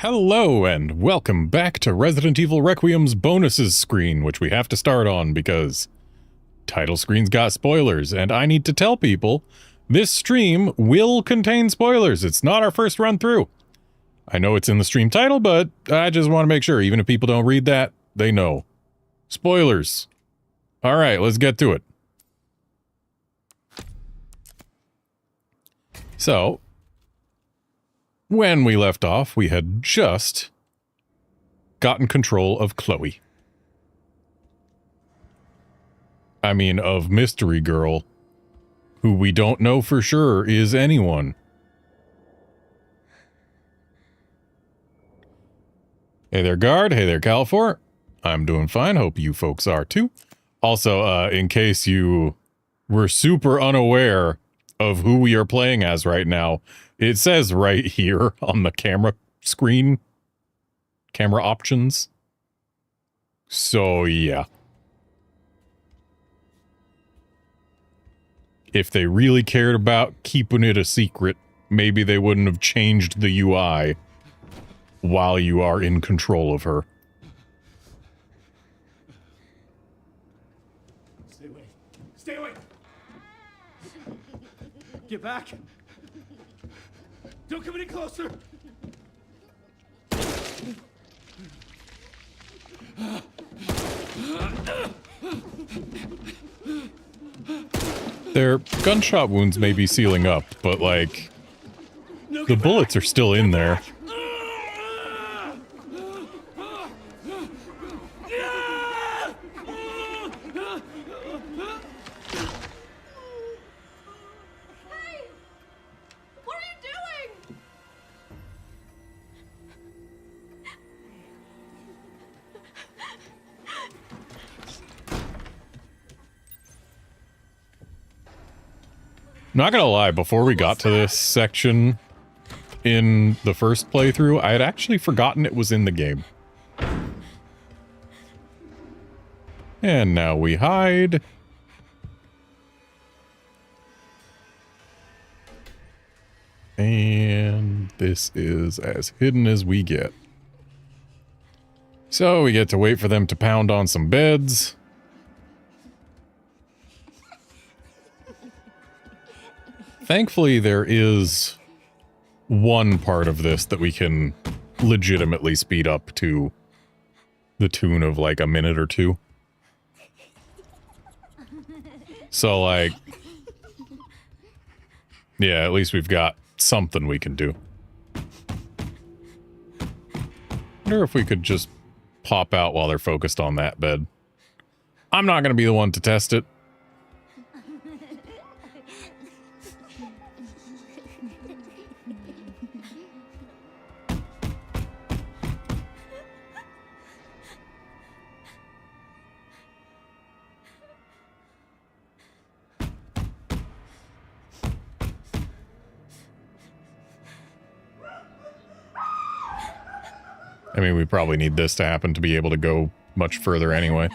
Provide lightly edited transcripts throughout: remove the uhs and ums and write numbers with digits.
Hello and welcome back to Resident Evil Requiem's bonuses screen, which we have to start on because title screen's got spoilers, and I need to tell people this stream will contain spoilers. It's not our first run through. I know it's in the stream title, but I just want to make sure, even if people don't read that, they know. Spoilers. All right, let's get to it. So, when we left off, we had just gotten control of Chloe. I mean, of Mystery Girl, who we don't know for sure is anyone. Hey there, guard. Hey there, Califor. I'm doing fine. Hope you folks are too. Also, in case you were super unaware of who we are playing as right now, it says right here on the camera screen, camera options. So, yeah. If they really cared about keeping it a secret, maybe they wouldn't have changed the UI while you are in control of her. Stay away. Stay away! Get back! Don't come any closer! Their gunshot wounds may be sealing up, but, like, the bullets are still in there. Not gonna lie, before we got to this section in the first playthrough, I had actually forgotten it was in the game. And now we hide. And this is as hidden as we get. So we get to wait for them to pound on some beds. Thankfully, there is one part of this that we can legitimately speed up to the tune of like a minute or two. So, like, yeah, at least we've got something we can do. Wonder if we could just pop out while they're focused on that bed. I'm not going to be the one to test it. I mean, we probably need this to happen to be able to go much further anyway.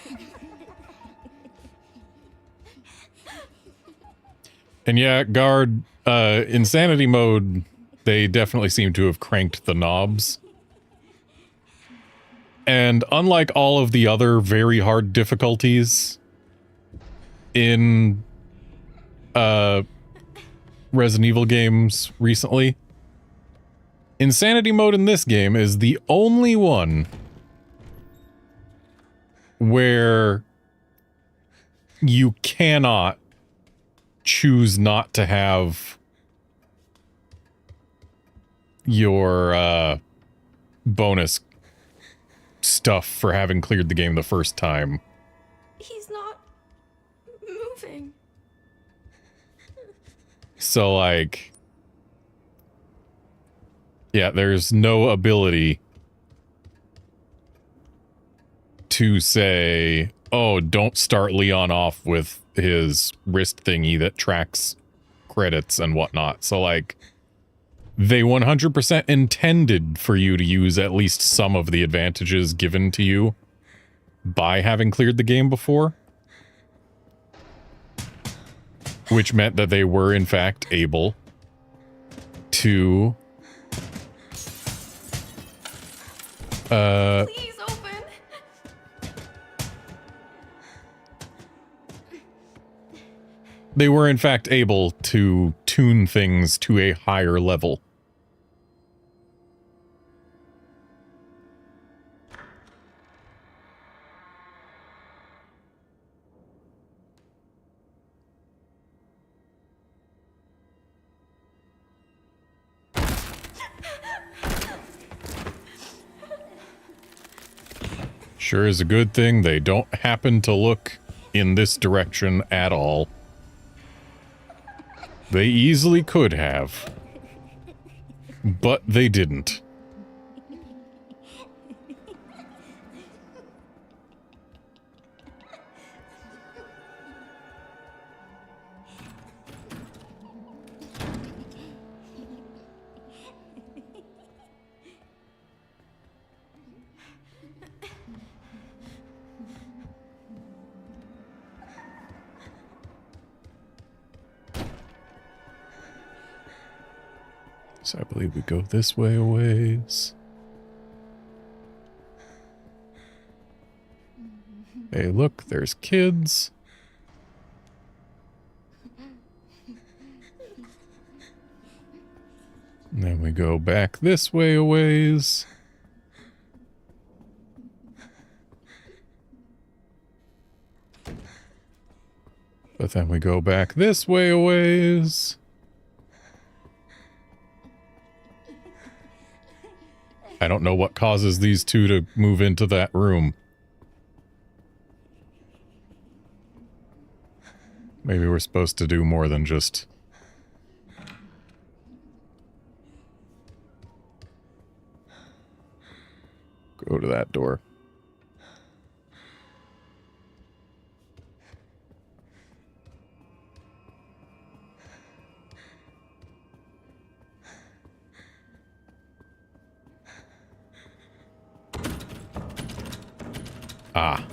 And yeah, guard, insanity mode, they definitely seem to have cranked the knobs. And unlike all of the other very hard difficulties in Resident Evil games recently, insanity mode in this game is the only one where you cannot choose not to have your bonus stuff for having cleared the game the first time. He's not moving. So, like, yeah, there's no ability to say, oh, don't start Leon off with his wrist thingy that tracks credits and whatnot. So, like, they 100% intended for you to use at least some of the advantages given to you by having cleared the game before. Which meant that they were, in fact, able to Please open. They were in fact able to tune things to a higher level. Sure is a good thing they don't happen to look in this direction at all. They easily could have, but they didn't. So I believe we go this way a ways. Hey, look, there's kids. And then we go back this way a ways. But then we go back this way a ways. I don't know what causes these two to move into that room. Maybe we're supposed to do more than just... go to that door. Ah.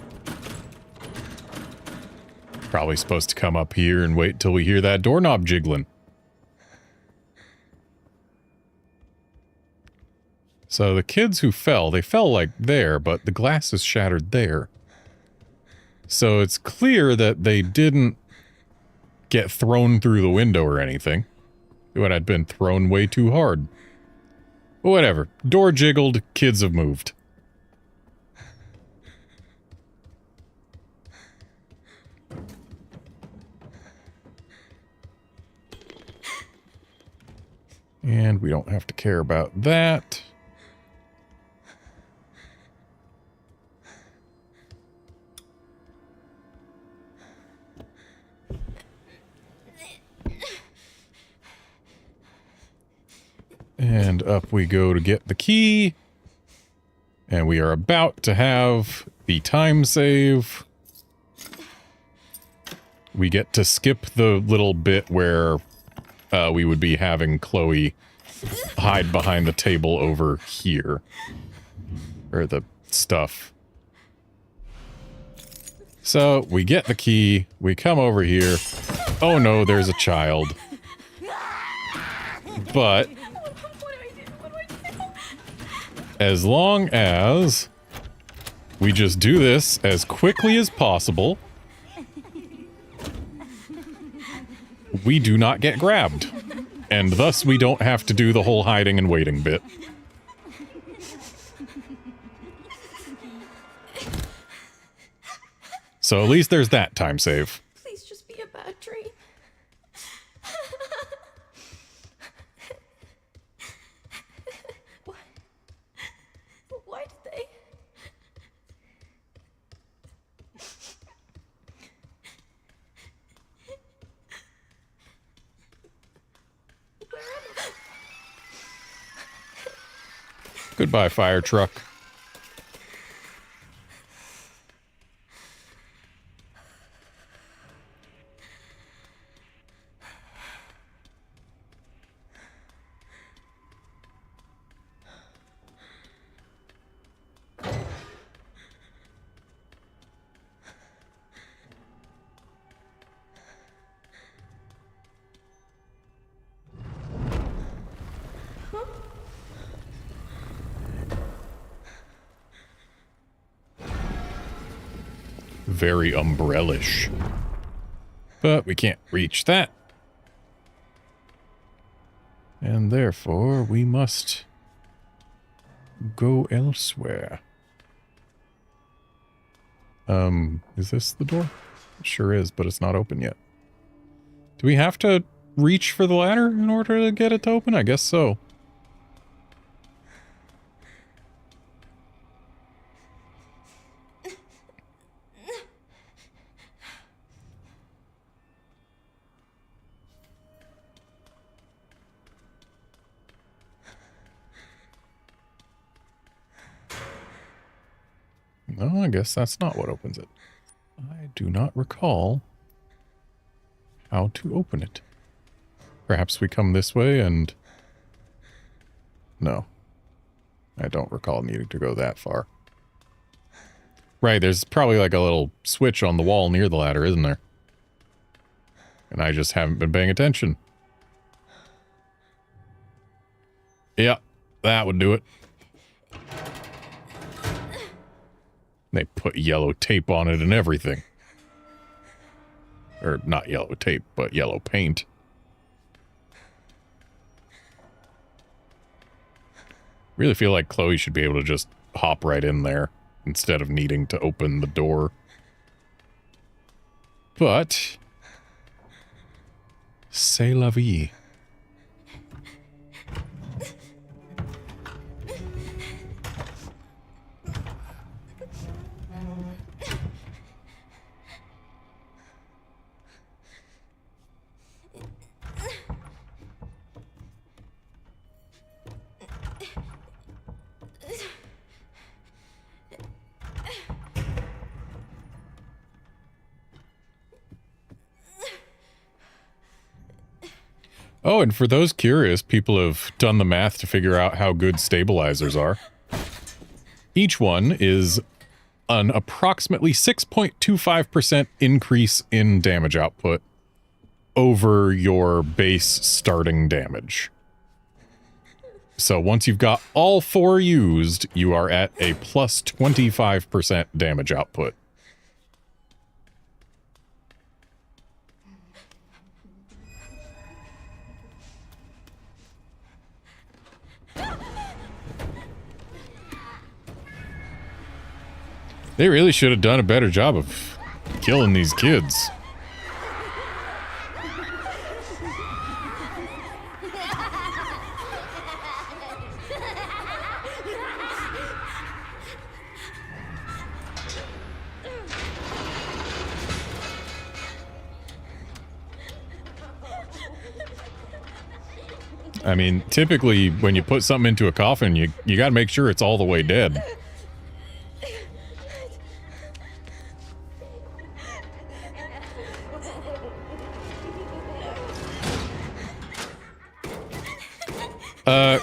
Probably supposed to come up here and wait till we hear that doorknob jiggling. So the kids who fell, they fell like there, but the glass is shattered there. So it's clear that they didn't get thrown through the window or anything. It would have been thrown way too hard. But whatever. Door jiggled, kids have moved. And we don't have to care about that. And up we go to get the key. And we are about to have the time save. We get to skip the little bit where we would be having Chloe hide behind the table over here. Or the stuff. So, we get the key, we come over here. Oh no, there's a child. But, as long as we just do this as quickly as possible, we do not get grabbed. And thus we don't have to do the whole hiding and waiting bit. So at least there's that time save. Please just be a bad dream. Why did they? Where am I? Goodbye, fire truck. very umbrellish. But we can't reach that. And therefore, we must go elsewhere. Is this the door? It sure is, but it's not open yet. Do we have to reach for the ladder in order to get it to open? I guess so. No, I guess that's not what opens it. I do not recall how to open it. Perhaps we come this way and... No. I don't recall needing to go that far. Right, there's probably like a little switch on the wall near the ladder, isn't there? And I just haven't been paying attention. Yeah, that would do it. They put yellow tape on it and everything. Or not yellow tape, but yellow paint. Really feel like Chloe should be able to just hop right in there instead of needing to open the door. But c'est la vie. Oh, and for those curious, people have done the math to figure out how good stabilizers are. Each one is an approximately 6.25% increase in damage output over your base starting damage. So once you've got all 4 used, you are at a plus 25% damage output. They really should have done a better job of killing these kids. I mean, typically when you put something into a coffin, you got to make sure it's all the way dead.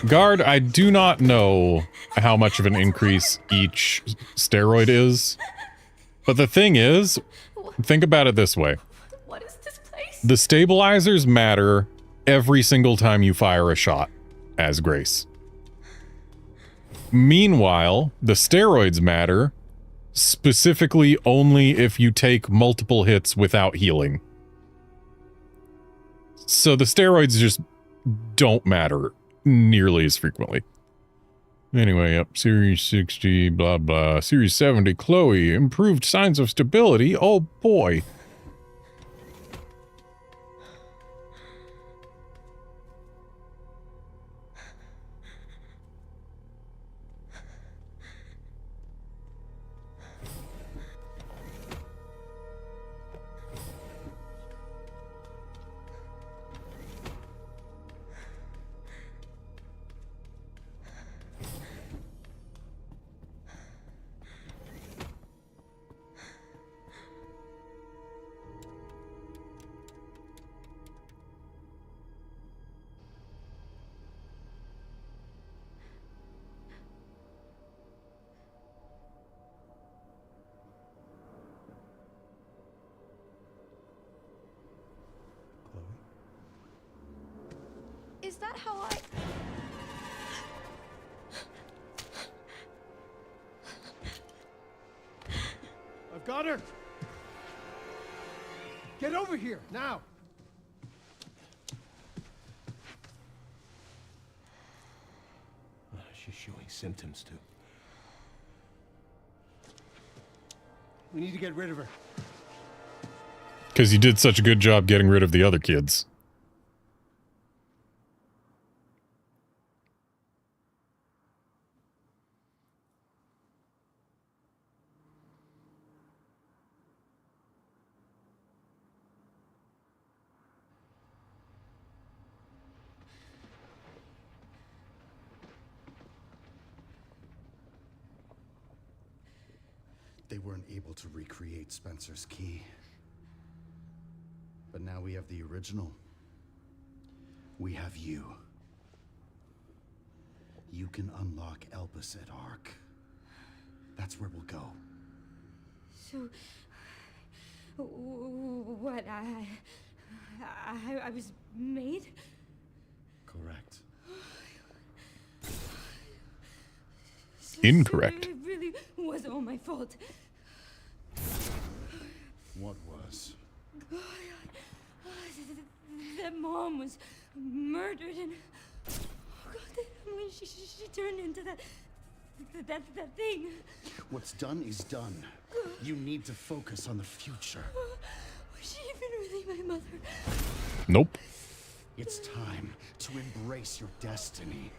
Guard, I do not know how much of an increase each steroid is. But the thing is, think about it this way. What is this place? The stabilizers matter every single time you fire a shot as Grace. Meanwhile, the steroids matter specifically only if you take multiple hits without healing. So the steroids just don't matter nearly as frequently. Anyway, up Series 60, blah, blah. Series 70, Chloe, improved signs of stability. Oh, boy. Is that how I... I've got her. Get over here, now! She's showing symptoms, too. We need to get rid of her. Because you did such a good job getting rid of the other kids. They weren't able to recreate Spencer's key. But now we have the original. We have you. You can unlock Elpis at Ark. That's where we'll go. So, what, I was made? Correct. Incorrect. So it really was all my fault. What was? That mom was murdered, and when she turned into that thing. What's done is done. You need to focus on the future. Was she even really my mother? Nope. It's time to embrace your destiny.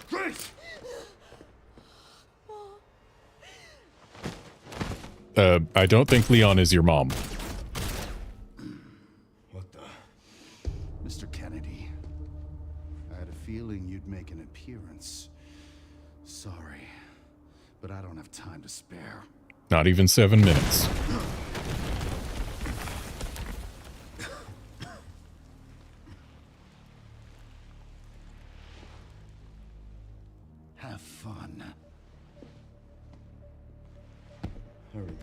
Grace! I don't think Leon is your mom. What the? Mr. Kennedy, I had a feeling you'd make an appearance. Sorry, but I don't have time to spare. Not even 7 minutes. Have fun. I remember you.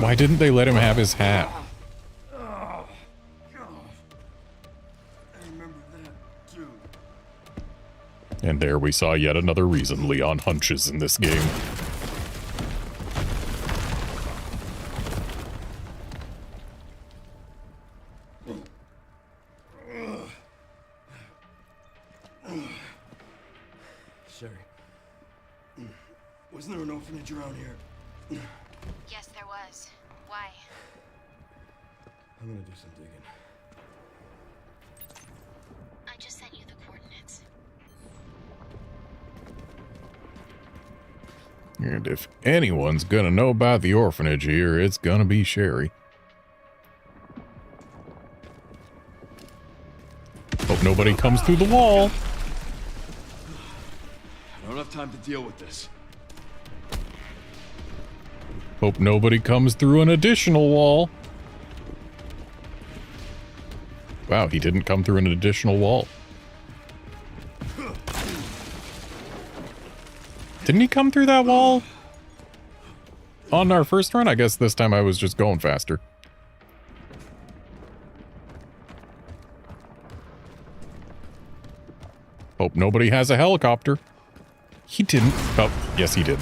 Why didn't they let him have his hat? I remember that, too. And there we saw yet another reason Leon hunches in this game. Sherry, wasn't there an orphanage around here? Yes, there was. Why? I'm gonna do some digging. I just sent you the coordinates. And if anyone's gonna know about the orphanage here, it's gonna be Sherry. Hope nobody comes through the wall. I don't have time to deal with this. Hope nobody comes through an additional wall. Wow, he didn't come through an additional wall. Didn't he come through that wall? On our first run? I guess this time I was just going faster. Hope nobody has a helicopter. He didn't. Oh, yes he did.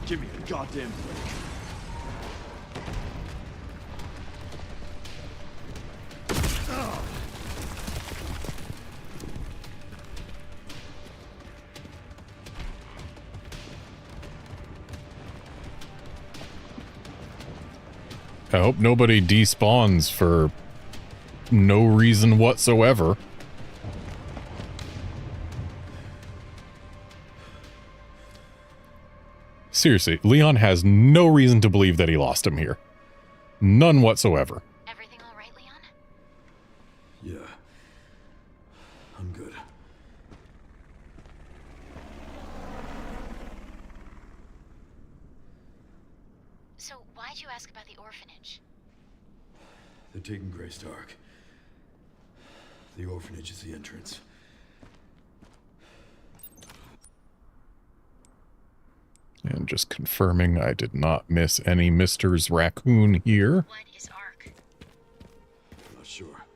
Give me a goddamn break. I hope nobody despawns for no reason whatsoever. Seriously, Leon has no reason to believe that he lost him here. None whatsoever. Everything all right, Leon? Yeah. I'm good. So why'd you ask about the orphanage? They're taking Grace to Ark. The orphanage is the entrance. And just confirming I did not miss any Mr.'s raccoon here. What is Ark? I'm not sure.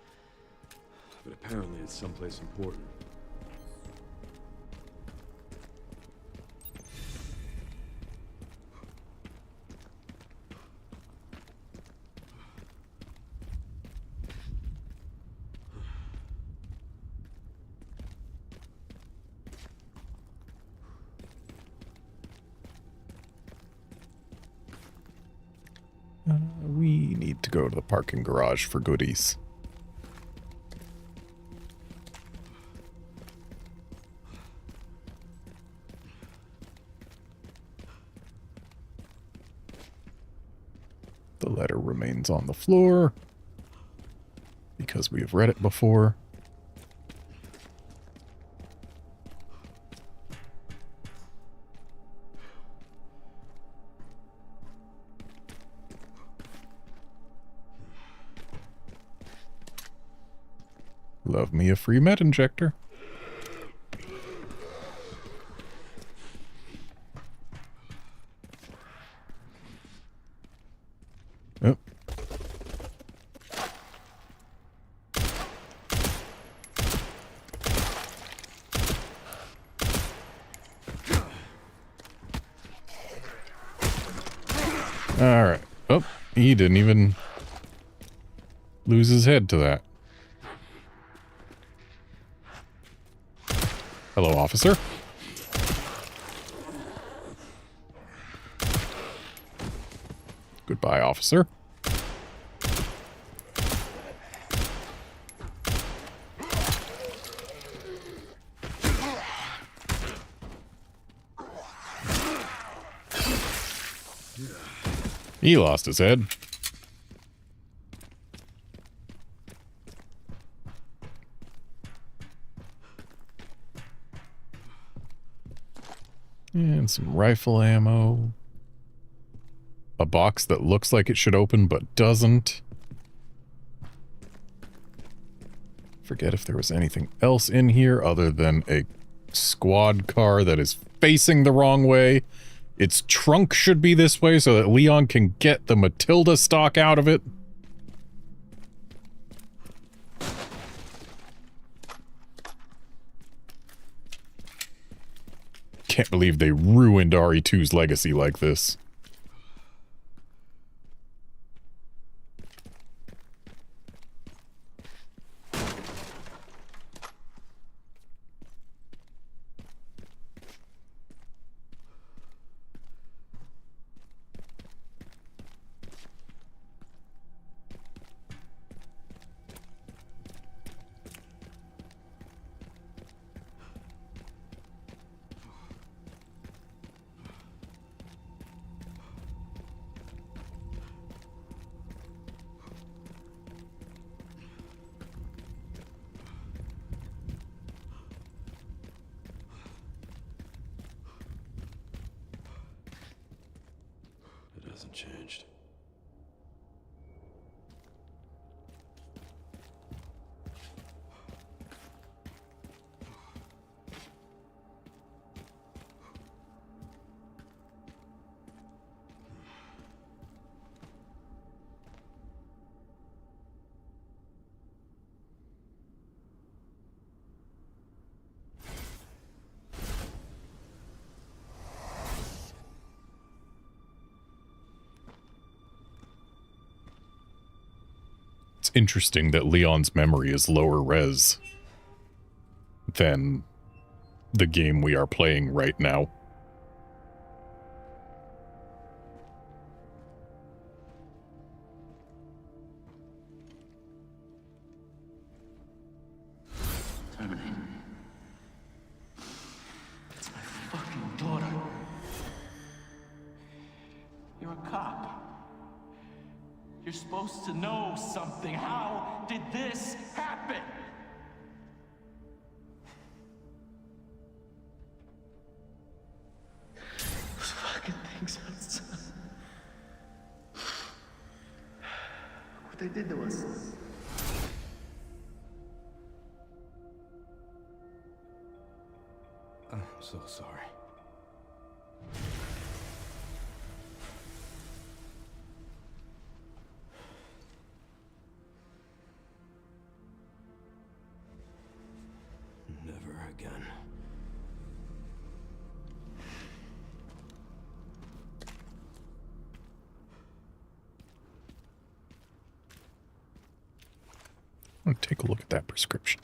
But apparently it's someplace important. We need to go to the parking garage for goodies. The letter remains on the floor because we have read it before. Love me a free med injector. Oh. All right. Oh, he didn't even lose his head to that. Hello, officer. Goodbye, officer. He lost his head. And some rifle ammo. A box that looks like it should open but doesn't. Forget if there was anything else in here other than a squad car that is facing the wrong way. Its trunk should be this way so that Leon can get the Matilda stock out of it. Can't believe they ruined RE2's legacy like this. It hasn't changed. Interesting that Leon's memory is lower res than the game we are playing right now. Terminate. It's my fucking daughter. You're a cop. You're supposed to know something. How did this happen? Those fucking things outside. What they did to us. I'm so sorry. I'm going to take a look at that prescription.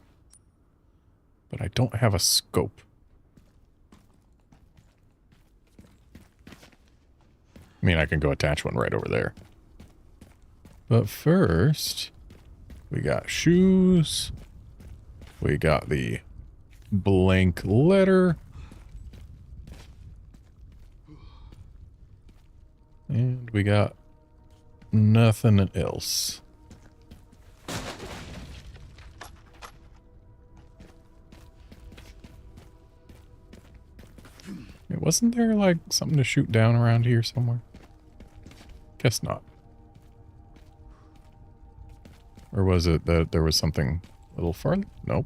But I don't have a scope. I mean, I can go attach one right over there. But first, we got shoes. We got the blank letter. And we got nothing else. Wasn't there, like, something to shoot down around here somewhere? Guess not. Or was it that there was something a little farther? Nope.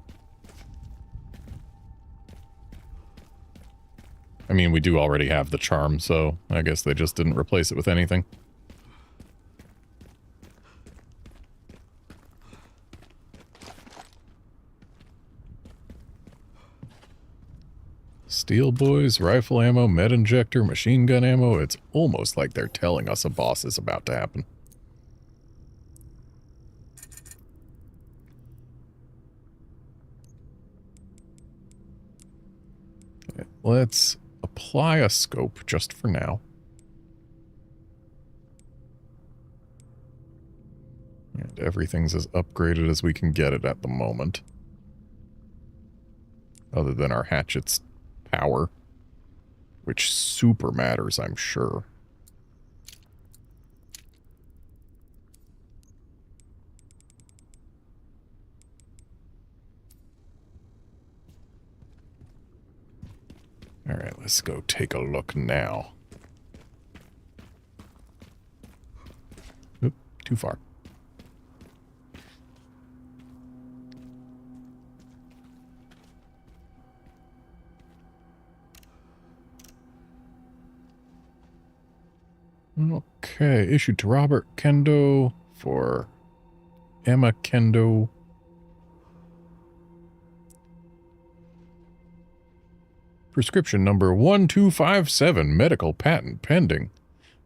I mean, we do already have the charm, so I guess they just didn't replace it with anything. Steel boys, rifle ammo, med injector, machine gun ammo. It's almost like they're telling us a boss is about to happen. Okay, let's apply a scope just for now. And everything's as upgraded as we can get it at the moment. Other than our hatchet's power, which super matters, I'm sure. All right, let's go take a look now. Oop, too far. Okay, issued to Robert Kendo for Emma Kendo. Prescription number 1257, medical patent pending.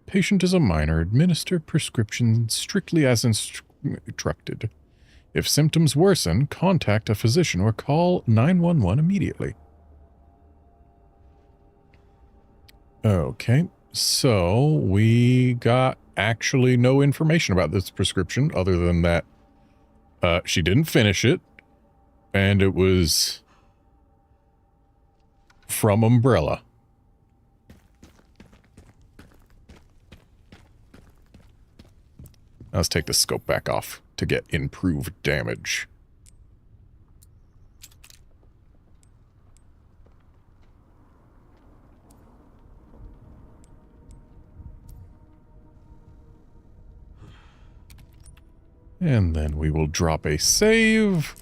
Patient is a minor. Administer prescription strictly as instructed. If symptoms worsen, contact a physician or call 911 immediately. Okay. So, we got actually no information about this prescription other than that she didn't finish it, and it was from Umbrella. Now let's take the scope back off to get improved damage. And then we will drop a save.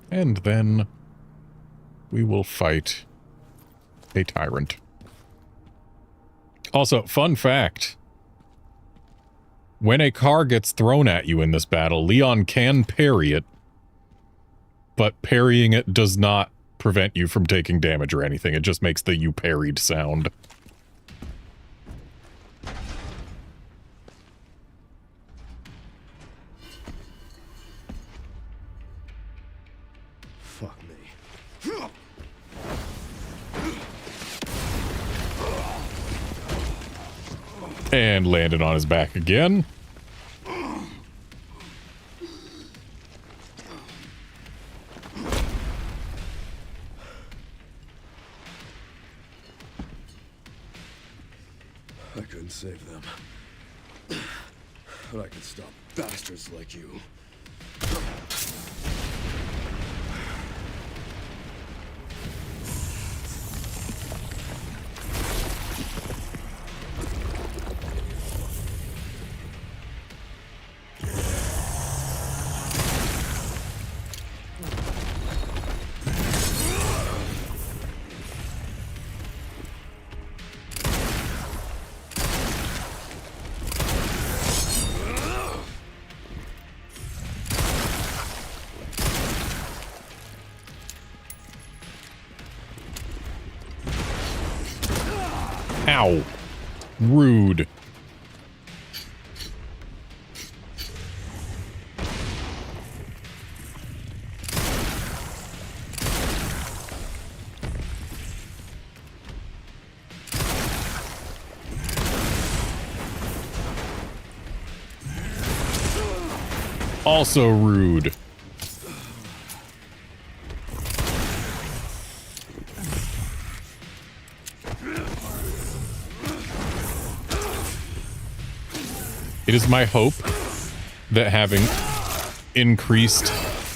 And then we will fight a tyrant. Also, fun fact. When a car gets thrown at you in this battle, Leon can parry it. But parrying it does not prevent you from taking damage or anything. It just makes the "you parried" sound. And landed on his back again. I couldn't save them. But I can stop bastards like you. Ow. Rude. Also rude. It is my hope that having increased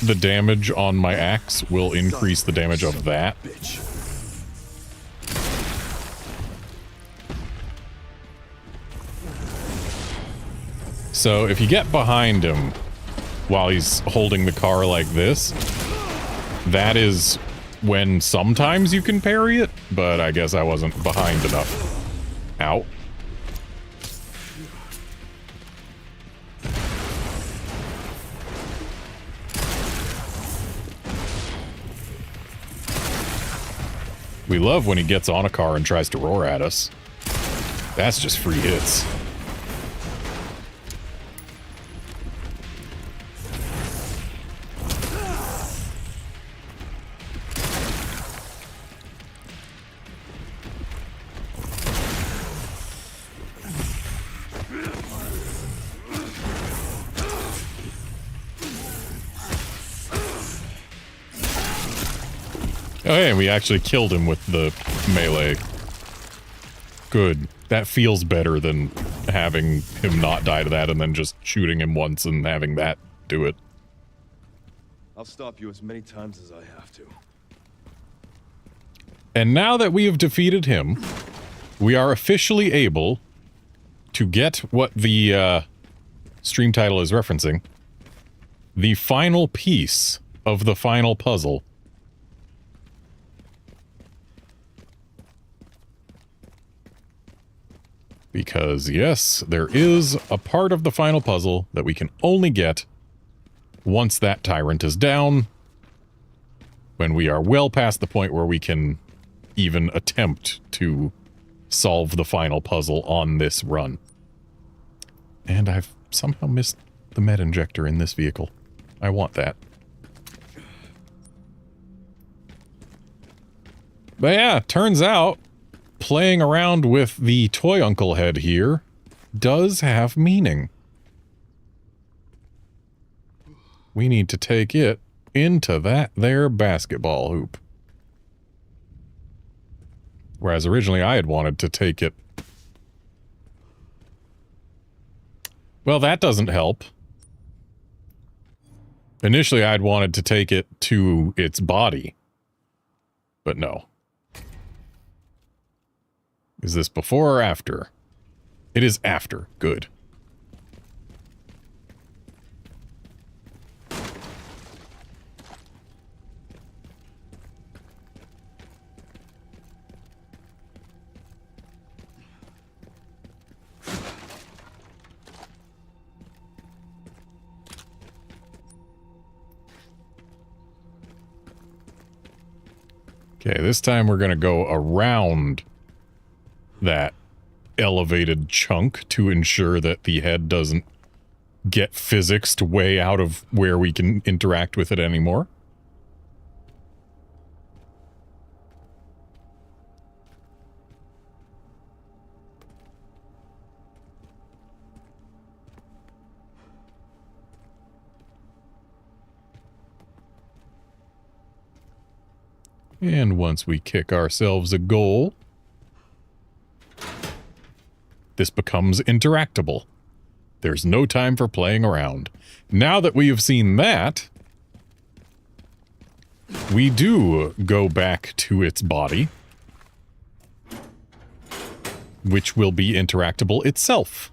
the damage on my axe will increase the damage of that. So if you get behind him while he's holding the car like this, that is when sometimes you can parry it, but I guess I wasn't behind enough. Ow. We love when he gets on a car and tries to roar at us. That's just free hits. Oh, hey, we actually killed him with the melee. Good. That feels better than having him not die to that and then just shooting him once and having that do it. I'll stop you as many times as I have to. And now that we have defeated him, we are officially able to get what the stream title is referencing. The final piece of the final puzzle. Because, yes, there is a part of the final puzzle that we can only get once that tyrant is down, when we are well past the point where we can even attempt to solve the final puzzle on this run. And I've somehow missed the med injector in this vehicle. I want that. But yeah, turns out playing around with the toy uncle head here does have meaning. We need to take it into that there basketball hoop. Whereas originally I had wanted to take it... Well, that doesn't help. Initially I'd wanted to take it to its body. But no. Is this before or after? It is after. Good. Okay, this time we're going to go around that elevated chunk to ensure that the head doesn't get physicsed way out of where we can interact with it anymore. And once we kick ourselves a goal, this becomes interactable. There's no time for playing around. Now that we have seen that, we do go back to its body, which will be interactable itself.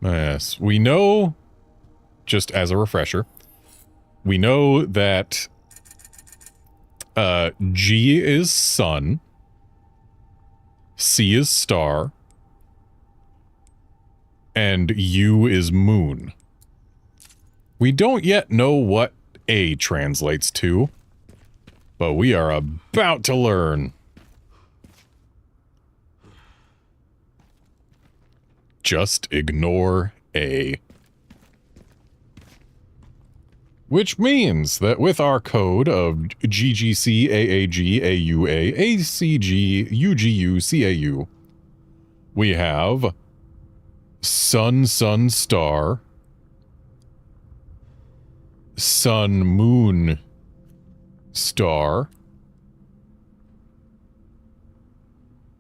Yes, we know, just as a refresher, we know that G is sun, C is star, and U is moon. We don't yet know what A translates to, but we are about to learn. Just ignore A. Which means that with our code of GGC AAG AUA ACG UGU CAU, we have Sun Sun Star, Sun Moon Star,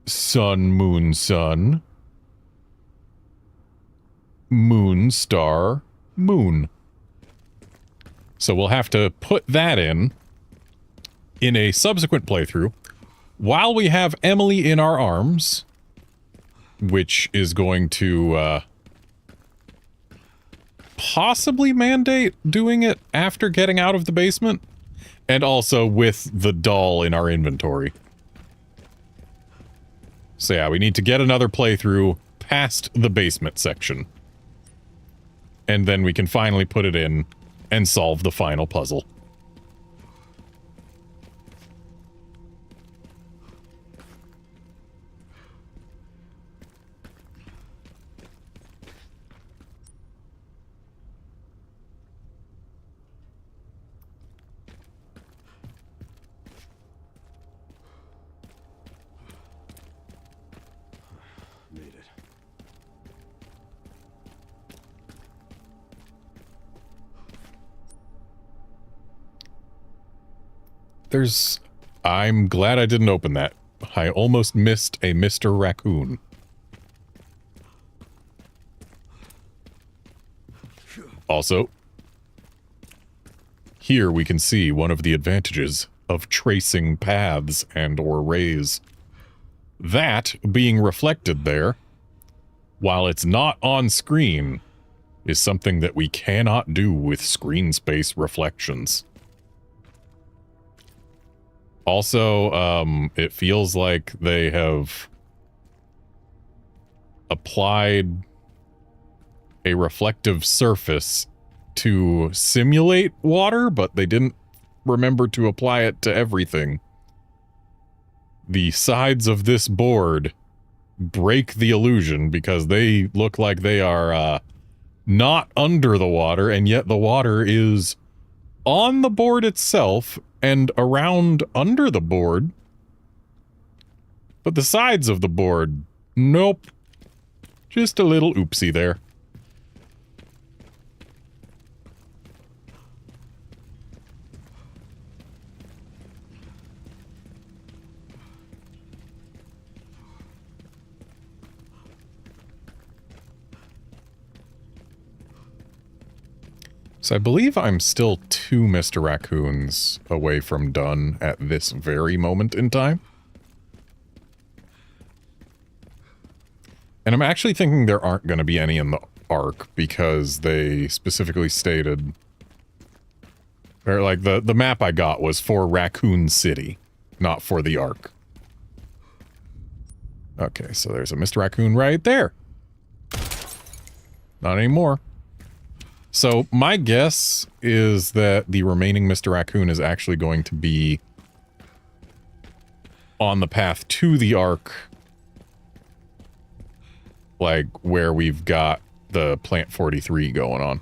Sun Moon Sun, Moon Star Moon. So we'll have to put that in a subsequent playthrough while we have Emily in our arms, which is going to possibly mandate doing it after getting out of the basement, and also with the doll in our inventory. So yeah, we need to get another playthrough past the basement section. And then we can finally put it in and solve the final puzzle. Made it. I'm glad I didn't open that. I almost missed a Mr. Raccoon. Also, here we can see one of the advantages of tracing paths and or rays. That being reflected there, while it's not on screen, is something that we cannot do with screen space reflections. Also, it feels like they have applied a reflective surface to simulate water, but they didn't remember to apply it to everything. The sides of this board break the illusion because they look like they are not under the water, and yet the water is on the board itself and around under the board. But the sides of the board, nope. Just a little oopsie there. So I believe I'm still 2 Mr. Raccoons away from done at this very moment in time. And I'm actually thinking there aren't going to be any in the Ark because they specifically stated, or like the map I got was for Raccoon City, not for the Ark. Okay, so there's a Mr. Raccoon right there. Not anymore. So my guess is that the remaining Mr. Raccoon is actually going to be on the path to the Ark, like where we've got the Plant 43 going on.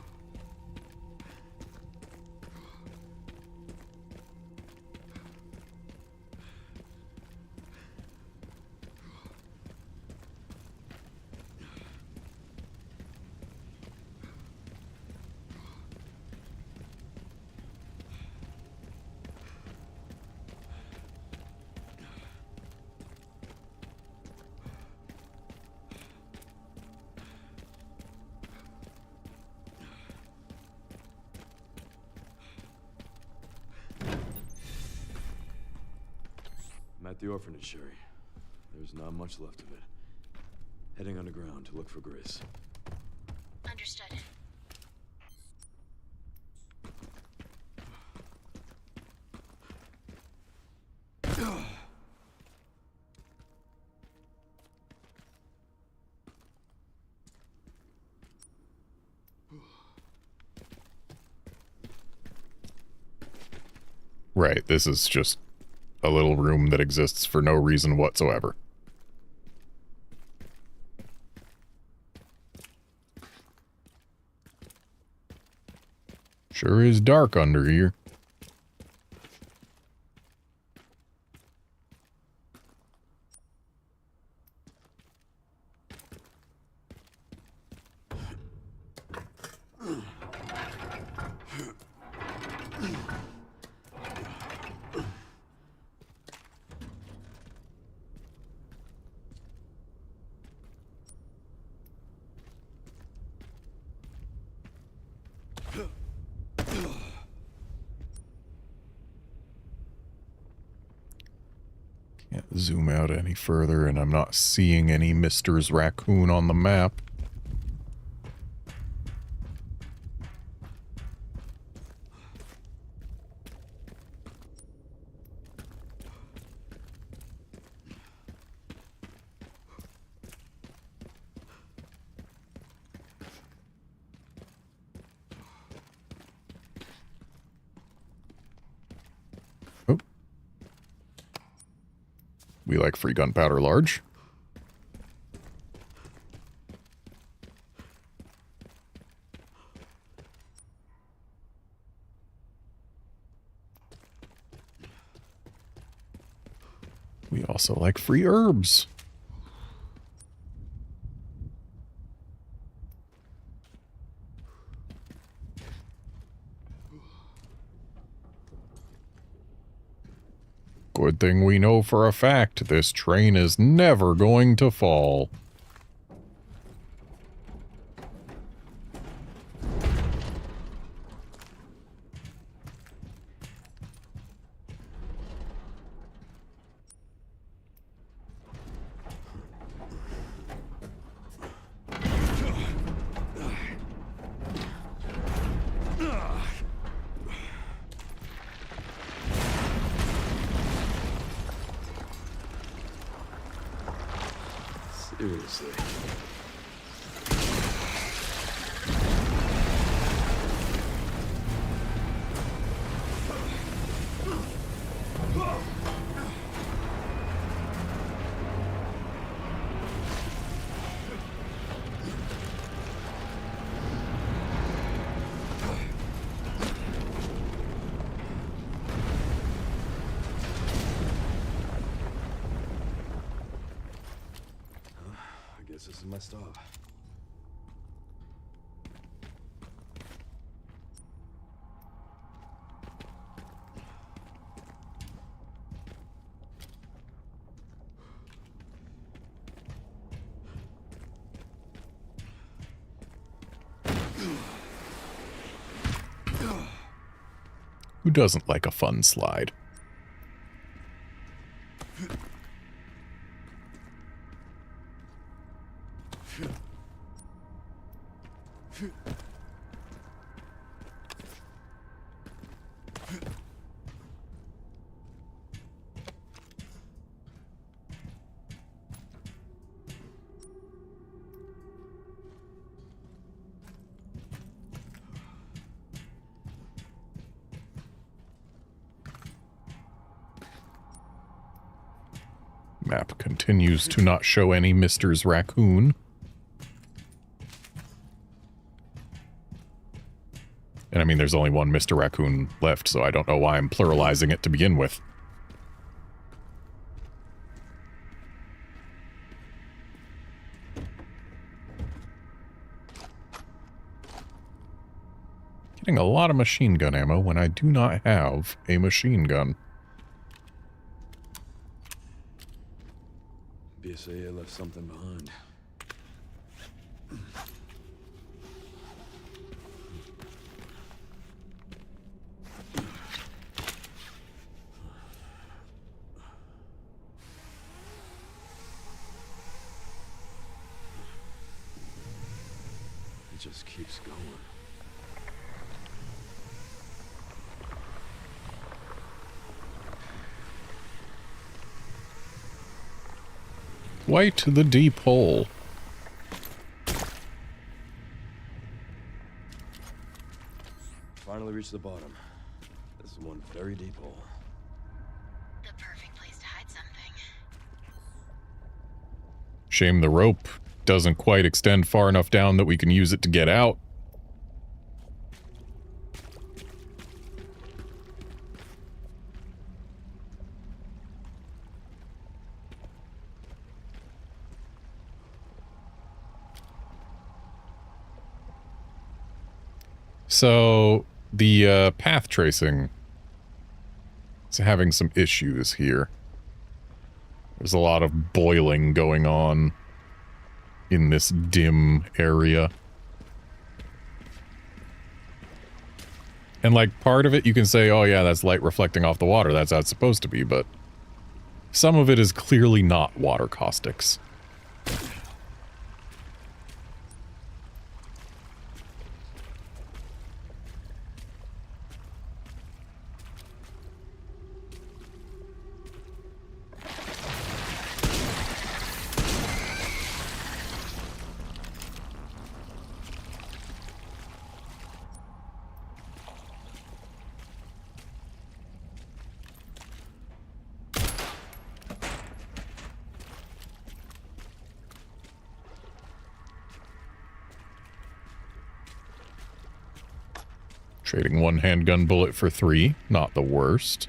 I'm at the orphanage, Sherry. There's not much left of it. Heading underground to look for Grace. Understood. Right, this is just a little room that exists for no reason whatsoever. Sure is dark under here. Can't zoom out any further, and I'm not seeing any Mr.'s raccoon on the map. Oh. We like free gunpowder large. We also like free herbs. Good thing we know for a fact this train is never going to fall. Seriously. This is my stop. Who doesn't like a fun slide? Map continues to not show any Mr.'s raccoon. And I mean, there's only one Mr. Raccoon left, so I don't know why I'm pluralizing it to begin with. Getting a lot of machine gun ammo when I do not have a machine gun. BSAA left something behind. It just keeps going. White the deep hole. Finally reached the bottom. This is one very deep hole. The perfect place to hide something. Shame the rope doesn't quite extend far enough down that we can use it to get out. So, the path tracing is having some issues here. There's a lot of boiling going on in this dim area. And, like, part of it you can say, oh yeah, that's light reflecting off the water, that's how it's supposed to be, but some of it is clearly not water caustics. Trading one handgun bullet for 3, not the worst.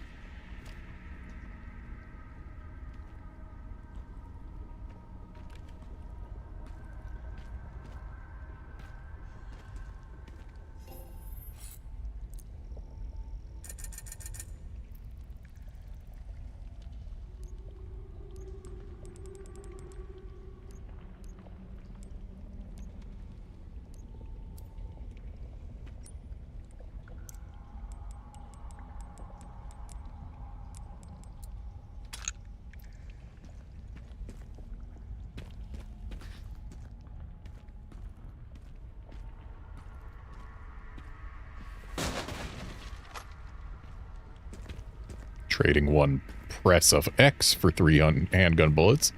Trading one press of X for 3 handgun bullets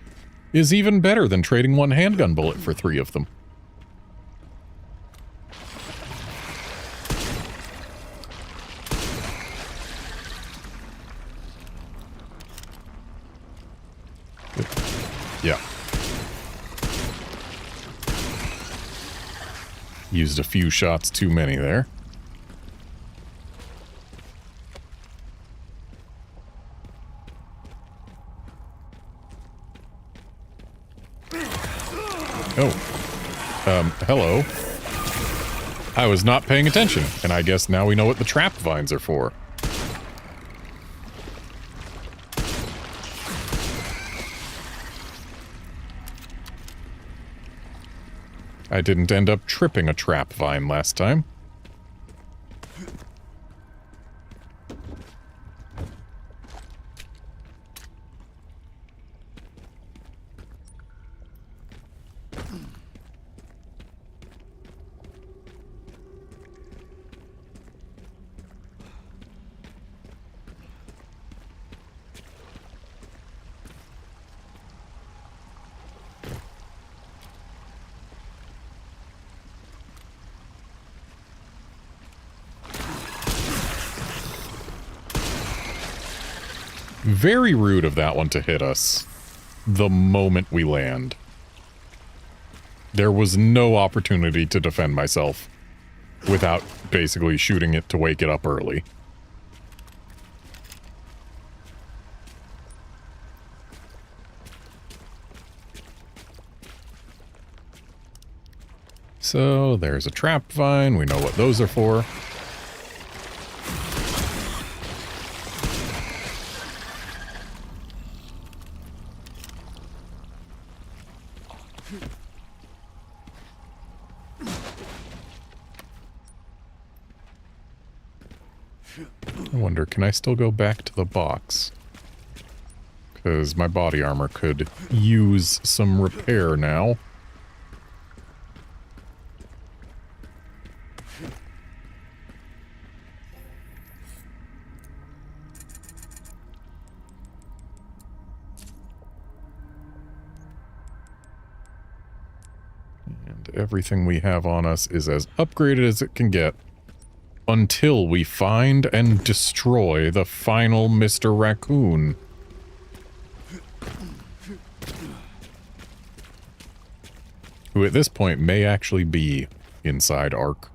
is even better than trading one handgun bullet for 3 of them. Yeah. Used a few shots too many there. Oh. Hello. I was not paying attention, and I guess now we know what the trap vines are for. I didn't end up tripping a trap vine last time. Very rude of that one to hit us the moment we land. There was no opportunity to defend myself without basically shooting it to wake it up early. So there's a trap vine. We know what those are for. I wonder, can I still go back to the box? Because my body armor could use some repair now. And everything we have on us is as upgraded as it can get. Until we find and destroy the final Mr. Raccoon. Who at this point may actually be inside Ark.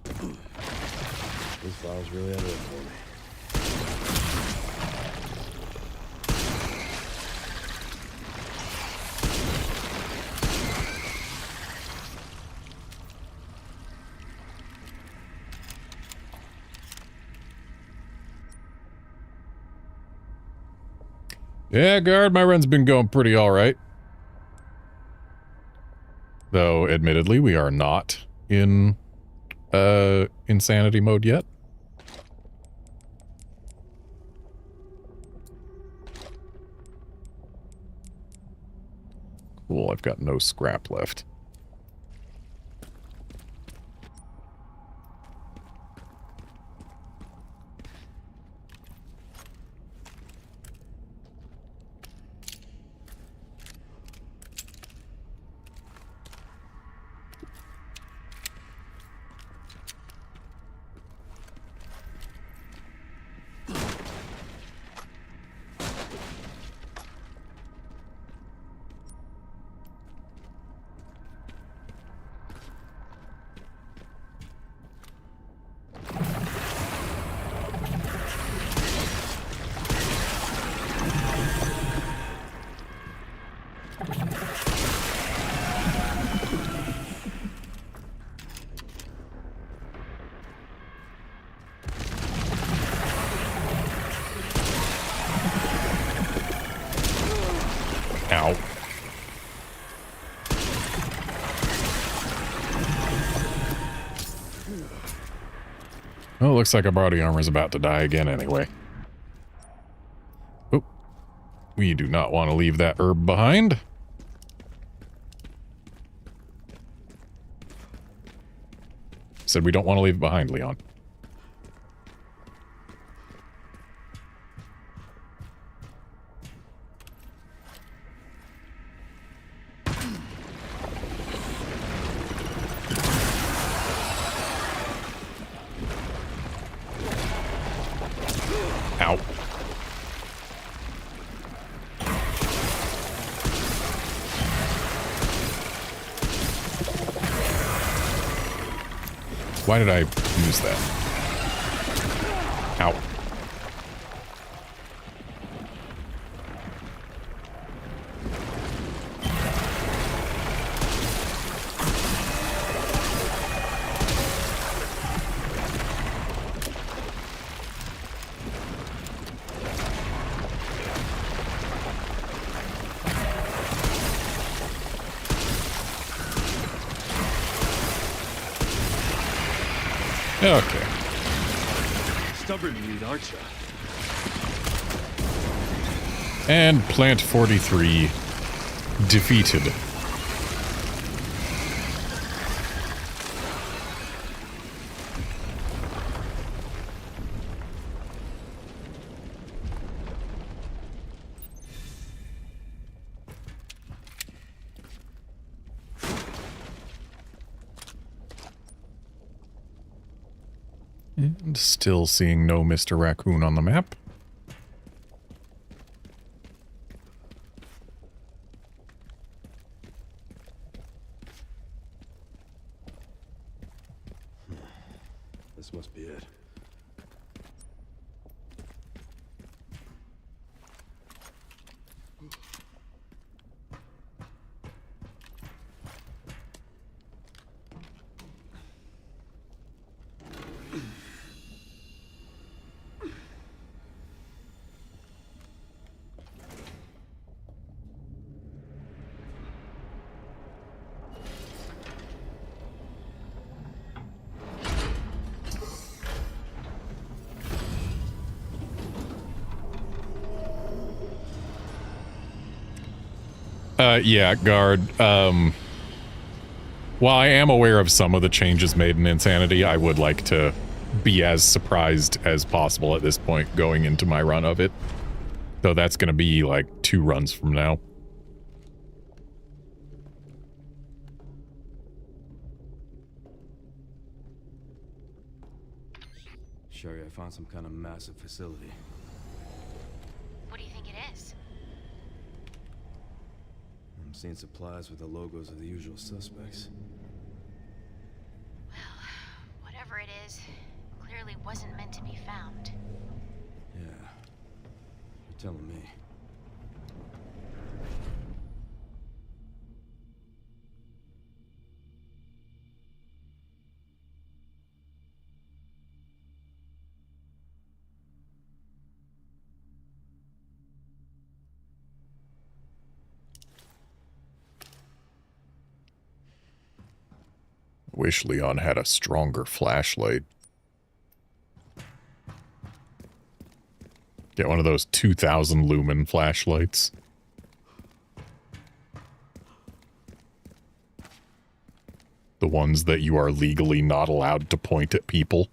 This file's really out of it for me. Yeah, guard, my run's been going pretty alright. Though, admittedly, we are not in, insanity mode yet. Cool, I've got no scrap left. Ow. Well, looks like our body armor's about to die again anyway. Oh. We do not want to leave that herb behind. Said we don't want to leave it behind, Leon. Ow. Why did I use that? Ow. Okay. Stubborn lead, aren't you? And Plant 43 defeated. And still seeing no Mr. Raccoon on the map. This must be it. Yeah, guard. While I am aware of some of the changes made in Insanity, I would like to be as surprised as possible at this point going into my run of it. Though that's going to be like 2 runs from now. Sherry, I found some kind of massive facility. What do you think it is? I'm seeing supplies with the logos of the usual suspects. Well, whatever it is, clearly wasn't meant to be found. Yeah. You're telling me. Wish Leon had a stronger flashlight. Get one of those 2,000 lumen flashlights. The ones that you are legally not allowed to point at people.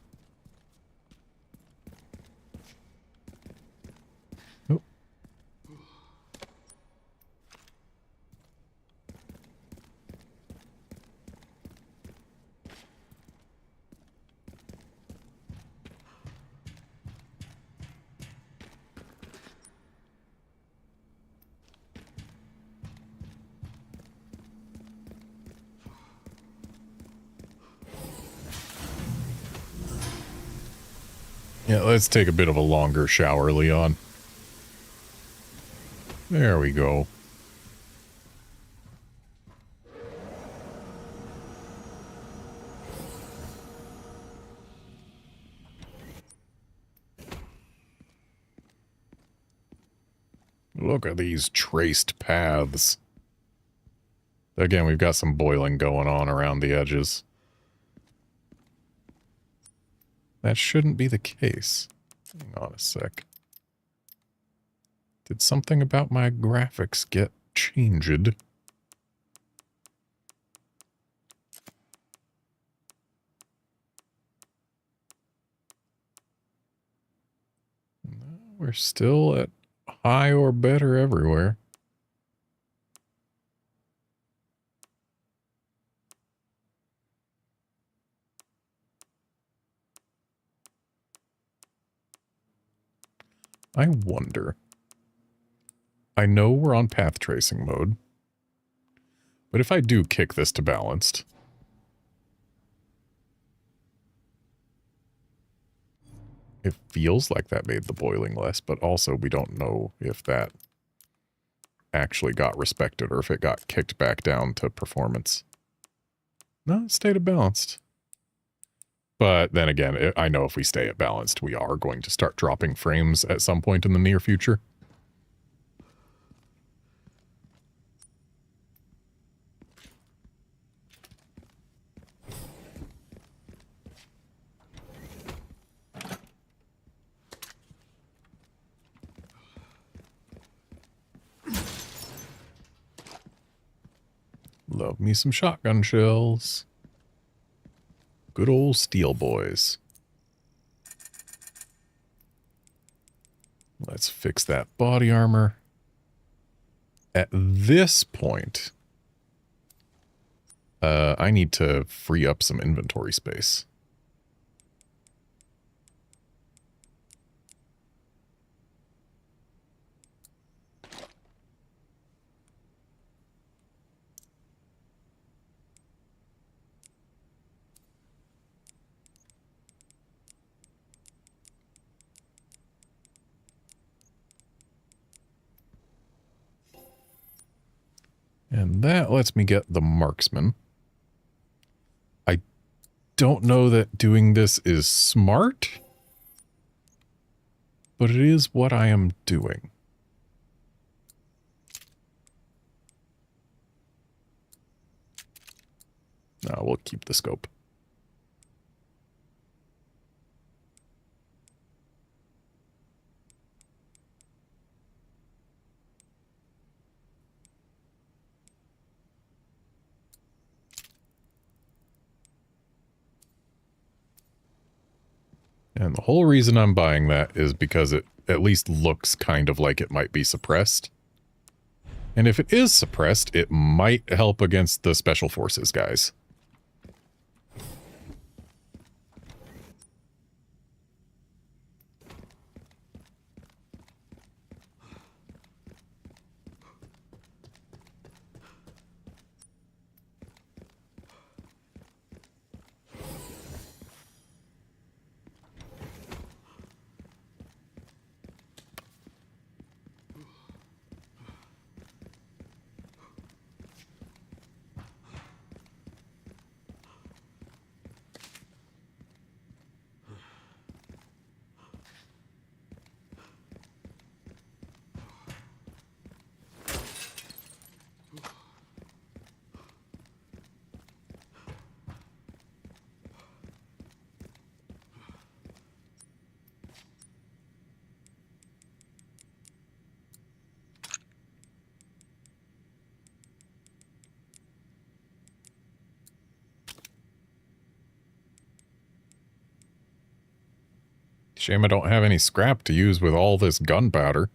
Oh. Yeah, let's take a bit of a longer shower, Leon. There we go. Look at these traced paths. Again, we've got some boiling going on around the edges. That shouldn't be the case. Hang on a sec. Did something about my graphics get changed? No, we're still at high or better everywhere. I wonder. I know we're on path tracing mode, but if I do kick this to balanced, it feels like that made the boiling less, but also we don't know if that actually got respected or if it got kicked back down to performance. No, it stayed at balanced. But then again, I know if we stay at balanced, we are going to start dropping frames at some point in the near future. Love me some shotgun shells. Good old steel boys. Let's fix that body armor. At this point, I need to free up some inventory space. And that lets me get the marksman. I don't know that doing this is smart, but it is what I am doing. No, we'll keep the scope. And the whole reason I'm buying that is because it at least looks kind of like it might be suppressed. And if it is suppressed, it might help against the Special Forces guys. Shame I don't have any scrap to use with all this gunpowder.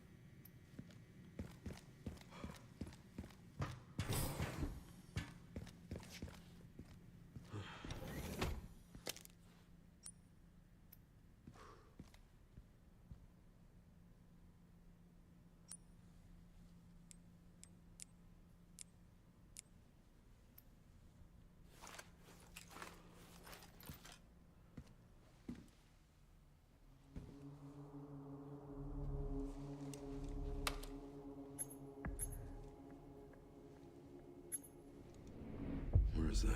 Where is that?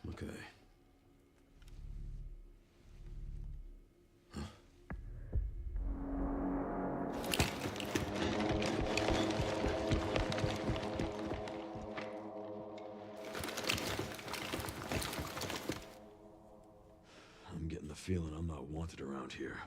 Okay. I'm getting the feeling I'm not wanted around here.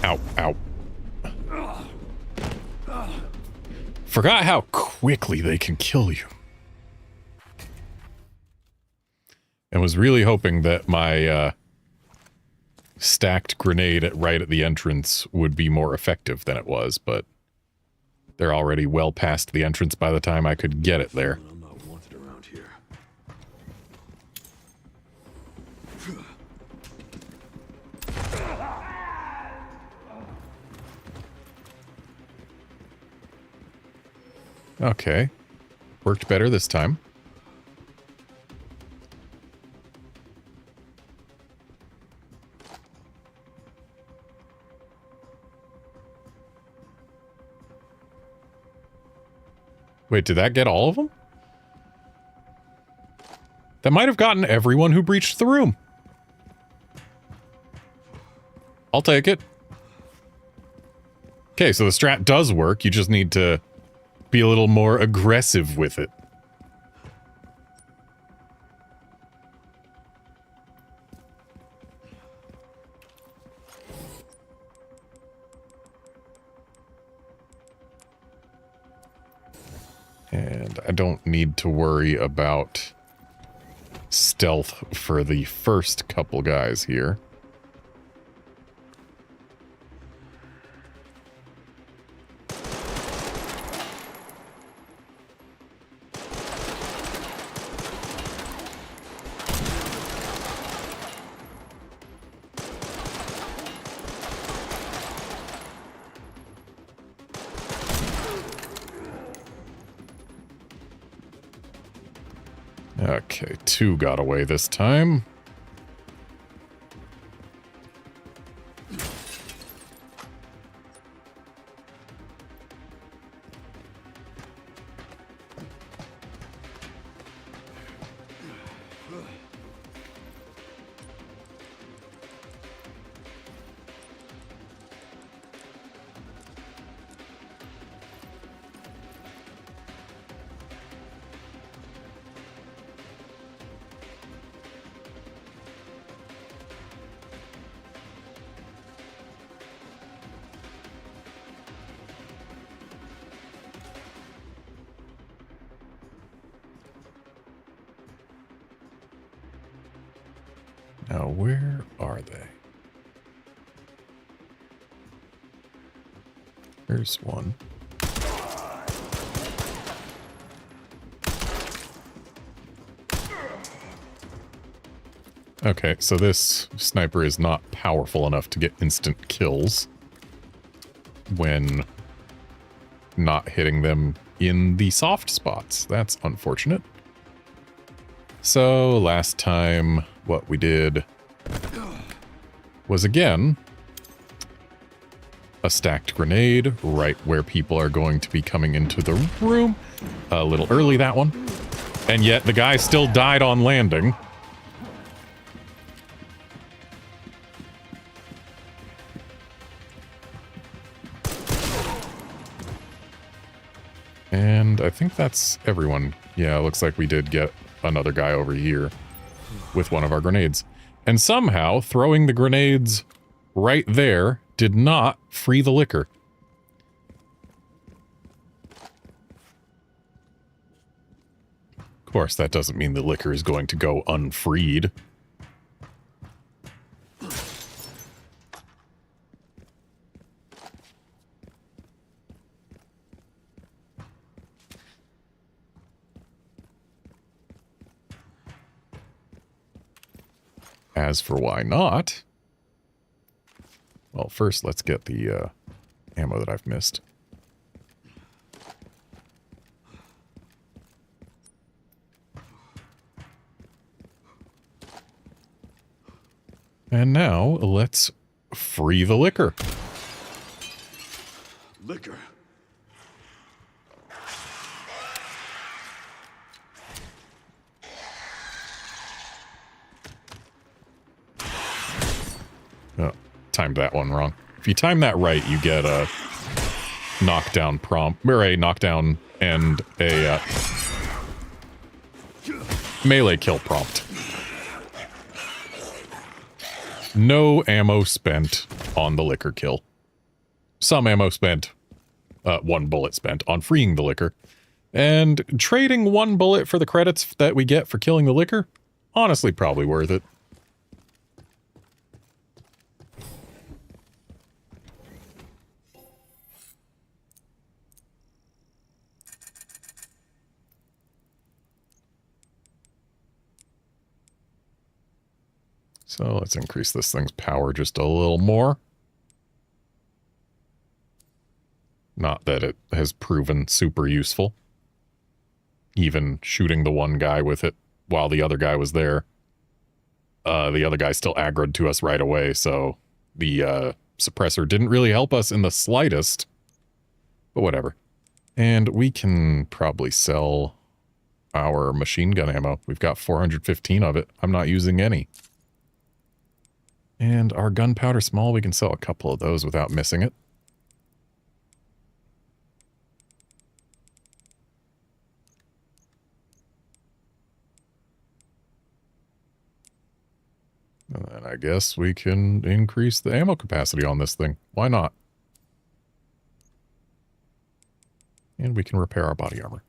Ow, ow. Forgot how quickly they can kill you. And was really hoping that my stacked grenade right at the entrance would be more effective than it was, but they're already well past the entrance by the time I could get it there. I'm not wanted around here. Okay. Worked better this time. Wait, did that get all of them? That might have gotten everyone who breached the room. I'll take it. Okay, so the strat does work. You just need to be a little more aggressive with it. And I don't need to worry about stealth for the first couple guys here. Okay, 2 got away this time. Now, where are they? There's one. Okay, so this sniper is not powerful enough to get instant kills when not hitting them in the soft spots. That's unfortunate. So last time what we did was again a stacked grenade right where people are going to be coming into the room. A little early, that one. And yet the guy still died on landing. And I think that's everyone. Yeah, it looks like we did get another guy over here with one of our grenades. And somehow, throwing the grenades right there did not free the liquor. Of course, that doesn't mean the liquor is going to go unfreed. As for why not, well, first let's get the ammo that I've missed. And now let's free the liquor. Liquor. Oh, timed that one wrong. If you time that right, you get a knockdown prompt, or a knockdown and a melee kill prompt. No ammo spent on the liquor kill. Some ammo spent, 1 bullet spent on freeing the liquor. And trading 1 bullet for the credits that we get for killing the liquor, honestly probably worth it. So let's increase this thing's power just a little more. Not that it has proven super useful. Even shooting the one guy with it while the other guy was there. The other guy still aggroed to us right away, so the suppressor didn't really help us in the slightest. But whatever. And we can probably sell our machine gun ammo. We've got 415 of it. I'm not using any. And our gunpowder small, we can sell a couple of those without missing it. And then I guess we can increase the ammo capacity on this thing. Why not? And we can repair our body armor.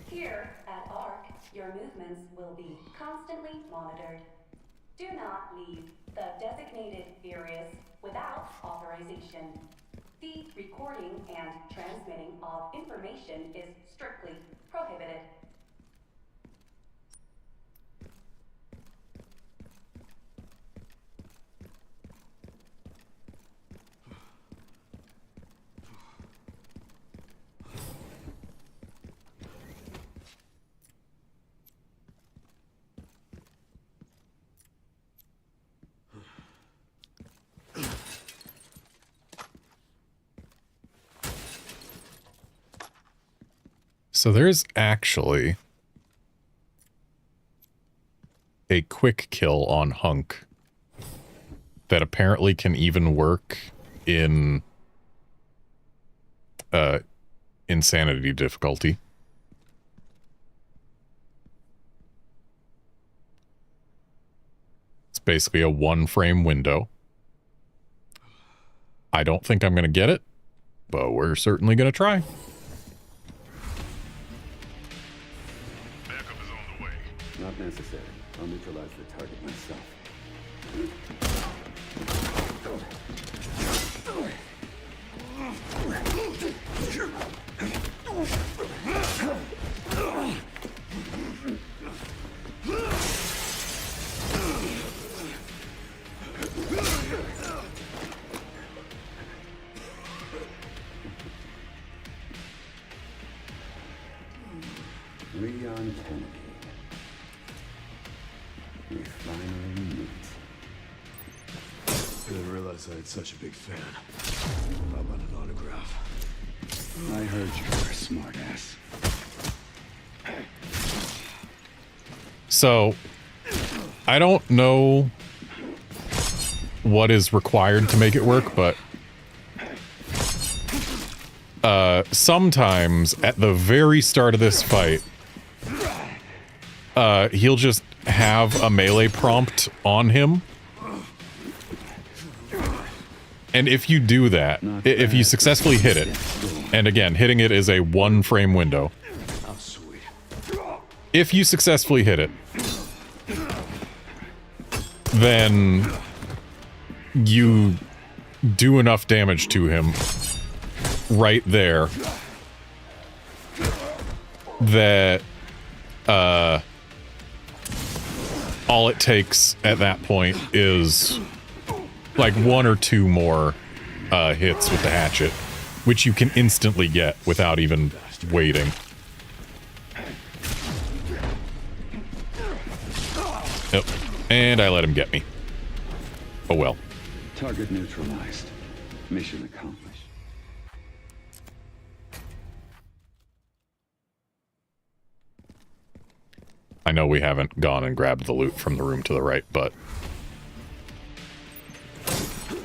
Here at ARC, your movements will be constantly monitored. Do not leave the designated areas without authorization. The recording and transmitting of information is strictly prohibited. So there's actually a quick kill on Hunk that apparently can even work in insanity difficulty. It's basically a 1-frame window. I don't think I'm going to get it, but we're certainly going to try. Not necessary. I'll neutralize the target myself. Leon Kennedy. We finally meet. Didn't realize I had such a big fan. How about an autograph? I heard you were a smartass. So, I don't know what is required to make it work, but sometimes at the very start of this fight, he'll just have a melee prompt on him. And if you do that, if you successfully hit it, and again, hitting it is a 1-frame window. Oh, sweet. If you successfully hit it, then you do enough damage to him right there that all it takes at that point is like 1 or 2 more hits with the hatchet, which you can instantly get without even waiting. Yep. And I let him get me. Oh well. Target neutralized. Mission accomplished. I know we haven't gone and grabbed the loot from the room to the right, but...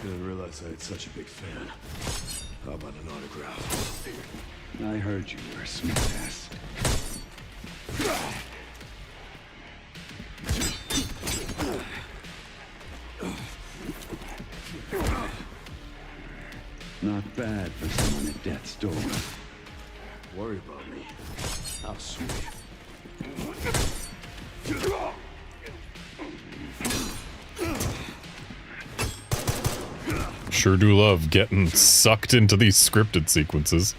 Didn't realize I had such a big fan. How about an autograph? I heard you were a smartass. Not bad for someone at death's door. Worried about me? How sweet. Sure do love getting sucked into these scripted sequences.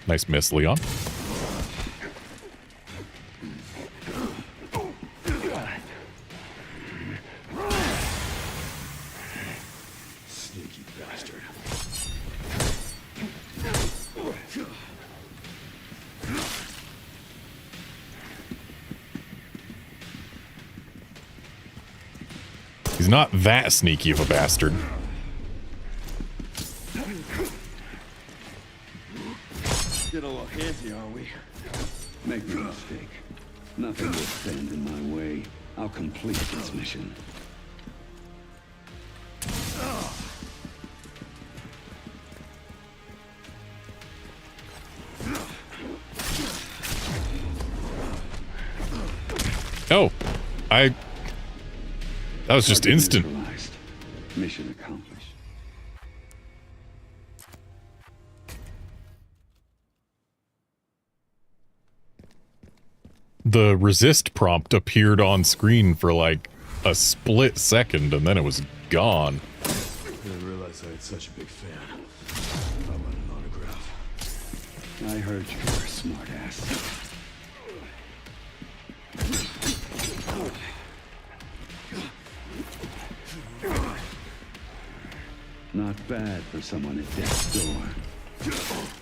Nice miss, Leon. Sneaky bastard. He's not that sneaky of a bastard. Get a little handsy, are we? Make no mistake. Nothing will stand in my way. I'll complete this mission. Oh, that was just instant. Neutralized. Mission accomplished. The resist prompt appeared on screen for like a split second and then it was gone. Didn't realize I had such a big fan. How about an autograph? I heard you were a smartass. Not bad for someone at death's door.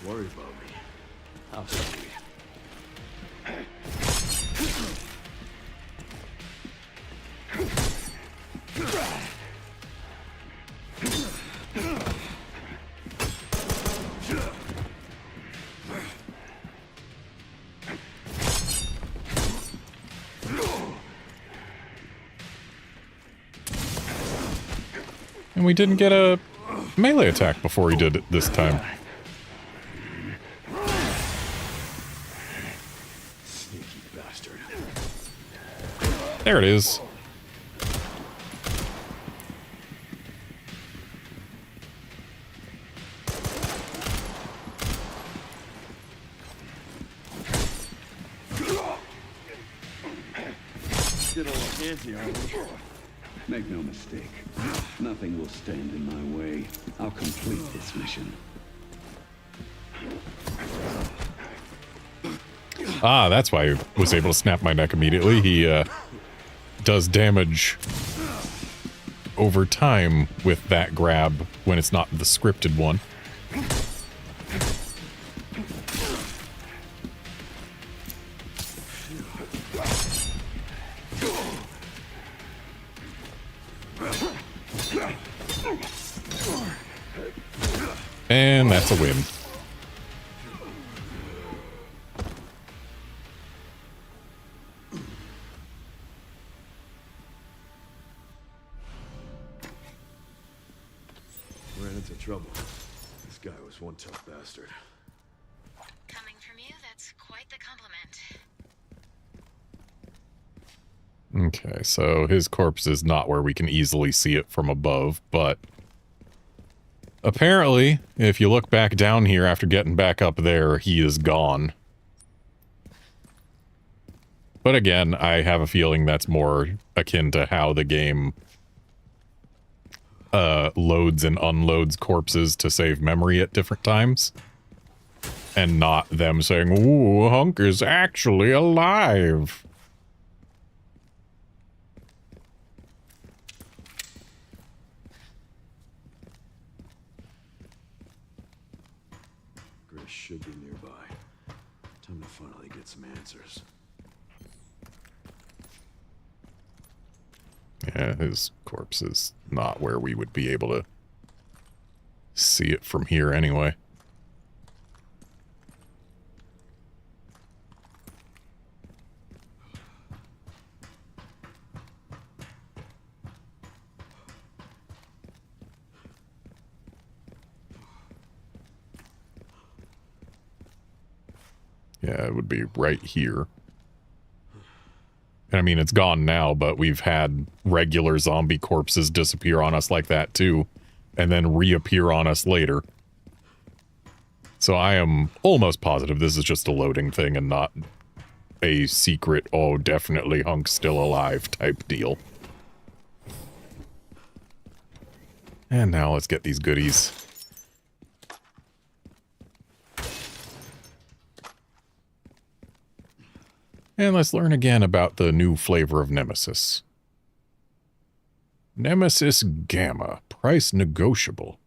Worried about me? How sweet. And we didn't get a melee attack before he did it this time. Sneaky bastard. There it is. Get a little handsy, are we? Make no mistake. Nothing will stand in my way. I'll complete this mission. Ah, that's why he was able to snap my neck immediately. He does damage over time with that grab when it's not the scripted one. And that's a win. Ran into trouble. This guy was one tough bastard. Coming from you, that's quite the compliment. Okay, so his corpse is not where we can easily see it from above, but apparently, if you look back down here after getting back up there, he is gone. But again, I have a feeling that's more akin to how the game loads and unloads corpses to save memory at different times. And not them saying, ooh, Hunk is actually alive. Grace should be nearby. Time to finally get some answers. Yeah, his corpse is not where we would be able to see it from here anyway. Yeah, it would be right here. And I mean, it's gone now, but we've had regular zombie corpses disappear on us like that too, and then reappear on us later. So I am almost positive this is just a loading thing and not a secret, oh, definitely Hunk's still alive type deal. And now let's get these goodies. And let's learn again about the new flavor of Nemesis. Nemesis Gamma, price negotiable.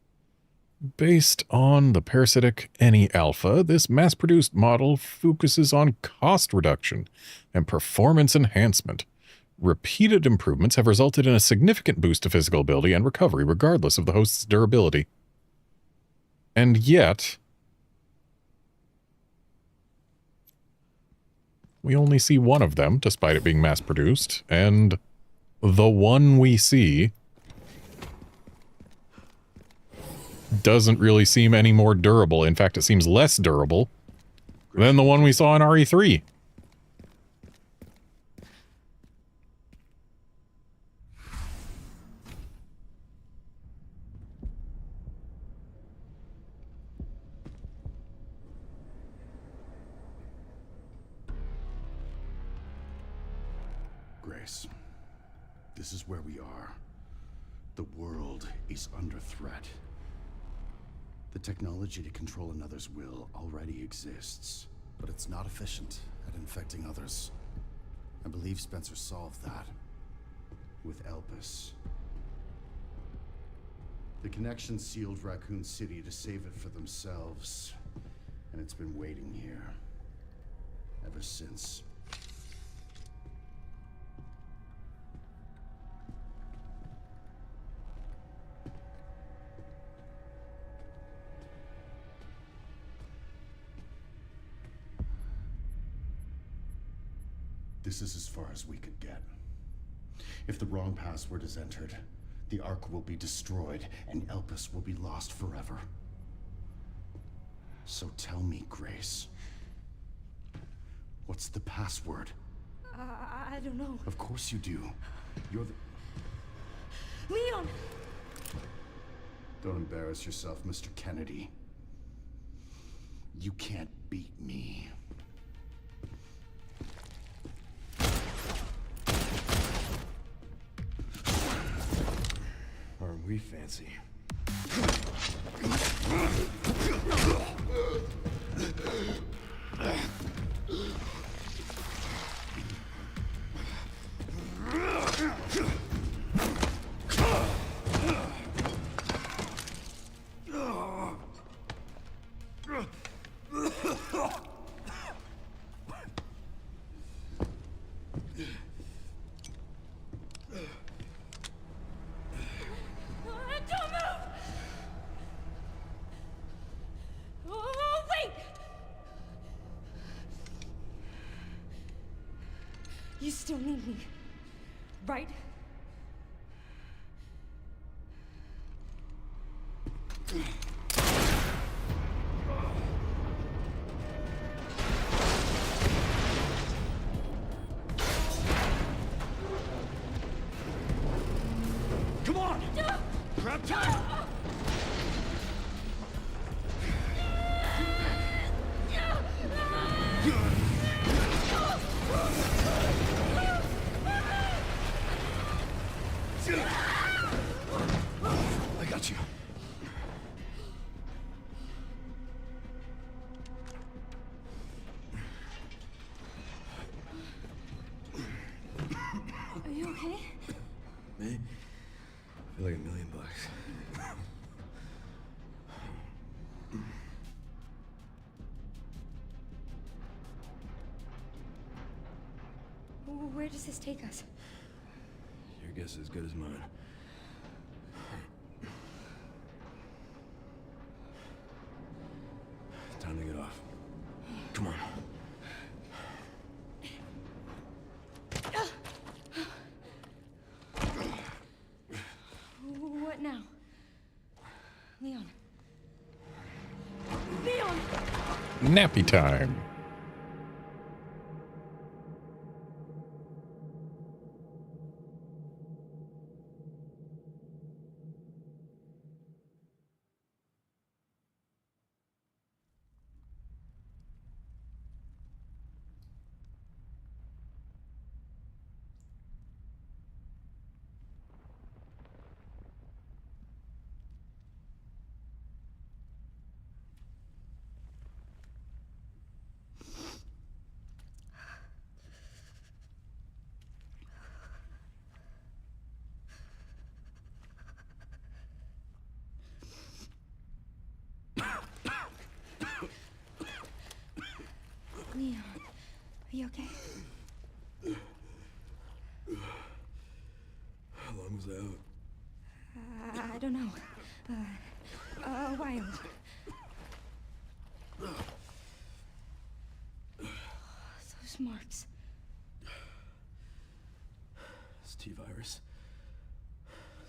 Based on the parasitic Any Alpha, this mass-produced model focuses on cost reduction and performance enhancement. Repeated improvements have resulted in a significant boost to physical ability and recovery, regardless of the host's durability. And yet, we only see one of them, despite it being mass-produced, and the one we see doesn't really seem any more durable. In fact, it seems less durable than the one we saw in RE3. Grace, this is where we are. The world is under threat. The technology to control another's will already exists, but it's not efficient at infecting others. I believe Spencer solved that with Elpis. The connection sealed Raccoon City to save it for themselves, and it's been waiting here ever since. This is as far as we could get. If the wrong password is entered, the Ark will be destroyed and Elpis will be lost forever. So tell me, Grace, what's the password? I don't know. Of course you do. You're the... Leon! Don't embarrass yourself, Mr. Kennedy. You can't beat me. Aren't we fancy? Don't move! You still need me, right? Come on! Grab time! I got you. Are you okay? Me? I feel like $1,000,000. Where does this take us? Your guess is as good as mine. Time to get off. Come on. What now? Leon. Leon! Nappy time. Leon, are you okay? How long was I out? I don't know. A while. Those marks. It's T-virus.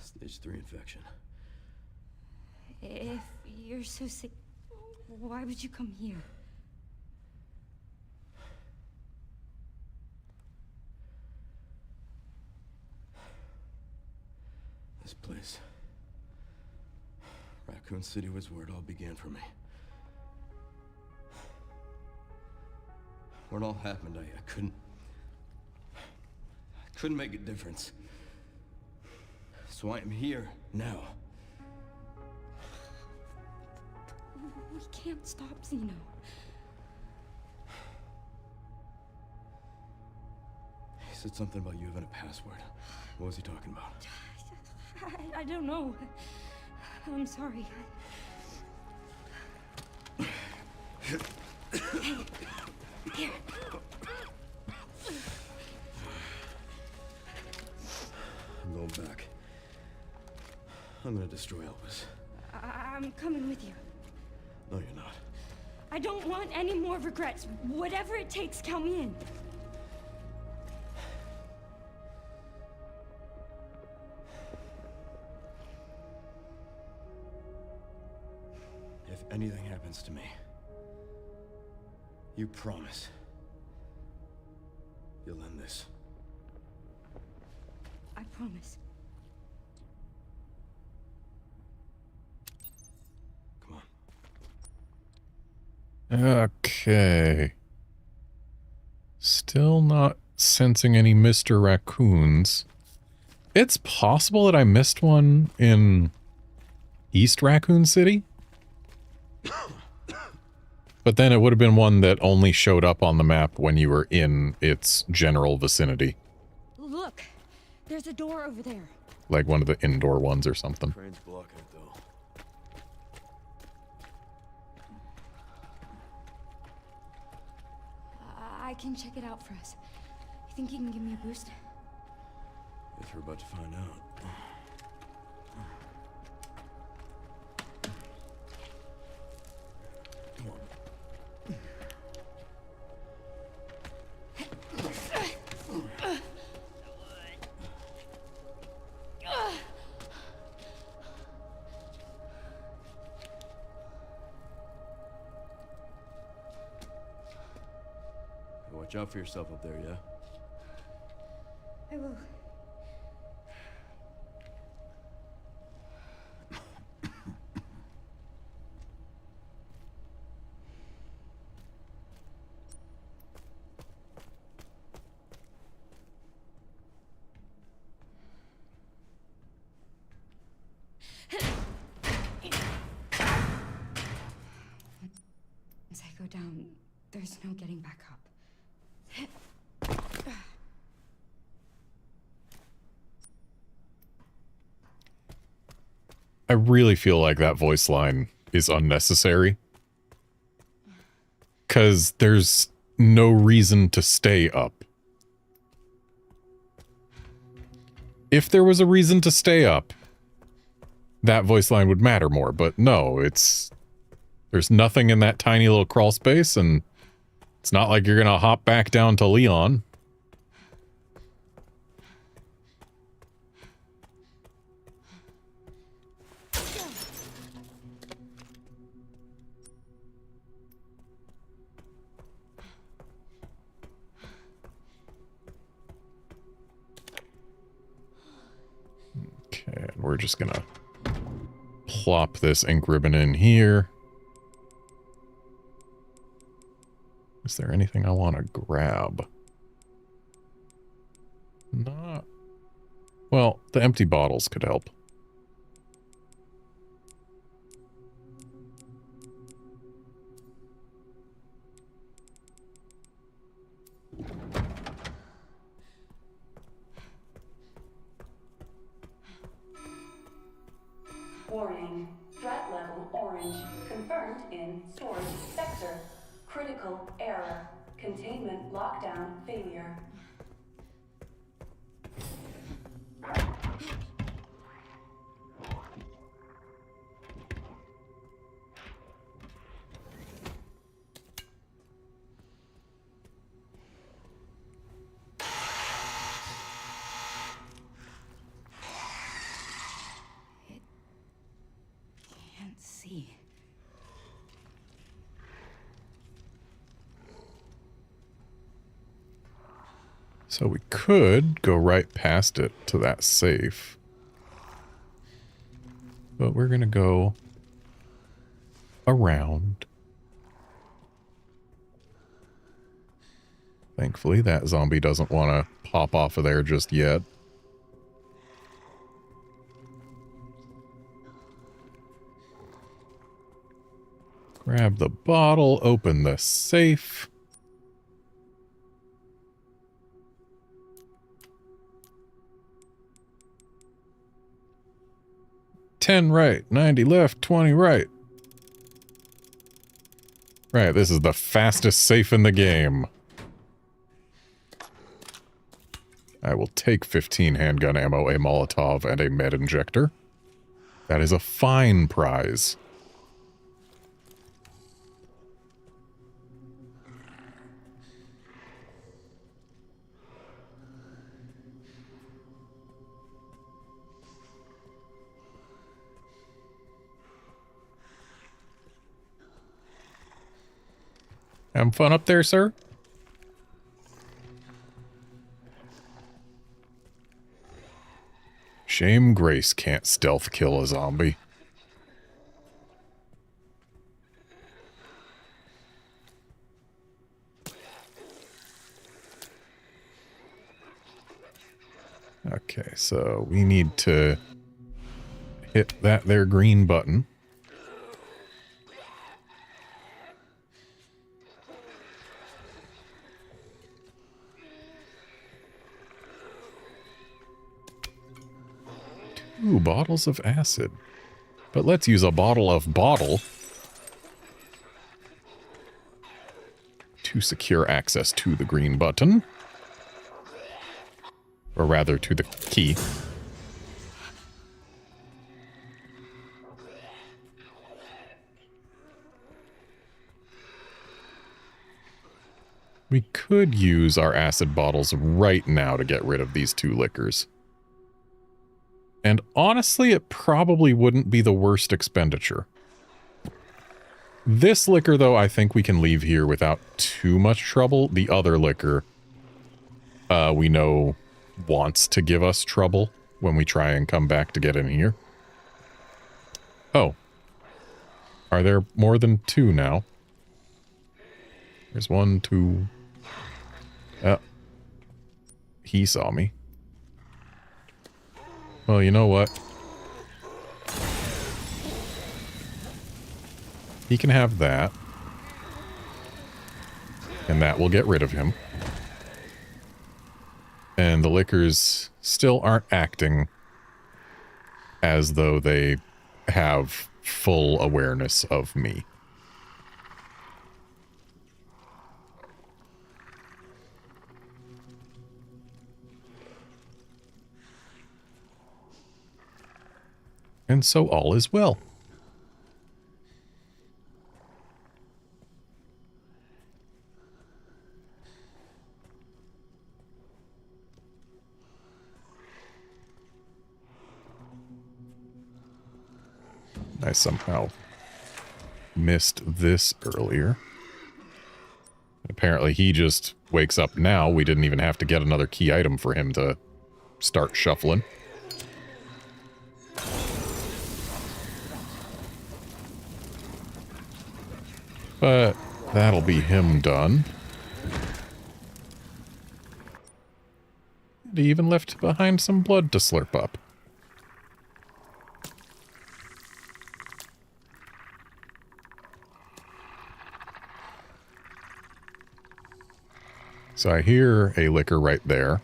Stage 3 infection. If you're so sick, why would you come here? This place. Raccoon City was where it all began for me. When it all happened, I couldn't make a difference. So I am here now. We can't stop Zeno. He said something about you having a password. What was he talking about? I don't know. I'm sorry. Hey, here. I'm going back. I'm gonna destroy Elvis. I'm coming with you. No, you're not. I don't want any more regrets. Whatever it takes, count me in. If anything happens to me, you promise you'll end this. I promise. Come on. Okay. Still not sensing any Mr. Raccoons. It's possible that I missed one in East Raccoon City? But then it would have been one that only showed up on the map when you were in its general vicinity. Look, there's a door over there. Like one of the indoor ones or something. Crane's blocking it, though. I can check it out for us. You think you can give me a boost? Guess we're about to find out. Come on. Watch out for yourself up there, yeah? I will. As I go down, there's no getting back up. I really feel like that voice line is unnecessary. Because there's no reason to stay up. If there was a reason to stay up, that voice line would matter more, but no, there's nothing in that tiny little crawl space, and it's not like you're gonna hop back down to Leon. Okay, and we're just gonna plop this ink ribbon in here. Is there anything I want to grab? Not... Well, the empty bottles could help. Warning. Threat level orange. Confirmed in storage sector. Critical error. Containment lockdown failure. Can't see. So we could go right past it to that safe. But we're gonna go around. Thankfully, that zombie doesn't want to pop off of there just yet. Grab the bottle, open the safe. $10 right, 90 left, 20 right. Right, this is the fastest safe in the game. I will take 15 handgun ammo, a Molotov, and a med injector. That is a fine prize. Having fun up there, sir? Shame Grace can't stealth kill a zombie. Okay, so we need to hit that there green button. Ooh, bottles of acid. But let's use a bottle of bottle to secure access to the green button. Or rather, to the key. We could use our acid bottles right now to get rid of these two liquors. And honestly, it probably wouldn't be the worst expenditure. This liquor, though, I think we can leave here without too much trouble. The other liquor, we know wants to give us trouble when we try and come back to get in here. Oh. Are there more than 2 now? There's 1, 2... he saw me. Well, you know what? He can have that. And that will get rid of him. And the liquors still aren't acting as though they have full awareness of me. And so all is well. I somehow missed this earlier. Apparently he just wakes up now. We didn't even have to get another key item for him to start shuffling. But that'll be him done. And he even left behind some blood to slurp up. So I hear a liquor right there.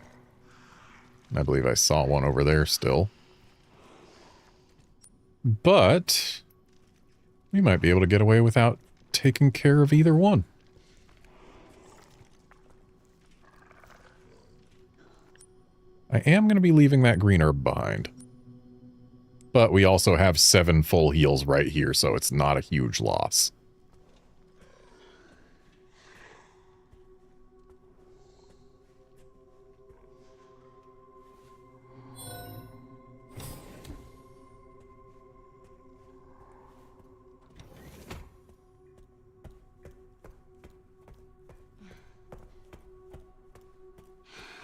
I believe I saw one over there still. But we might be able to get away without taking care of either one. I am going to be leaving that green herb behind. But we also have 7 full heals right here, so it's not a huge loss.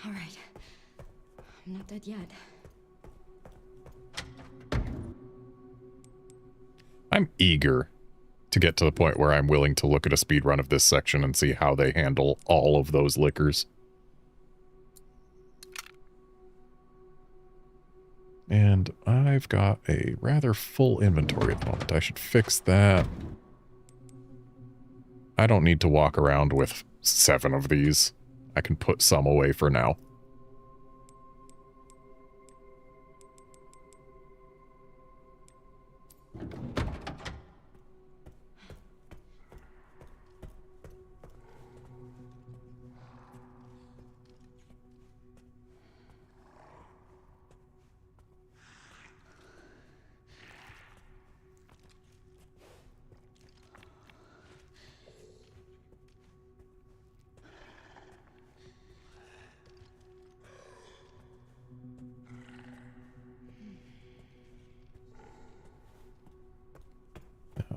All right. I'm not dead yet. I'm eager to get to the point where I'm willing to look at a speedrun of this section and see how they handle all of those liquors. And I've got a rather full inventory at the moment. I should fix that. I don't need to walk around with 7 of these. I can put some away for now.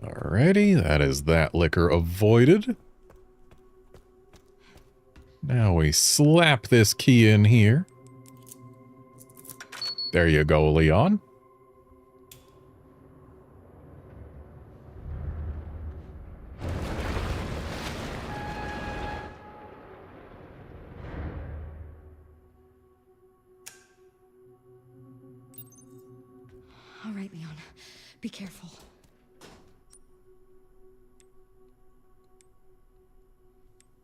Alrighty, that is that liquor avoided. Now we slap this key in here. There you go, Leon. All right, Leon. Be careful.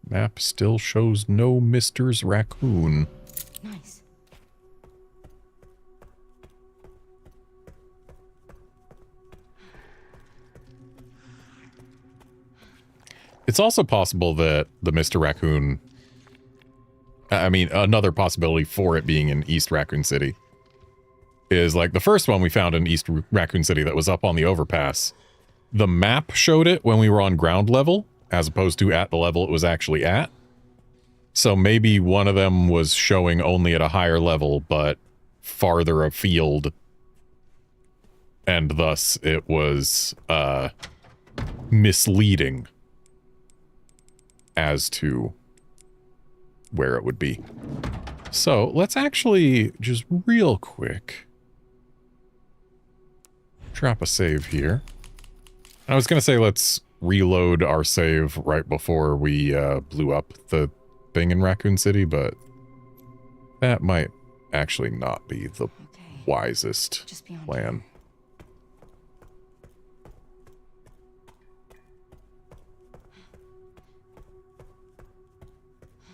Map still shows no Mr.'s raccoon. Nice. It's also possible that the Mr. Raccoon... I mean, another possibility for it being in East Raccoon City is like the first one we found in East Raccoon City that was up on the overpass. The map showed it when we were on ground level, as opposed to at the level it was actually at. So maybe one of them was showing only at a higher level, but farther afield. And thus it was misleading as to where it would be. So let's actually just real quick drop a save here. I was going to say let's reload our save right before we blew up the thing in Raccoon City, but that might actually not be the wisest plan.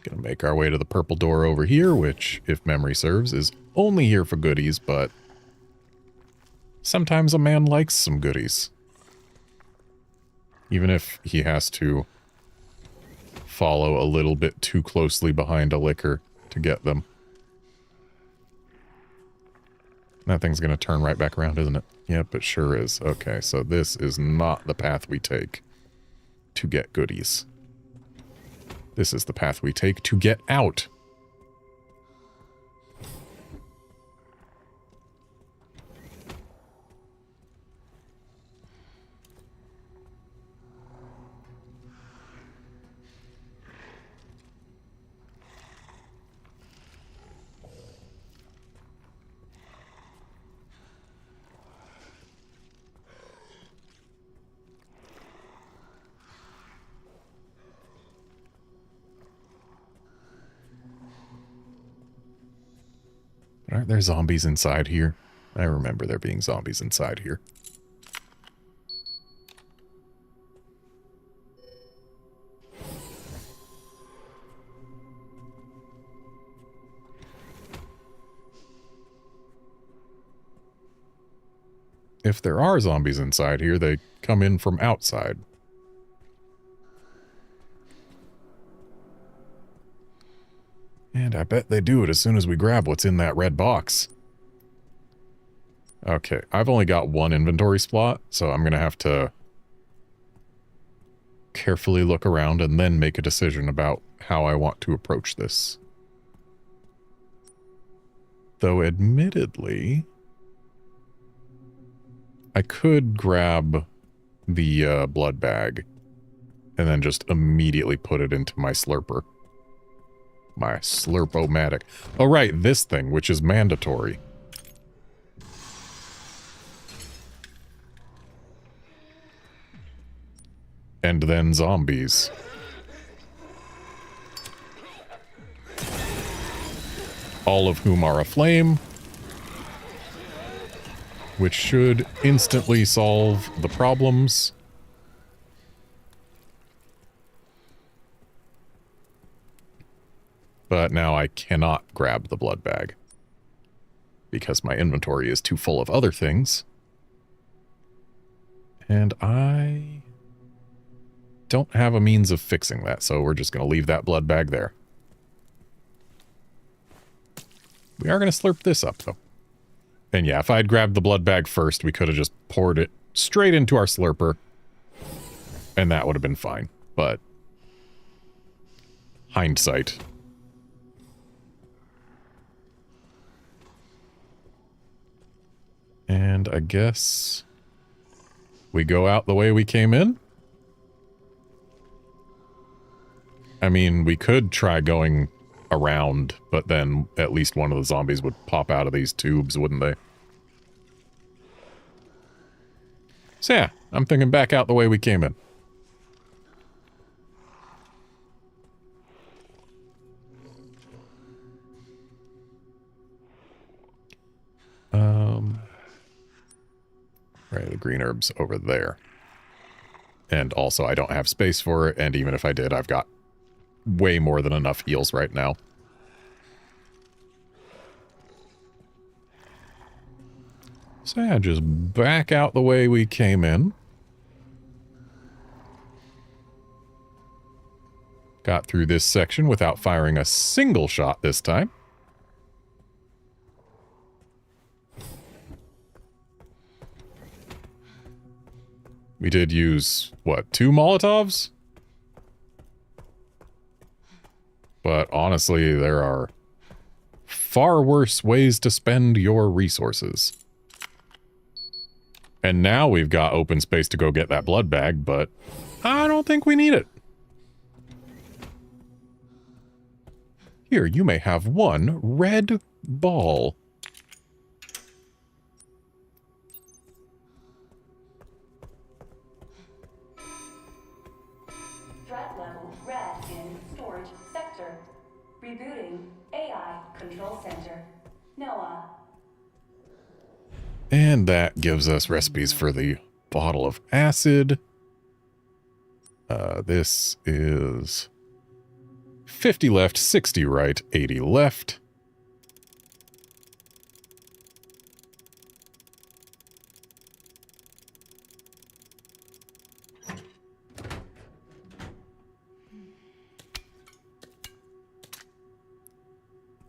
Gonna make our way to the purple door over here, which, if memory serves, is only here for goodies, but sometimes a man likes some goodies. Even if he has to follow a little bit too closely behind a liquor to get them. That thing's gonna turn right back around, isn't it? Yep, it sure is. Okay, so this is not the path we take to get goodies. This is the path we take to get out. Aren't there zombies inside here? I remember there being zombies inside here. If there are zombies inside here, they come in from outside. And I bet they do it as soon as we grab what's in that red box. Okay, I've only got one inventory slot, so I'm going to have to carefully look around and then make a decision about how I want to approach this. Though, admittedly, I could grab the blood bag and then just immediately put it into my slurper. My slurp-o-matic. Oh, right, this thing, which is mandatory. And then zombies. All of whom are aflame. Which should instantly solve the problems. But now I cannot grab the blood bag. Because my inventory is too full of other things. And I don't have a means of fixing that, so we're just going to leave that blood bag there. We are going to slurp this up, though. And yeah, if I'd grabbed the blood bag first, we could have just poured it straight into our slurper. And that would have been fine. But hindsight. And I guess we go out the way we came in. I mean, we could try going around, but then at least one of the zombies would pop out of these tubes, wouldn't they? So yeah, I'm thinking back out the way we came in. Right, the green herb's over there. And also, I don't have space for it, and even if I did, I've got way more than enough heals right now. So yeah, just back out the way we came in. Got through this section without firing a single shot this time. We did use, what, 2 Molotovs? But honestly, there are far worse ways to spend your resources. And now we've got open space to go get that blood bag, but I don't think we need it. Here, you may have one red ball. Threat level red in storage sector. Rebooting AI control center. Noah. And that gives us recipes for the bottle of acid. This is 50 left, 60 right, 80 left.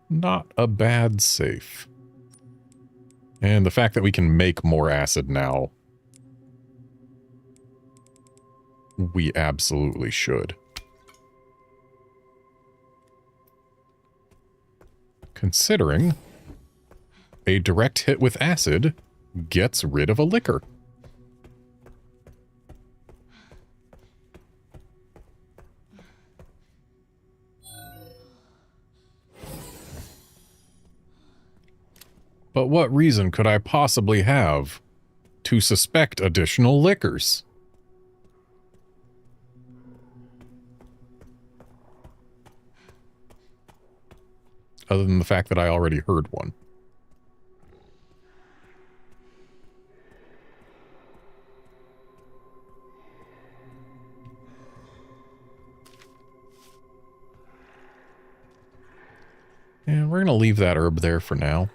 Not a bad safe. And the fact that we can make more acid now, we absolutely should. Considering a direct hit with acid gets rid of a liquor. But what reason could I possibly have to suspect additional liquors? Other than the fact that I already heard one. And we're going to leave that herb there for now.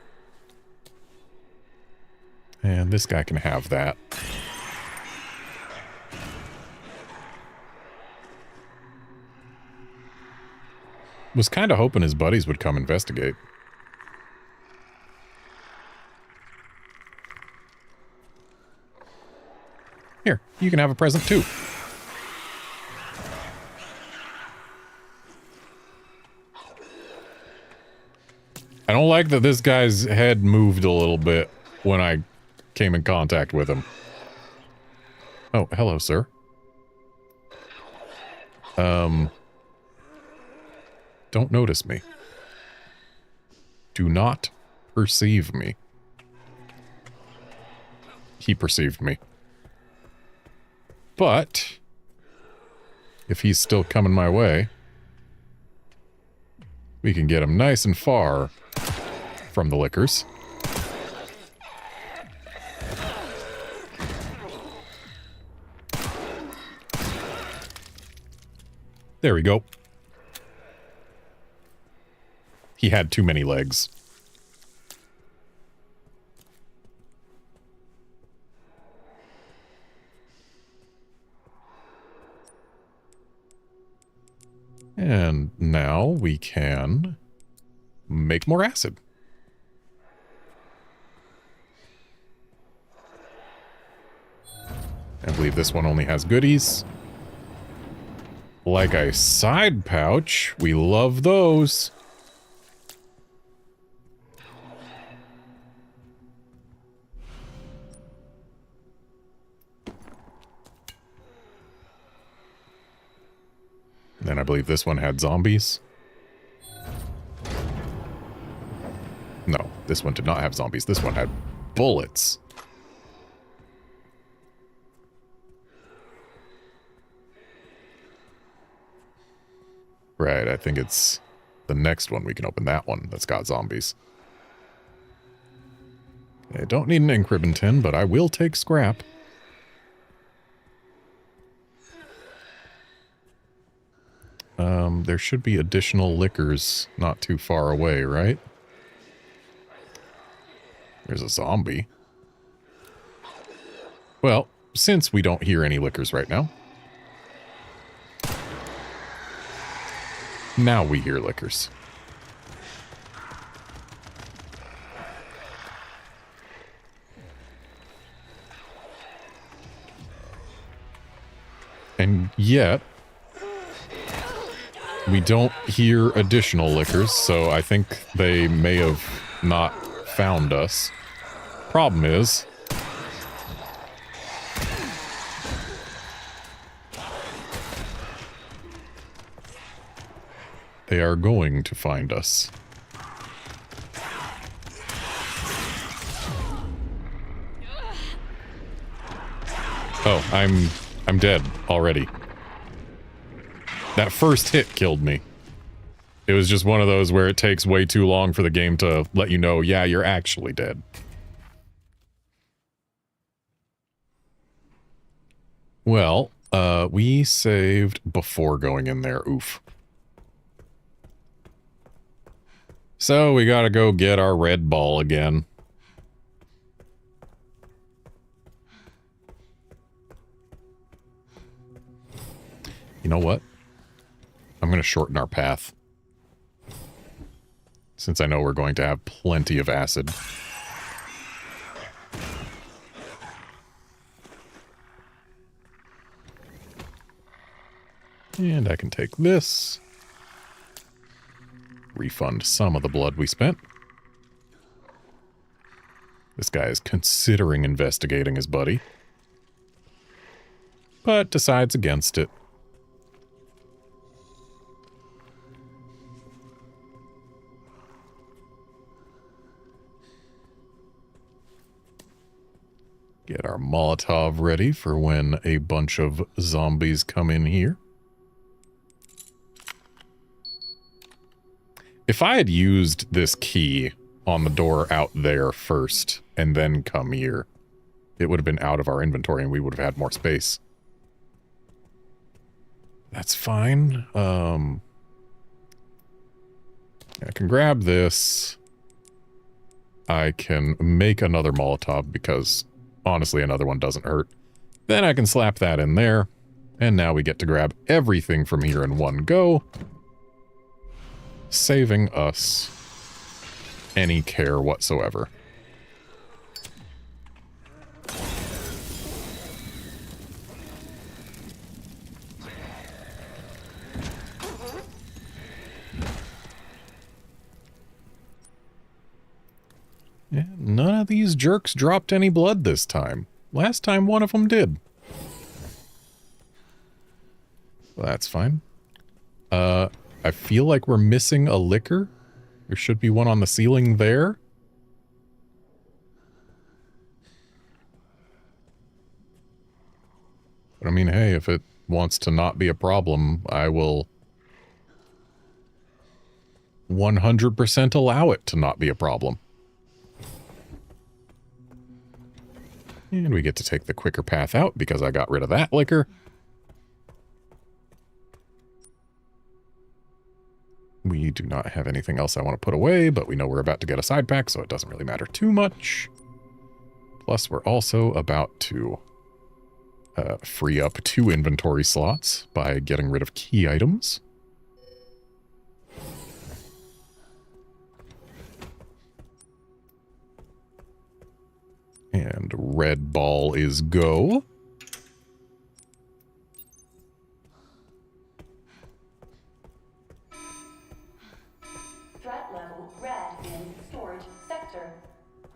And this guy can have that. Was kind of hoping his buddies would come investigate. Here, you can have a present too. I don't like that this guy's head moved a little bit when I came in contact with him. Oh, hello, sir. Don't notice me. Do not perceive me. He perceived me. But if he's still coming my way, we can get him nice and far from the liquors. There we go. He had too many legs. And now we can make more acid. I believe this one only has goodies. Like a side pouch. We love those. Then I believe this one had zombies. No, this one did not have zombies. This one had bullets. Right, I think it's the next one we can open, that one that's got zombies. I don't need an ink ribbon tin, but I will take scrap. There should be additional liquors not too far away, right? There's a zombie. Well, since we don't hear any liquors right now, now we hear liquors. And yet, we don't hear additional liquors, so I think they may have not found us. Problem is, they are going to find us. Oh, I'm dead already. That first hit killed me. It was just one of those where it takes way too long for the game to let you know, yeah, you're actually dead. Well, we saved before going in there. Oof. So we gotta go get our red ball again. You know what? I'm gonna shorten our path. Since I know we're going to have plenty of acid. And I can take this. Refund some of the blood we spent. This guy is considering investigating his buddy. But decides against it. Get our Molotov ready for when a bunch of zombies come in here. If I had used this key on the door out there first and then come here, it would have been out of our inventory and we would have had more space. That's fine. I can grab this. I can make another Molotov because honestly another one doesn't hurt. Then I can slap that in there. And now we get to grab everything from here in one go. Saving us any care whatsoever. Yeah, none of these jerks dropped any blood this time. Last time one of them did. Well, that's fine. I feel like we're missing a liquor. There should be one on the ceiling there. But I mean, hey, if it wants to not be a problem, I will 100% allow it to not be a problem. And we get to take the quicker path out because I got rid of that liquor. We do not have anything else I want to put away, but we know we're about to get a side pack, so it doesn't really matter too much. Plus, we're also about to free up 2 inventory slots by getting rid of key items. And red ball is go. Threat level red in storage sector.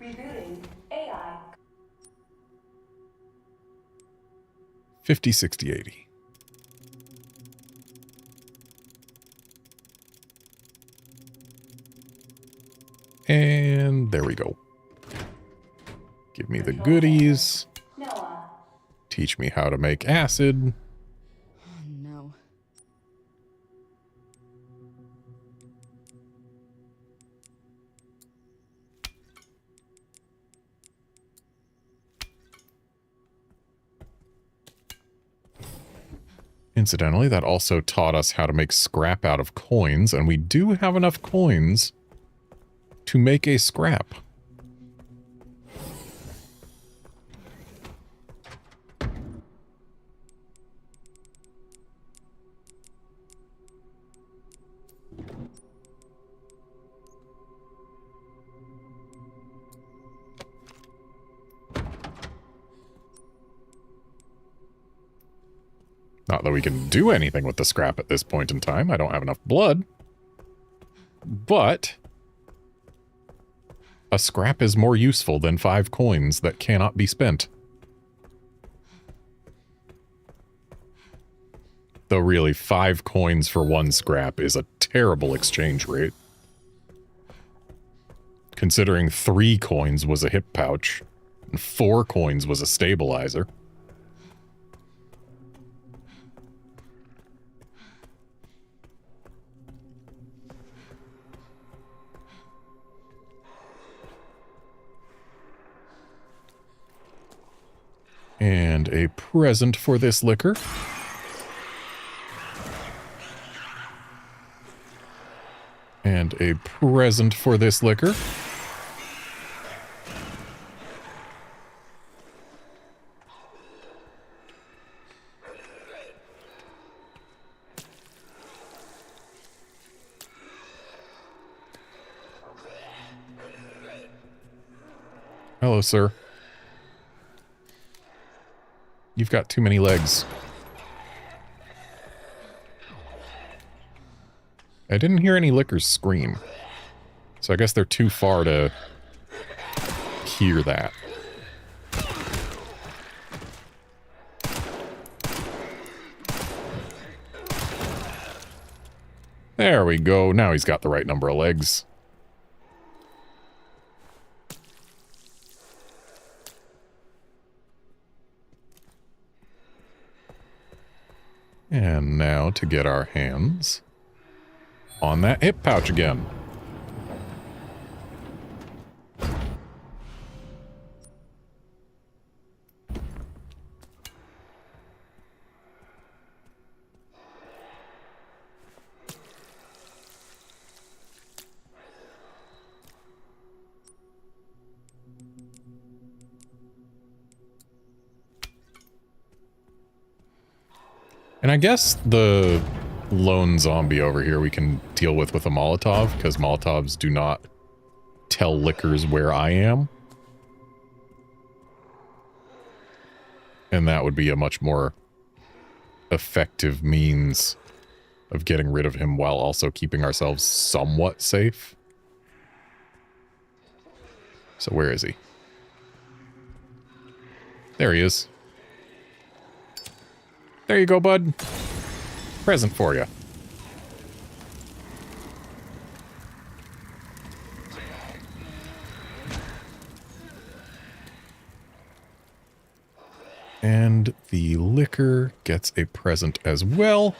Rebooting AI. 50, 60, 80. And there we go. Give me the goodies. Noah. Teach me how to make acid. Oh, no. Incidentally, that also taught us how to make scrap out of coins, and we do have enough coins to make a scrap. Not that we can do anything with the scrap at this point in time. I don't have enough blood. But a scrap is more useful than 5 coins that cannot be spent. Though really, 5 coins for 1 scrap is a terrible exchange rate. Considering 3 coins was a hip pouch, and 4 coins was a stabilizer. And a present for this liquor. And a present for this liquor. Hello, sir. You've got too many legs. I didn't hear any lickers scream. So I guess they're too far to hear that. There we go. Now he's got the right number of legs. And now to get our hands on that hip pouch again. And I guess the lone zombie over here we can deal with a Molotov, because Molotovs do not tell lickers where I am. And that would be a much more effective means of getting rid of him while also keeping ourselves somewhat safe. So where is he? There he is. There you go, bud. Present for you. And the liquor gets a present as well.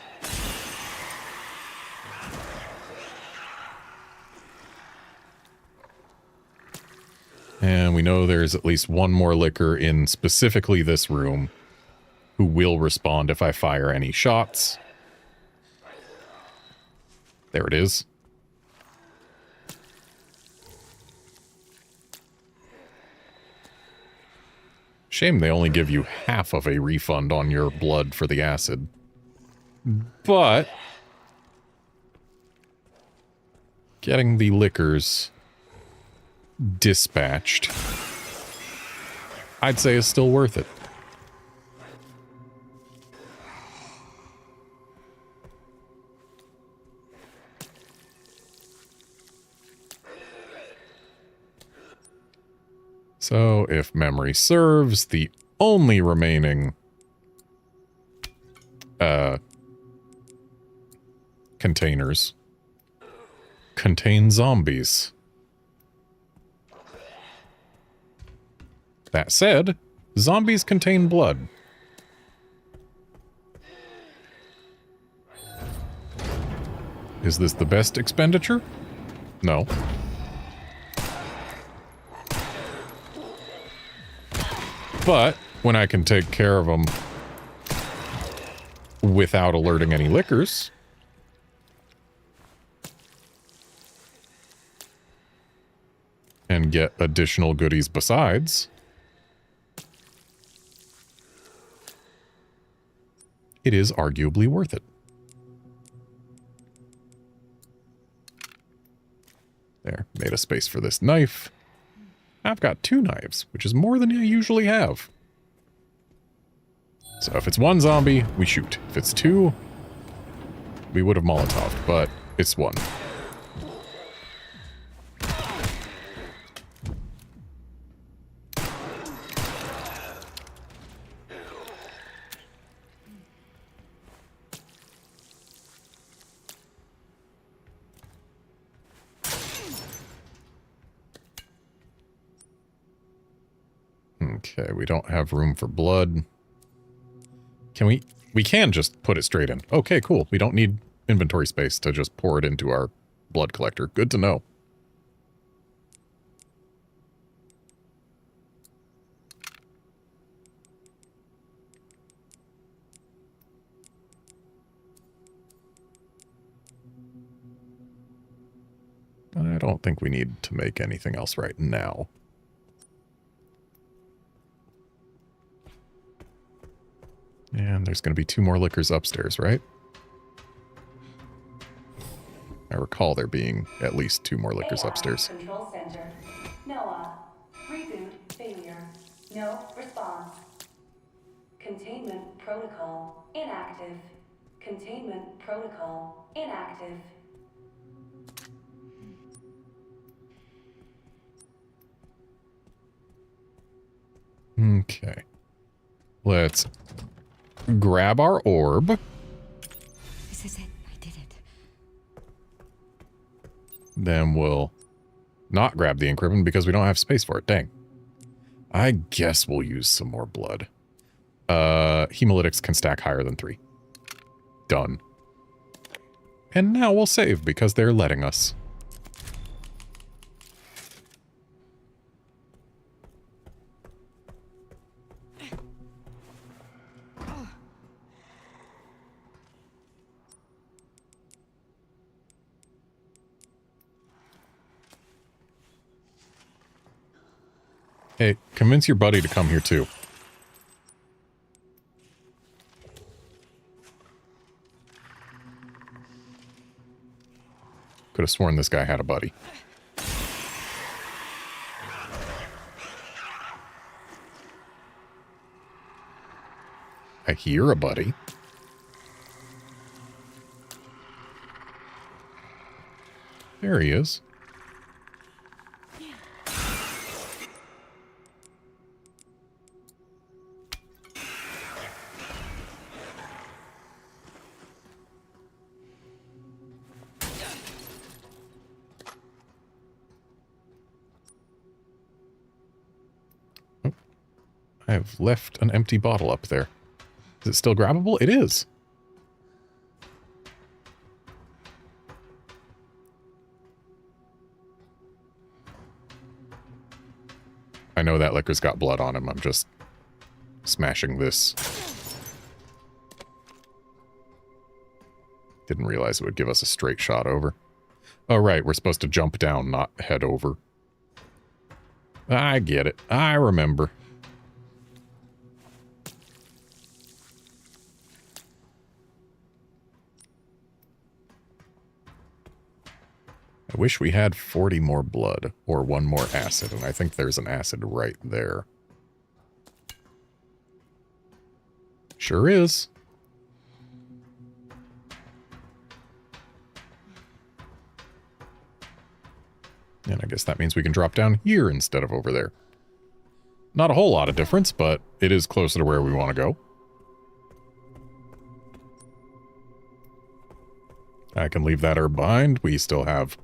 And we know there's at least one more liquor in specifically this room who will respond if I fire any shots. There it is. Shame they only give you half of a refund on your blood for the acid. But getting the liquors dispatched, I'd say is still worth it. So, if memory serves, the only remaining containers contain zombies. That said, zombies contain blood. Is this the best expenditure? No. But when I can take care of them without alerting any lickers, and get additional goodies besides, it is arguably worth it. There, made a space for this knife. I've got 2 knives, which is more than I usually have. So if it's 1 zombie, we shoot. If it's 2, we would have Molotov'd, but it's 1. Okay, we don't have room for blood. Can we? We can just put it straight in. Okay, cool. We don't need inventory space to just pour it into our blood collector. Good to know. I don't think we need to make anything else right now. And there's going to be 2 more liquors upstairs, right? I recall there being at least 2 more liquors upstairs. Control Center. Noah. Reboot failure. No response. Containment protocol inactive. Containment protocol inactive. Okay. Let's grab our orb. This is it. I did it. Then we'll not grab the encryption because we don't have space for it. Dang. I guess we'll use some more blood. Hemolytics can stack higher than 3. Done. And now we'll save because they're letting us. Hey, convince your buddy to come here too. Could have sworn this guy had a buddy. I hear a buddy. There he is. I have left an empty bottle up there. Is it still grabbable? It is. I know that liquor's got blood on him. I'm just smashing this. Didn't realize it would give us a straight shot over. Oh, right. We're supposed to jump down, not head over. I get it. I remember. I wish we had 40 more blood, or 1 more acid, and I think there's an acid right there. Sure is. And I guess that means we can drop down here instead of over there. Not a whole lot of difference, but it is closer to where we want to go. I can leave that herb behind. We still have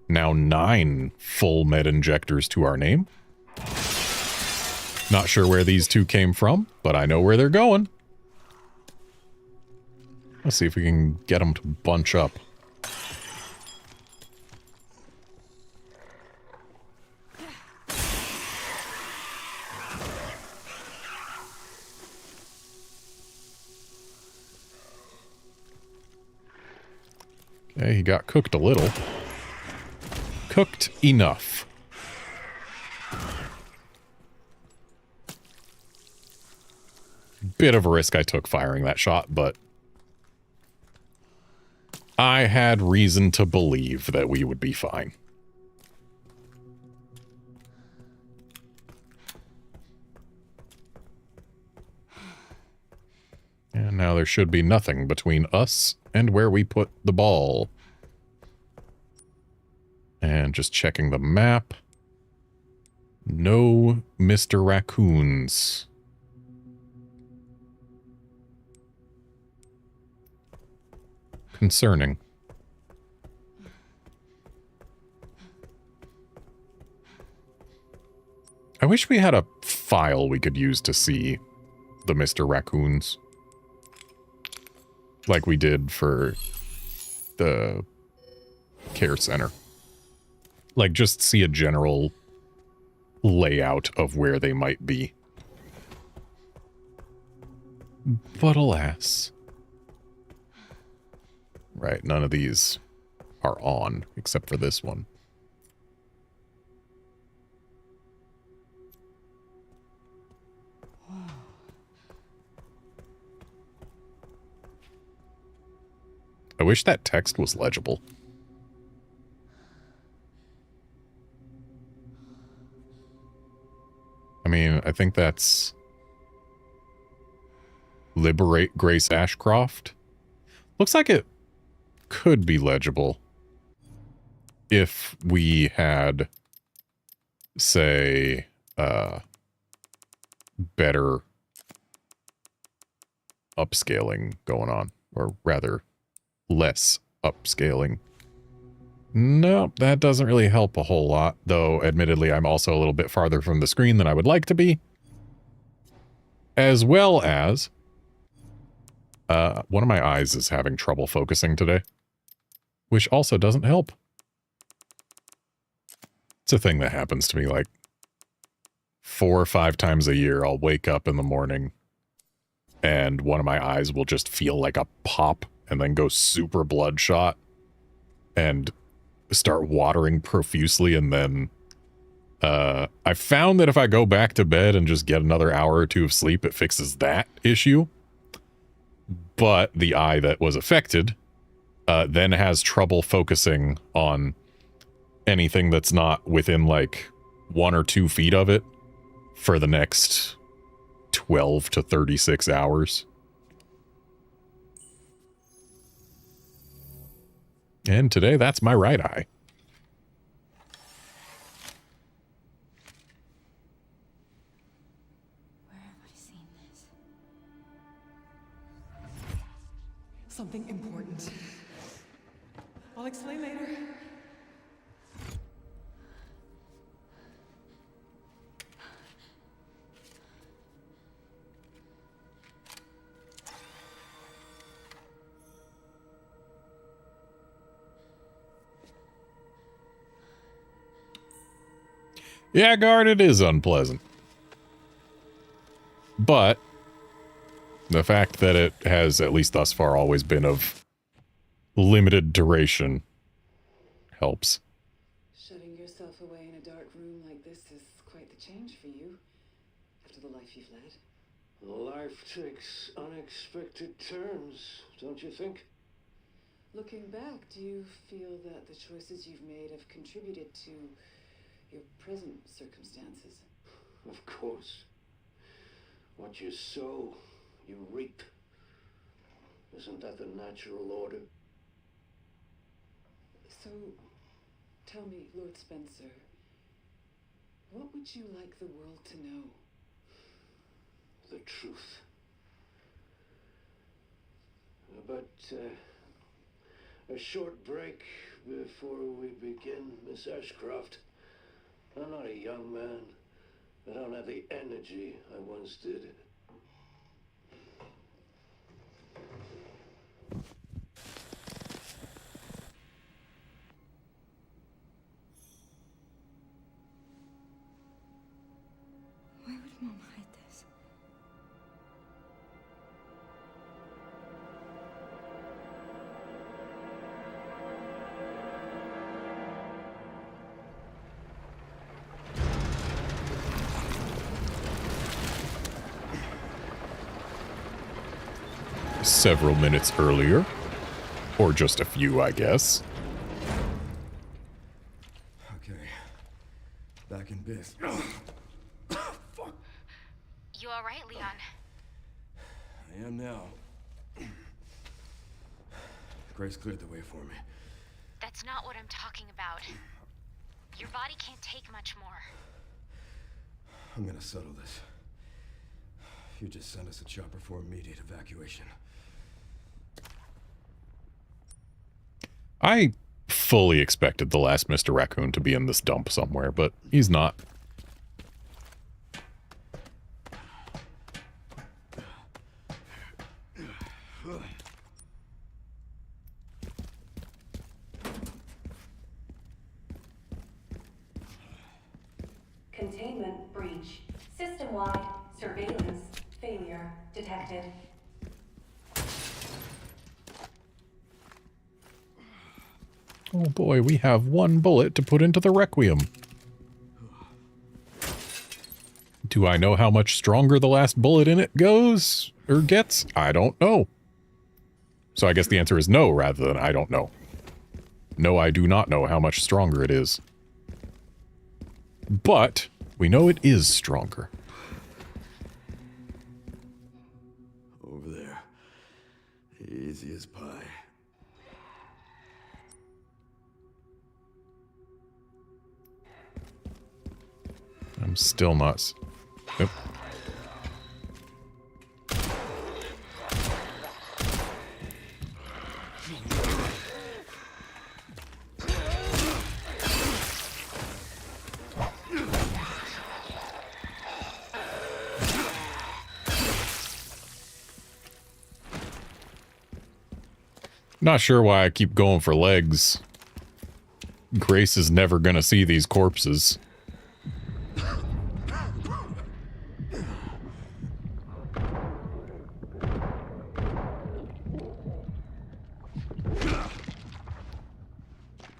now 9 full med injectors to our name. Not sure where these 2 came from, but I know where they're going. Let's see if we can get them to bunch up. Okay, he got cooked a little. Cooked enough. Bit of a risk I took firing that shot, but I had reason to believe that we would be fine. And now there should be nothing between us and where we put the ball. And just checking the map. No Mr. Raccoons. Concerning. I wish we had a file we could use to see the Mr. Raccoons. Like we did for the care center. Like, just see a general layout of where they might be. But alas. Right, none of these are on, except for this one. I wish that text was legible. I mean, I think that's Liberate Grace Ashcroft. Looks like it could be legible if we had, say, better upscaling going on, or rather, less upscaling. No, that doesn't really help a whole lot, though admittedly I'm also a little bit farther from the screen than I would like to be. As well as, one of my eyes is having trouble focusing today, which also doesn't help. It's a thing that happens to me like 4 or 5 times a year. I'll wake up in the morning and one of my eyes will just feel like a pop and then go super bloodshot and start watering profusely. And then I found that if I go back to bed and just get another hour or 2 of sleep, it fixes that issue. But the eye that was affected then has trouble focusing on anything that's not within like 1 or 2 feet of it for the next 12 to 36 hours. And today, that's my right eye. Where have I seen this? Something important. I'll explain later. Yeah, guard, it is unpleasant. But the fact that it has, at least thus far, always been of limited duration helps. Shutting yourself away in a dark room like this is quite the change for you, after the life you've led. Life takes unexpected turns, don't you think? Looking back, do you feel that the choices you've made have contributed to your present circumstances? Of course. What you sow, you reap. Isn't that the natural order? So, tell me, Lord Spencer, what would you like the world to know? The truth. But, a short break before we begin, Miss Ashcroft. I'm not a young man. I don't have the energy I once did. Why would Mom hide this? Several minutes earlier. Or just a few, I guess. Okay. Back in biz. Fuck. You alright, Leon? I am now. Grace cleared the way for me. That's not what I'm talking about. Your body can't take much more. I'm gonna settle this. You just sent us a chopper for immediate evacuation. I fully expected the last Mr. Raccoon to be in this dump somewhere, but he's not. containment breach. System-wide surveillance failure detected. Oh boy, we have one bullet to put into the Requiem. Do I know how much stronger the last bullet in it goes or gets? I don't know. So I guess the answer is no rather than I don't know. No, I do not know how much stronger it is. But we know it is stronger. Over there. Easy as pie. I'm still not... Nope. Not sure why I keep going for legs. Grace is never gonna see these corpses.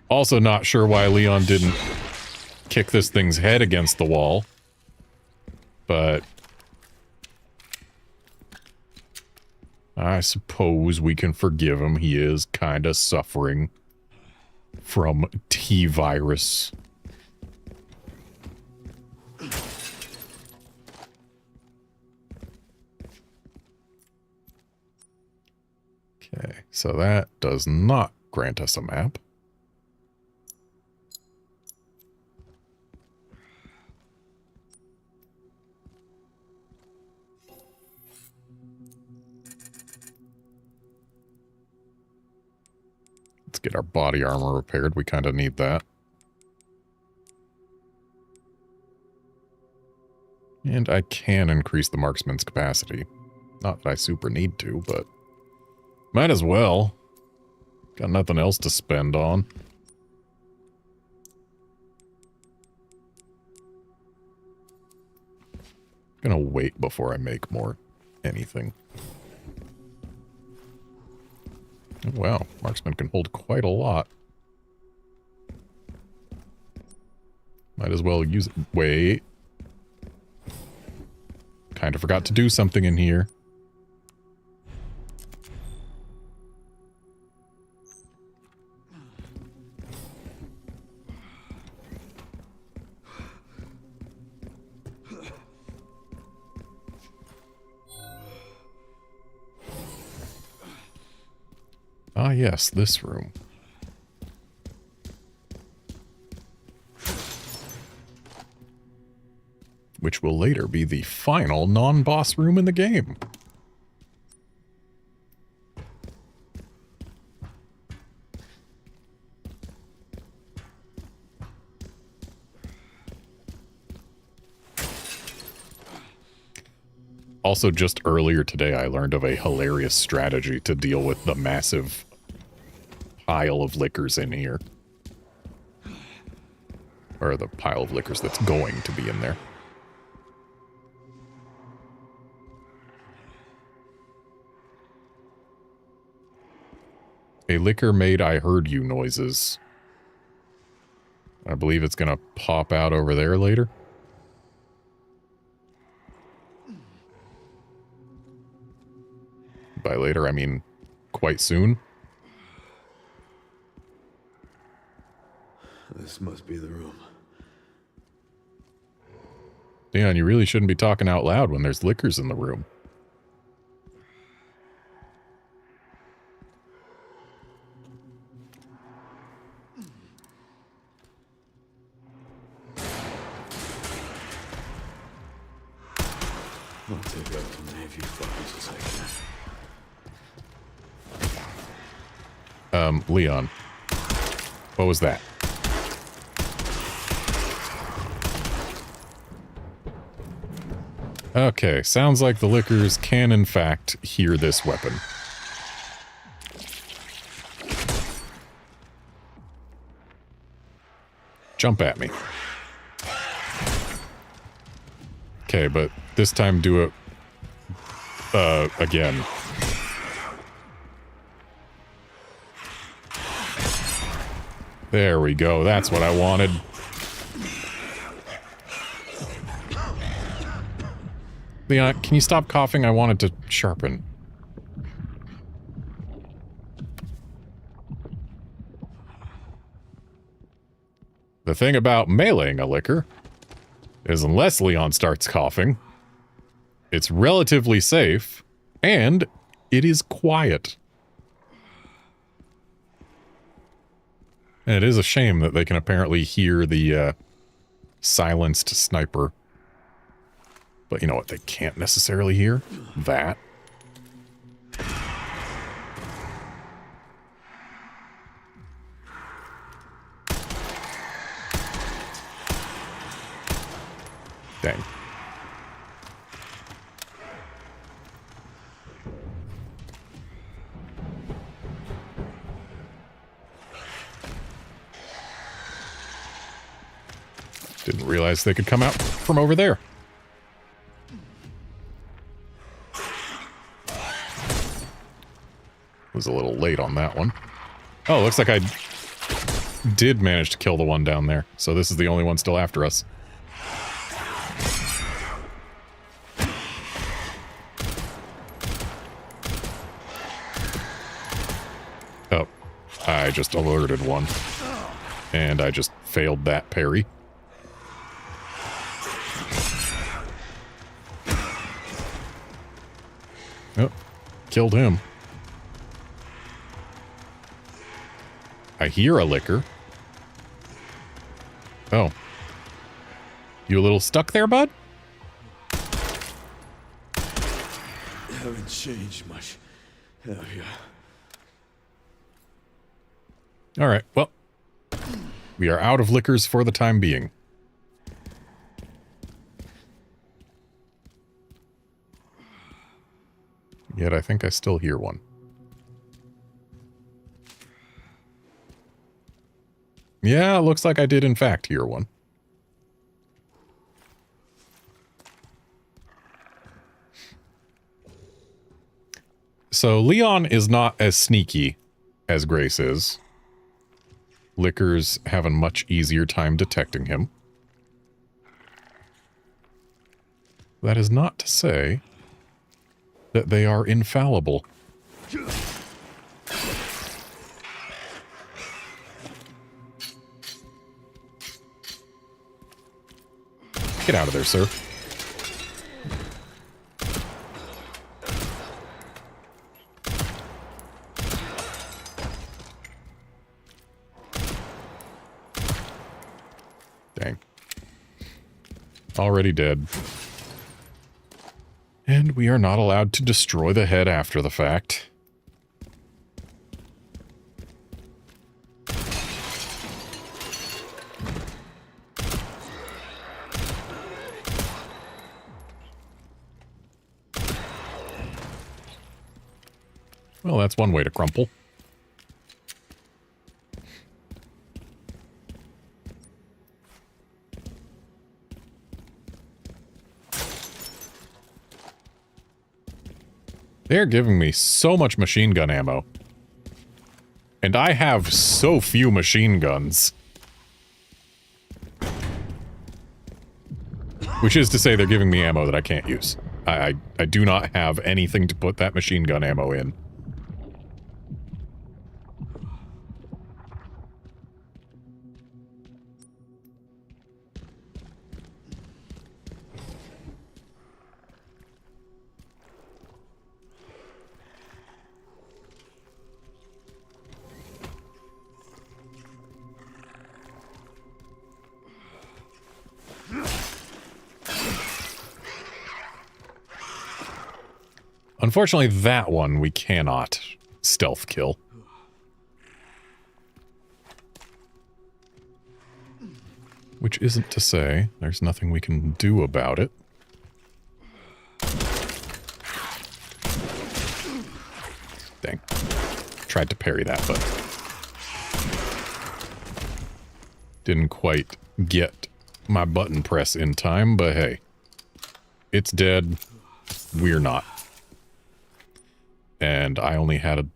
Also not sure why Leon didn't kick this thing's head against the wall. But I suppose we can forgive him. He is kind of suffering from T-virus. Okay, so that does not grant us a map. Let's get our body armor repaired. We kind of need that. And I can increase the marksman's capacity. Not that I super need to, but might as well. Got nothing else to spend on. Gonna wait before I make more anything. Wow, marksman can hold quite a lot. Might as well use it. Wait. Kind of forgot to do something in here. Ah, yes, this room. Which will later be the final non-boss room in the game. Also, just earlier today, I learned of a hilarious strategy to deal with the massive pile of liquors in here. Or the pile of liquors that's going to be in there. A liquor made I heard you noises. I believe it's gonna pop out over there later. By later, I mean quite soon. This must be the room. Leon, you really shouldn't be talking out loud when there's liquors in the room. I'll take out as many of you fuckers as I can. Leon. What was that? Okay, sounds like the liquors can in fact hear this weapon. Jump at me. Okay, but this time do it again. There we go. That's what I wanted. Leon, can you stop coughing? I wanted to sharpen. The thing about meleeing a liquor is unless Leon starts coughing, it's relatively safe, and it is quiet. And it is a shame that they can apparently hear the silenced sniper. But you know what they can't necessarily hear? That. Dang. Didn't realize they could come out from over there. Was a little late on that one. Oh, looks like I did manage to kill the one down there. So this is the only one still after us. Oh, I just alerted one. And I just failed that parry. Oh, killed him. I hear a liquor. Oh. You a little stuck there, bud? Haven't changed much. Hell yeah. Alright, well. We are out of liquors for the time being. Yet I think I still hear one. Yeah, looks like I did in fact hear one. So Leon is not as sneaky as Grace is. Liquors have a much easier time detecting him. That is not to say that they are infallible. Get out of there, sir. Dang. Already dead. And we are not allowed to destroy the head after the fact. Well, that's one way to crumple. They're giving me so much machine gun ammo. And I have so few machine guns. Which is to say they're giving me ammo that I can't use. I do not have anything to put that machine gun ammo in. Unfortunately, that one we cannot stealth kill. Which isn't to say there's nothing we can do about it. Dang. Tried to parry that, but didn't quite get my button press in time, but hey. It's dead. We're not. And I only had a...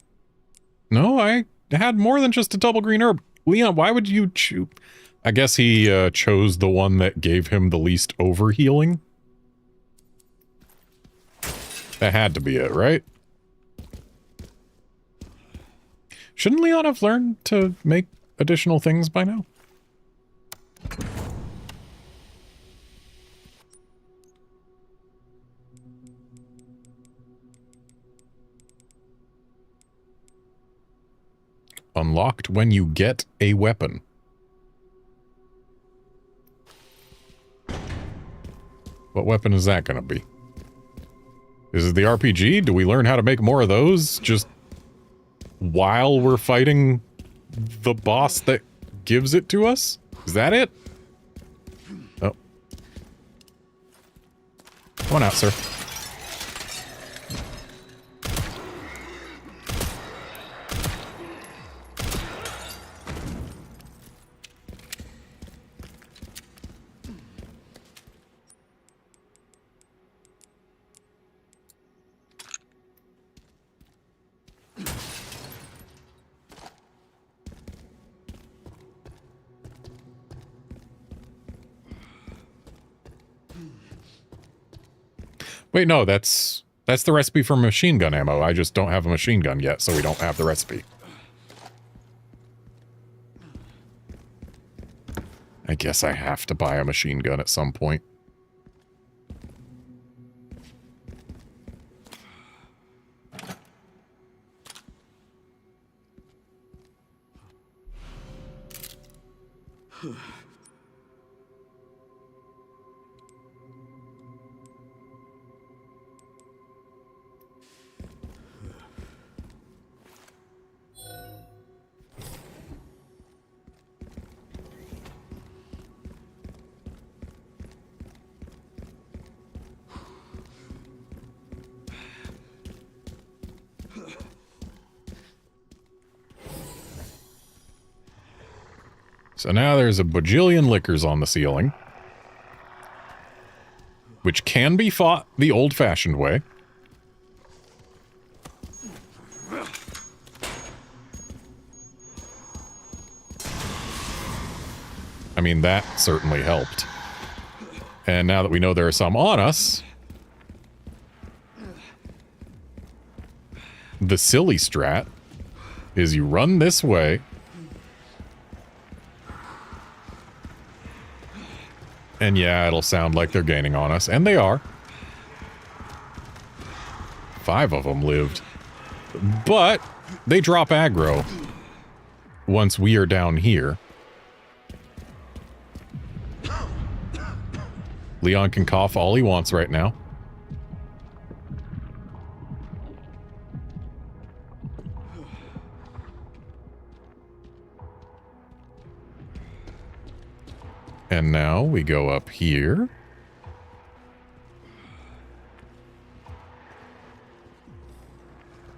No, I had more than just a double green herb. Leon, why would you choose... I guess he chose the one that gave him the least overhealing. That had to be it, right? Shouldn't Leon have learned to make additional things by now? Unlocked when you get a weapon. What weapon is that going to be? Is it the RPG? Do we learn how to make more of those just while we're fighting the boss that gives it to us? Is that it? Oh. Come on out, sir. Wait, no, that's the recipe for machine gun ammo. I just don't have a machine gun yet, so we don't have the recipe. I guess I have to buy a machine gun at some point. So now there's a bajillion liquors on the ceiling, which can be fought the old-fashioned way. I mean, that certainly helped. And now that we know there are some on us, the silly strat is you run this way, and yeah, it'll sound like they're gaining on us, and they are. 5 of them lived. But they drop aggro once we are down here. Leon can cough all he wants right now. And now we go up here.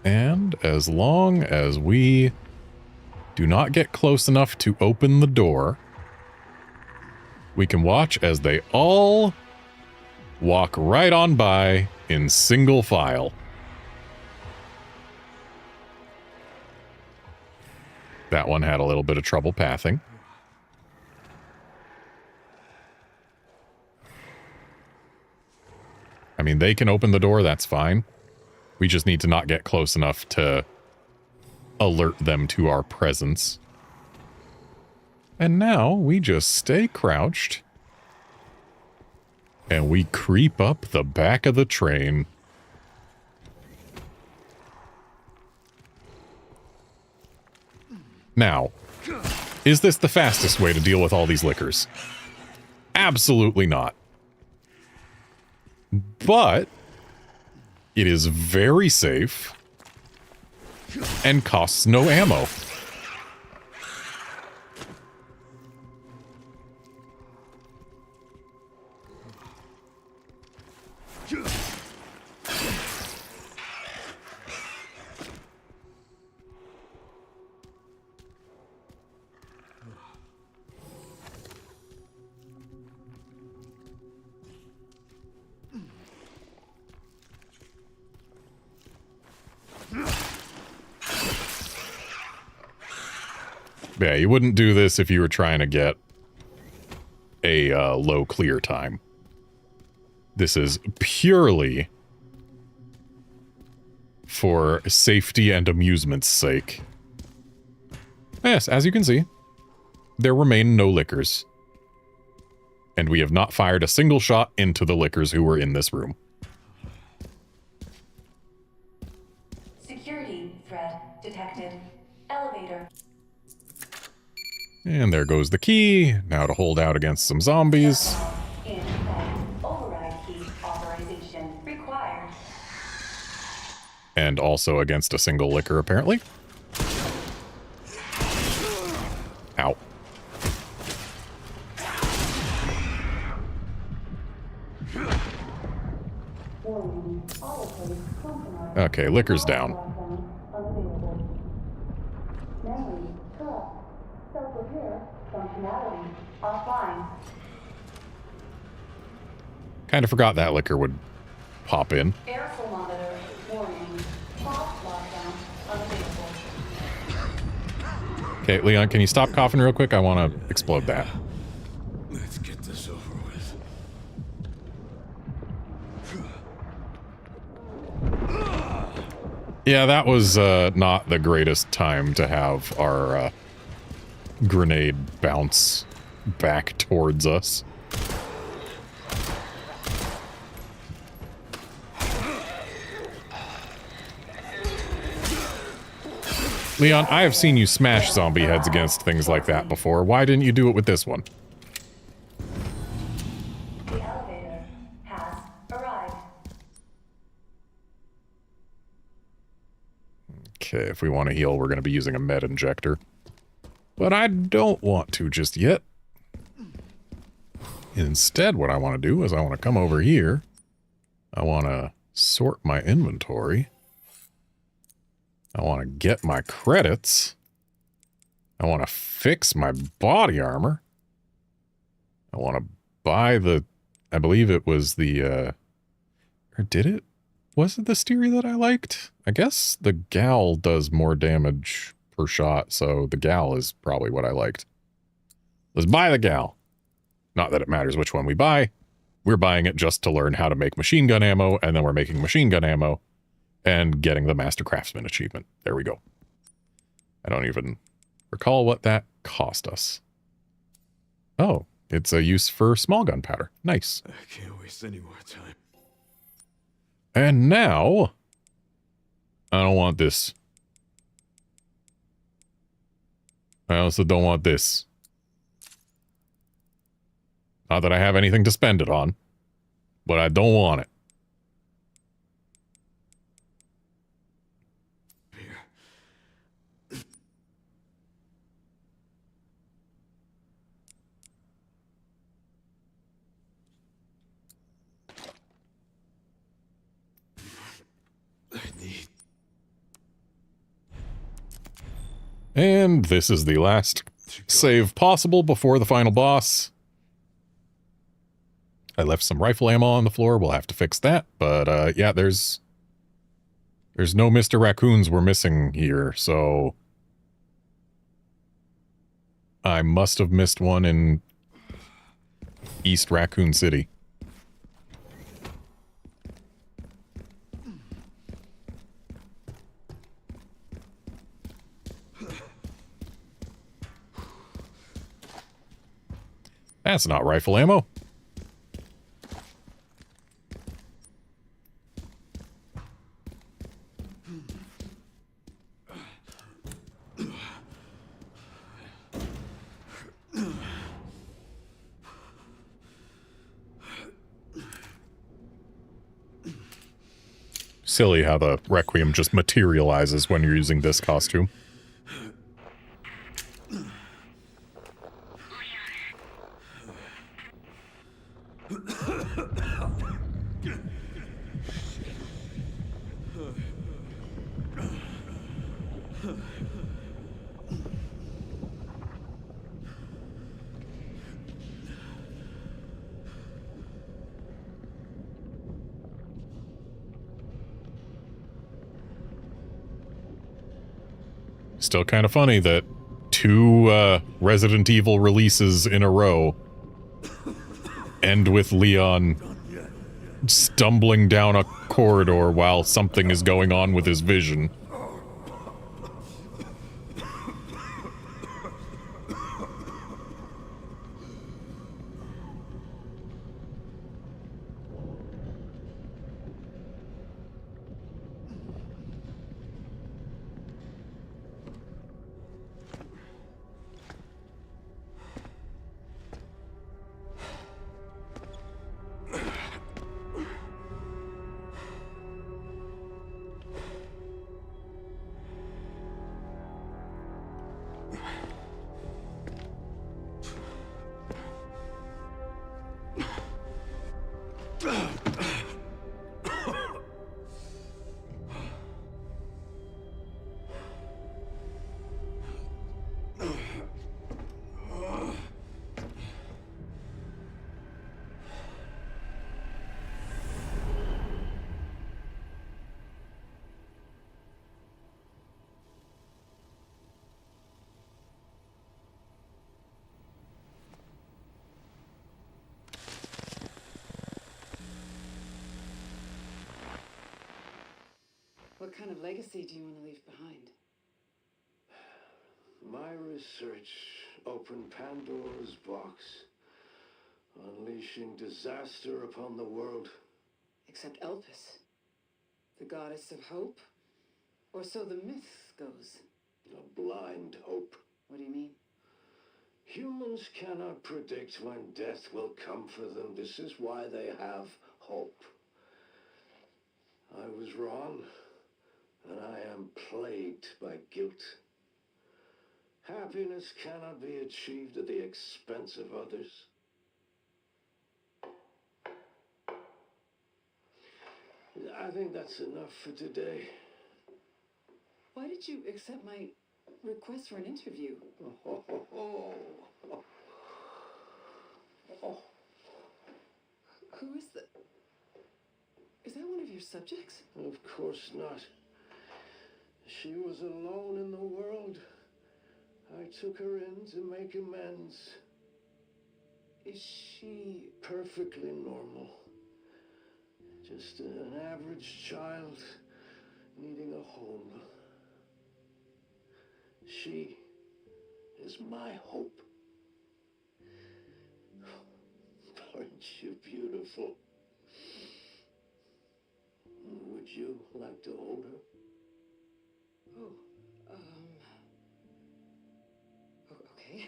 And as long as we do not get close enough to open the door, we can watch as they all walk right on by in single file. That one had a little bit of trouble pathing. I mean, they can open the door, that's fine. We just need to not get close enough to alert them to our presence. And now we just stay crouched. And we creep up the back of the train. Now, is this the fastest way to deal with all these liquors? Absolutely not. But it is very safe and costs no ammo. Yeah, you wouldn't do this if you were trying to get a low clear time. This is purely for safety and amusement's sake. Yes, as you can see, there remain no lickers. And we have not fired a single shot into the lickers who were in this room. Security threat detected. Elevator. And there goes the key. Now to hold out against some zombies. In effect. Override key authorization required. And also against a single licker, apparently. Ow. Okay, licker's down. Kind of forgot that licker would pop in. Air thermometer warning. Soft lockdown unavailable. Okay, Leon, can you stop coughing real quick? I want to explode that. Let's get this over with. Yeah, that was not the greatest time to have our grenade bounce back towards us. Leon, I have seen you smash zombie heads against things like that before. Why didn't you do it with this one? The elevator has arrived. Okay, if we want to heal, we're going to be using a med injector. But I don't want to just yet. Instead, what I want to do is I want to come over here. I want to sort my inventory. I want to get my credits. I want to fix my body armor. I want to buy the... I believe it was the... or did it? Was it the Styria that I liked? I guess the Gal does more damage per shot, so the Gal is probably what I liked. Let's buy the Gal. Not that it matters which one we buy. We're buying it just to learn how to make machine gun ammo, and then we're making machine gun ammo and getting the Master Craftsman achievement. There we go. I don't even recall what that cost us. Oh, it's a use for small gunpowder. Nice. I can't waste any more time. And now, I don't want this. I also don't want this. Not that I have anything to spend it on, but I don't want it. And this is the last save possible before the final boss. I left some rifle ammo on the floor. We'll have to fix that. But yeah, there's no Mr. Raccoons we're missing here, so I must have missed one in East Raccoon City. That's not rifle ammo. Silly how the Requiem just materializes when you're using this costume. Still kind of funny that 2 Resident Evil releases in a row end with Leon stumbling down a corridor while something is going on with his vision. What kind of legacy do you want to leave behind? My research opened Pandora's box, unleashing disaster upon the world. Except Elpis, the goddess of hope? Or so the myth goes. A blind hope. What do you mean? Humans cannot predict when death will come for them. This is why they have hope. I was wrong, and I am plagued by guilt. Happiness cannot be achieved at the expense of others. I think that's enough for today. Why did you accept my request for an interview? Who is that? Is that one of your subjects? Of course not. She was alone in the world. I took her in to make amends. Is she perfectly normal? Just an average child needing a home. She is my hope. Aren't you beautiful? Would you like to hold her? Oh, okay.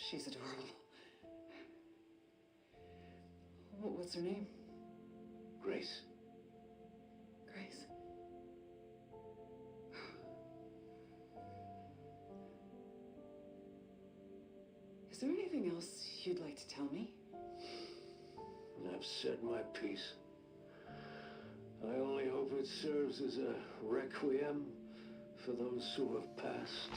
She's adorable. What's her name? Grace. Grace. Is there anything else you'd like to tell me? I've said my piece. I only hope it serves as a requiem for those who have passed.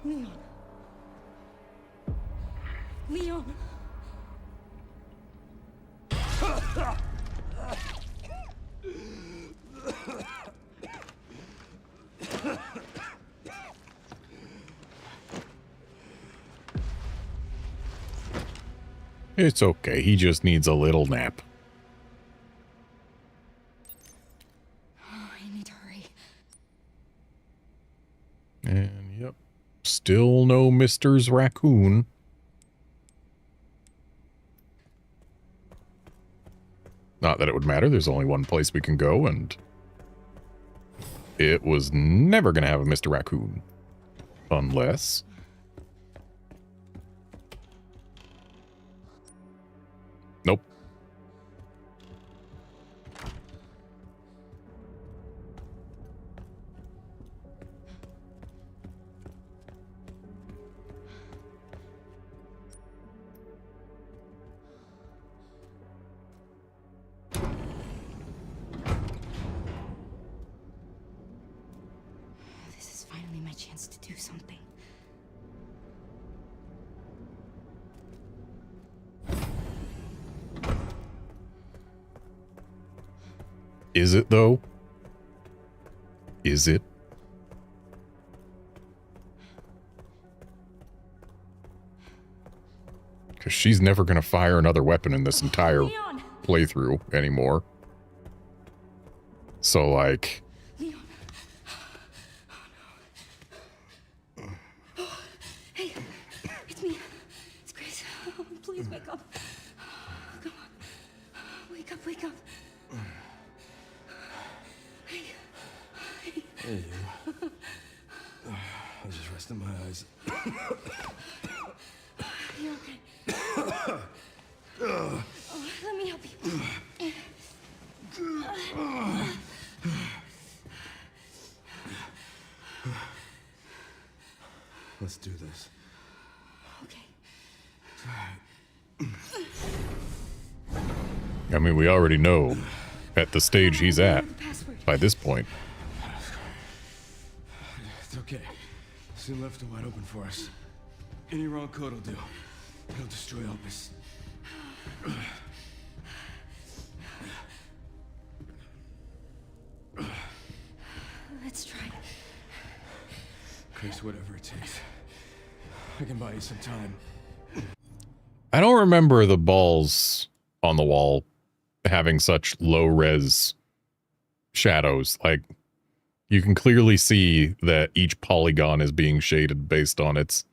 Leon. Leon. It's okay, he just needs a little nap. Oh, I need to hurry. And yep, still no Mr.'s raccoon. Not that it would matter, there's only one place we can go, and it was never going to have a Mr. Raccoon. Unless... Nope. chance to do something. Is it, though? Is it? Because she's never going to fire another weapon in this entire Leon! playthrough anymore. So, like... Leon. Oh, no. Hey, it's me. It's Grace. Oh, please wake up. Come on. Wake up, wake up. Hey. Hey. Hey, you. I was just resting my eyes. You're okay. Oh, let me help you. Let's do this. Okay. I mean, we already know at the stage he's at by this point. It's okay. Soon left it wide open for us. Any wrong code will do. It'll destroy Elpis. Let's try. Chris, whatever it takes. I can buy you some time. I don't remember the balls on the wall having such low-res shadows. Like, you can clearly see that each polygon is being shaded based on its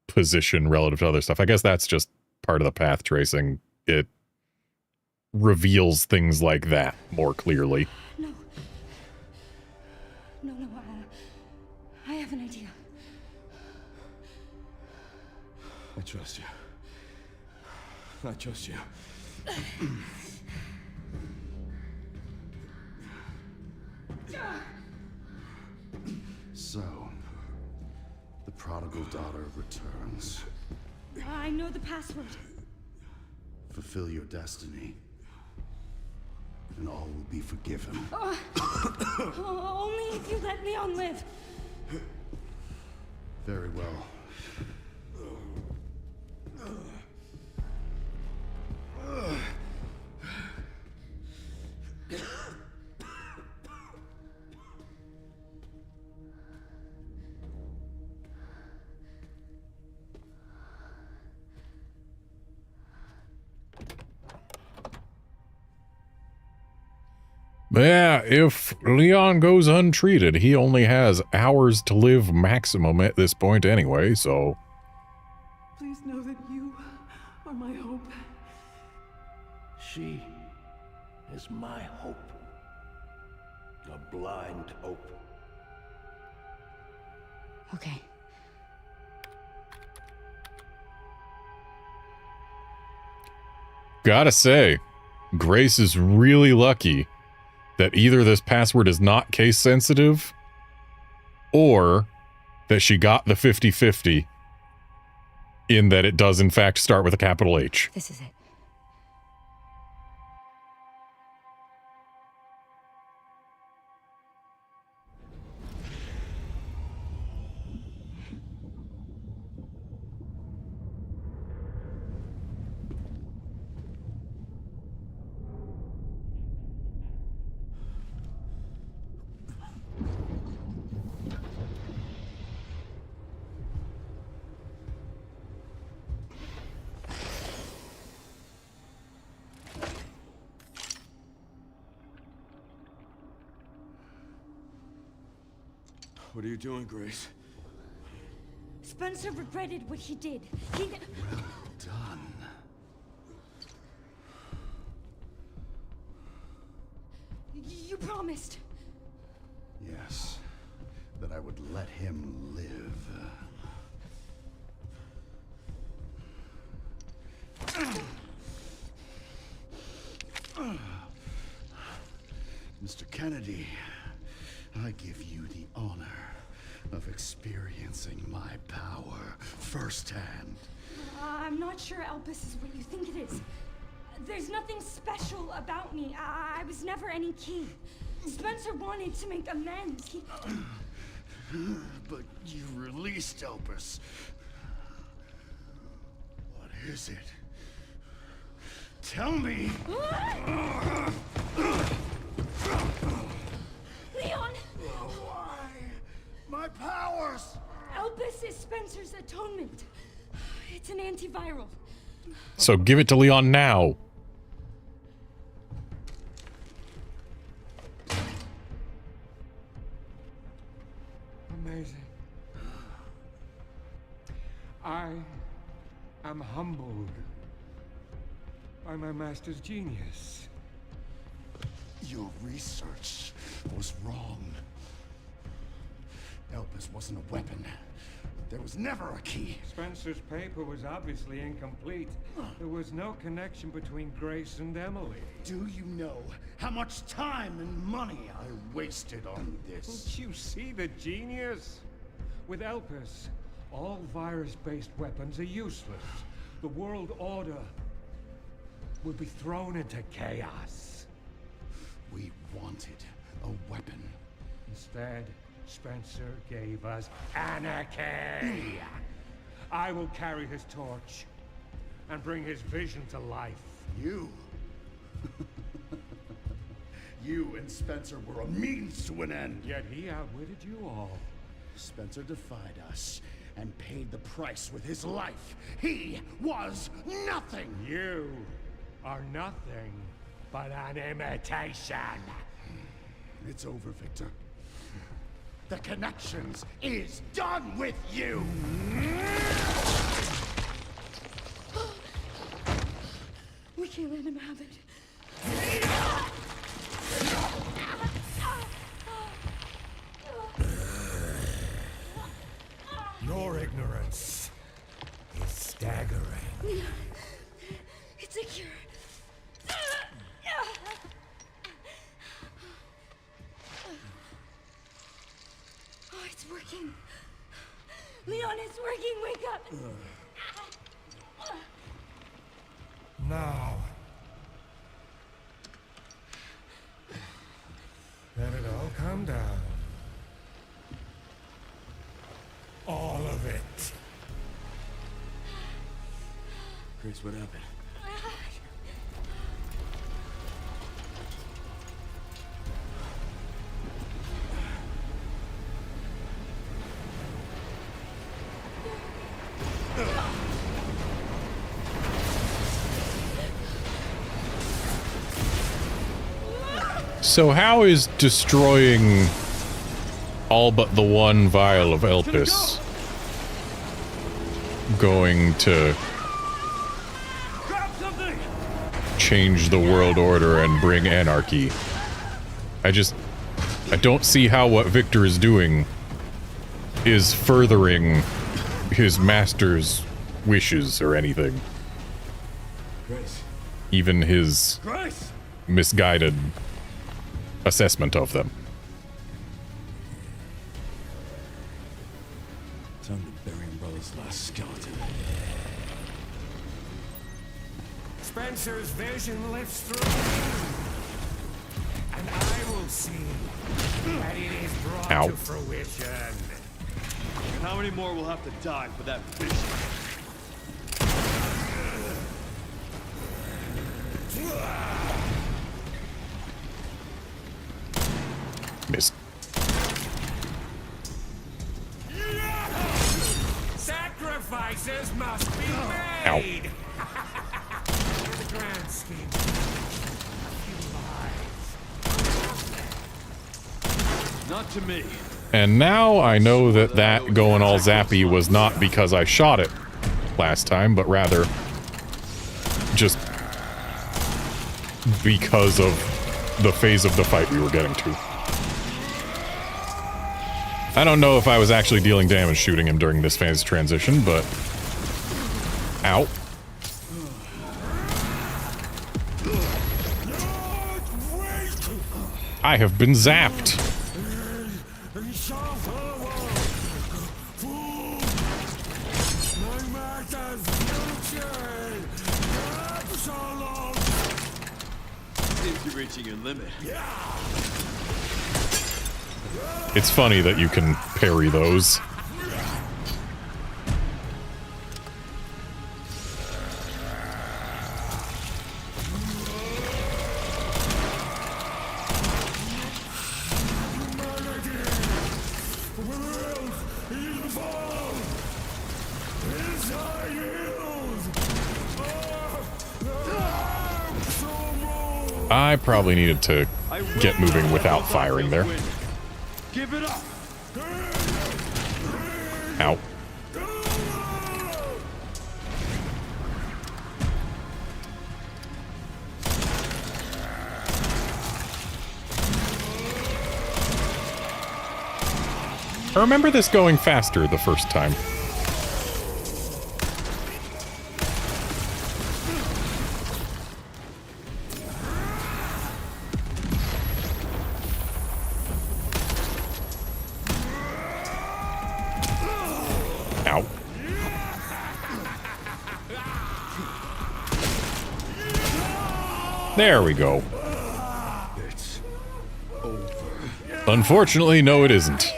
position relative to other stuff. I guess that's just part of the path tracing. It reveals things like that more clearly. No. No, I have an idea. I trust you. I trust you. So, the prodigal daughter returns. I know the password. Fulfill your destiny, and all will be forgiven. Only if you let Leon live. Very well. Yeah, if Leon goes untreated, he only has hours to live maximum at this point anyway, so... Please know that you are my hope. She is my hope. A blind hope. Okay. Gotta say, Grace is really lucky that either this password is not case sensitive or that she got the 50-50 in that it does in fact start with a capital H. This is it. What are you doing, Grace? Spencer regretted what he did. He... Well done. You promised. Yes, that I would let him live. Mr. Kennedy, I give you the honor of experiencing my power firsthand. I'm not sure Elpis is what you think it is. There's nothing special about me. I was never any king. Spencer wanted to make amends. But you released Elpis. What is it? Tell me! Leon! Why? My powers! Elpis is Spencer's atonement. It's an antiviral. So give it to Leon now. Amazing. I am humbled by my master's genius. Your research was wrong. Elpis wasn't a weapon. There was never a key. Spencer's paper was obviously incomplete. There was no connection between Grace and Emily. Do you know how much time and money I wasted on this? Don't you see the genius? With Elpis, all virus-based weapons are useless. The world order will be thrown into chaos. We wanted a weapon. Instead, Spencer gave us anarchy. I will carry his torch and bring his vision to life. You? You and Spencer were a means to an end. Yet he outwitted you all. Spencer defied us and paid the price with his life. He was nothing. You are nothing but an imitation. It's over, Victor. The Connections is done with you! We can't let him have it. Your ignorance is staggering. It's a cure. Oh, it's working. Leon, it's working. Wake up. Now, let it all come down. All of it. Grace, what happened? So how is destroying all but the one vial of Elpis going to change the world order and bring anarchy? I don't see how what Victor is doing is furthering his master's wishes or anything. Grace. Even his Grace! misguided assessment of them. Time to bury Umbrella's last skeleton. Spencer's vision lifts through, and I will see that it is brought Ow. to fruition. And how many more will have to die for that vision? Missed. Sacrifices must be made. Ow. The grand scheme. Not to me. And now I know that that going all zappy was not because I shot it last time, but rather just because of the phase of the fight we were getting to. I don't know if I was actually dealing damage shooting him during this phase transition, but... Ow. I have been zapped. Seems you're reaching your limit. It's funny that you can parry those. I probably needed to get moving without firing there. Give it up. Ow. I remember this going faster the first time. Ow. There we go. It's over. Unfortunately, no, it isn't.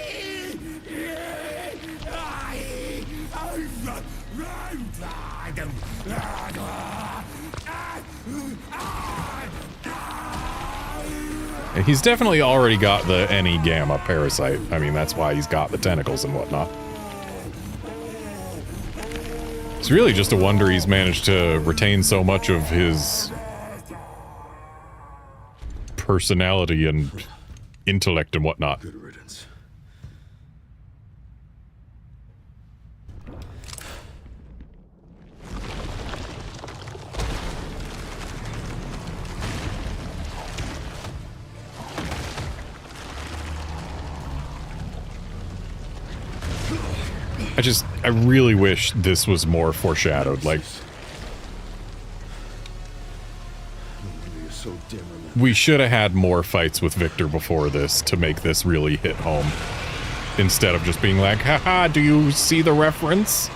He's definitely already got the any gamma parasite. I mean, that's why he's got the tentacles and whatnot. It's really just a wonder he's managed to retain so much of his personality and intellect and whatnot. Good riddance. I really wish this was more foreshadowed. Like, So dim. we should have had more fights with Victor before this to make this really hit home. Instead of just being like, haha, do you see the reference?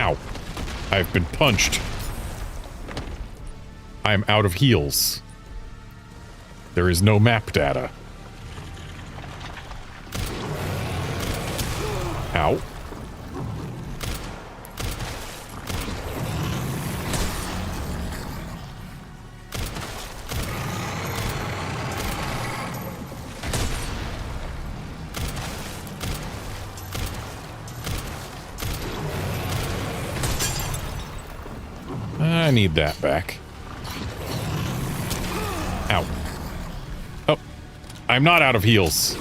Ow. I've been punched. I am out of heals. There is no map data. Ow. I need that back. Ow. Oh. I'm not out of heals.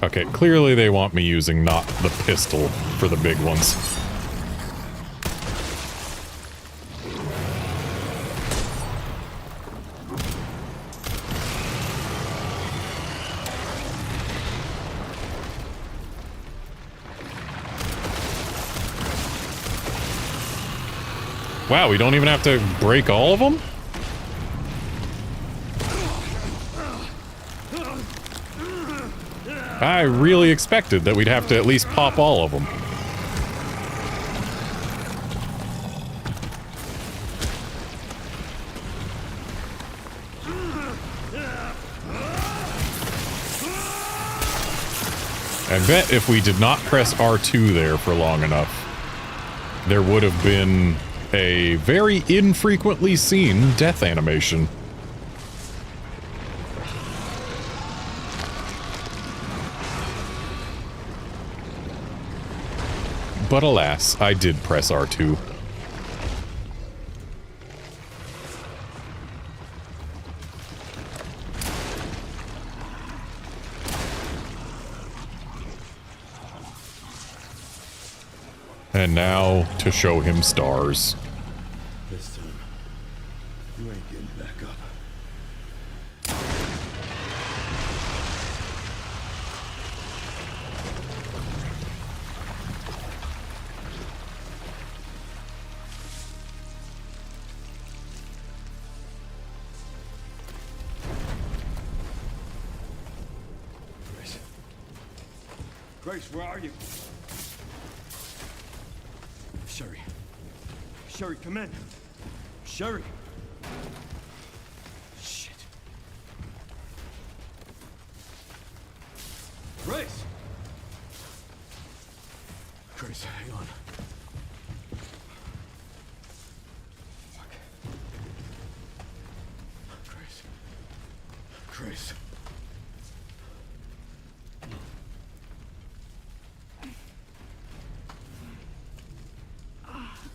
Okay, clearly they want me using not the pistol for the big ones. Wow, we don't even have to break all of them? I really expected that we'd have to at least pop all of them. I bet if we did not press R2 there for long enough, there would have been a very infrequently seen death animation. But alas, I did press R2. And now to show him stars. This time, you ain't getting back up. Grace. Grace, where are you? Sherry. Sherry, come in. Sherry. Shit. Grace! Grace, hang on. Fuck. Grace. Grace.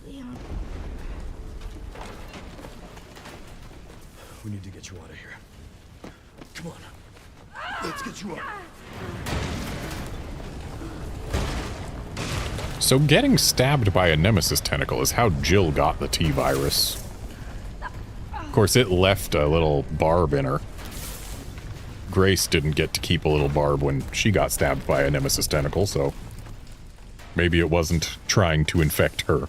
Leon. We need to get you out of here. Come on. Let's get you out. So getting stabbed by a nemesis tentacle is how Jill got the T-virus. Of course, it left a little barb in her. Grace didn't get to keep a little barb when she got stabbed by a nemesis tentacle, so maybe it wasn't trying to infect her.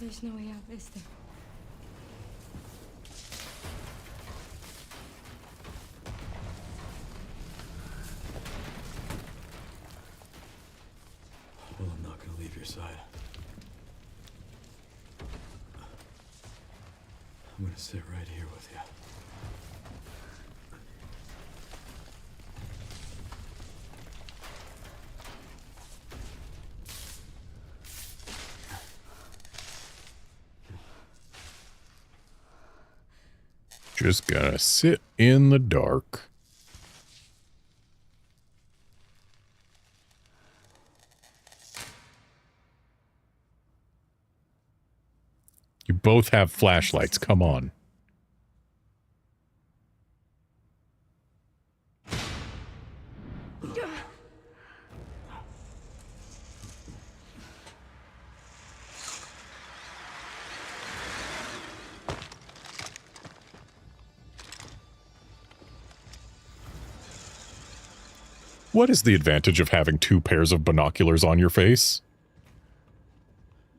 There's no way out, is there? Well, I'm not gonna leave your side. I'm gonna sit right here with you. Just gonna sit in the dark. You both have flashlights, come on. What is the advantage of having two pairs of binoculars on your face?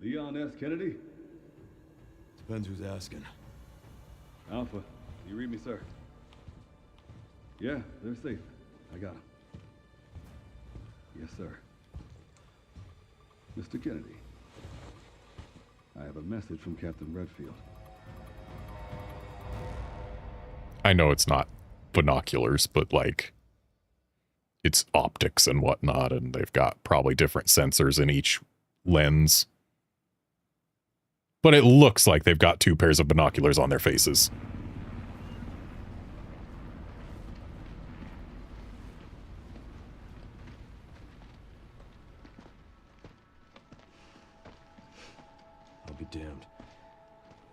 Leon S. Kennedy? Depends who's asking. Alpha, you read me, sir? Yeah, they're safe. I got them. Yes, sir. Mr. Kennedy, I have a message from Captain Redfield. I know it's not binoculars, but like, it's optics and whatnot, and they've got probably different sensors in each lens. But it looks like they've got two pairs of binoculars on their faces. I'll be damned.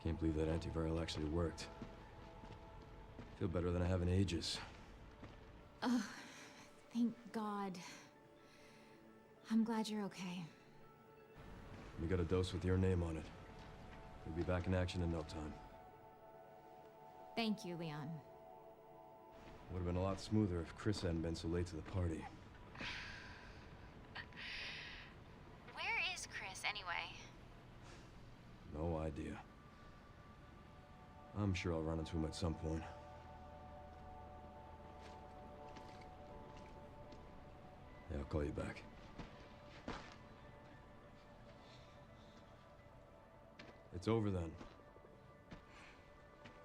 Can't believe that antiviral actually worked. Feel better than I have in ages. Oh, thank God. I'm glad you're okay. We got a dose with your name on it. We'll be back in action in no time. Thank you, Leon. Would have been a lot smoother if Chris hadn't been so late to the party. Where is Chris, anyway? No idea. I'm sure I'll run into him at some point. Yeah, I'll call you back. It's over then.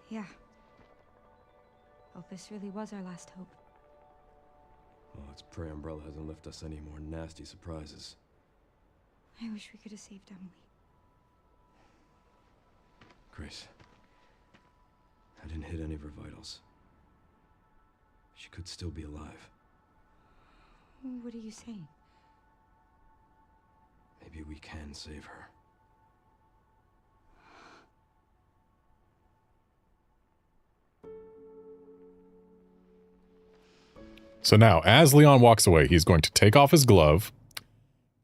Yeah. Hope this really was our last hope. Oh, let's pray Umbrella hasn't left us any more nasty surprises. I wish we could have saved Emily. Grace. I didn't hit any of her vitals. She could still be alive. What are you saying? Maybe we can save her. So now, as Leon walks away, he's going to take off his glove,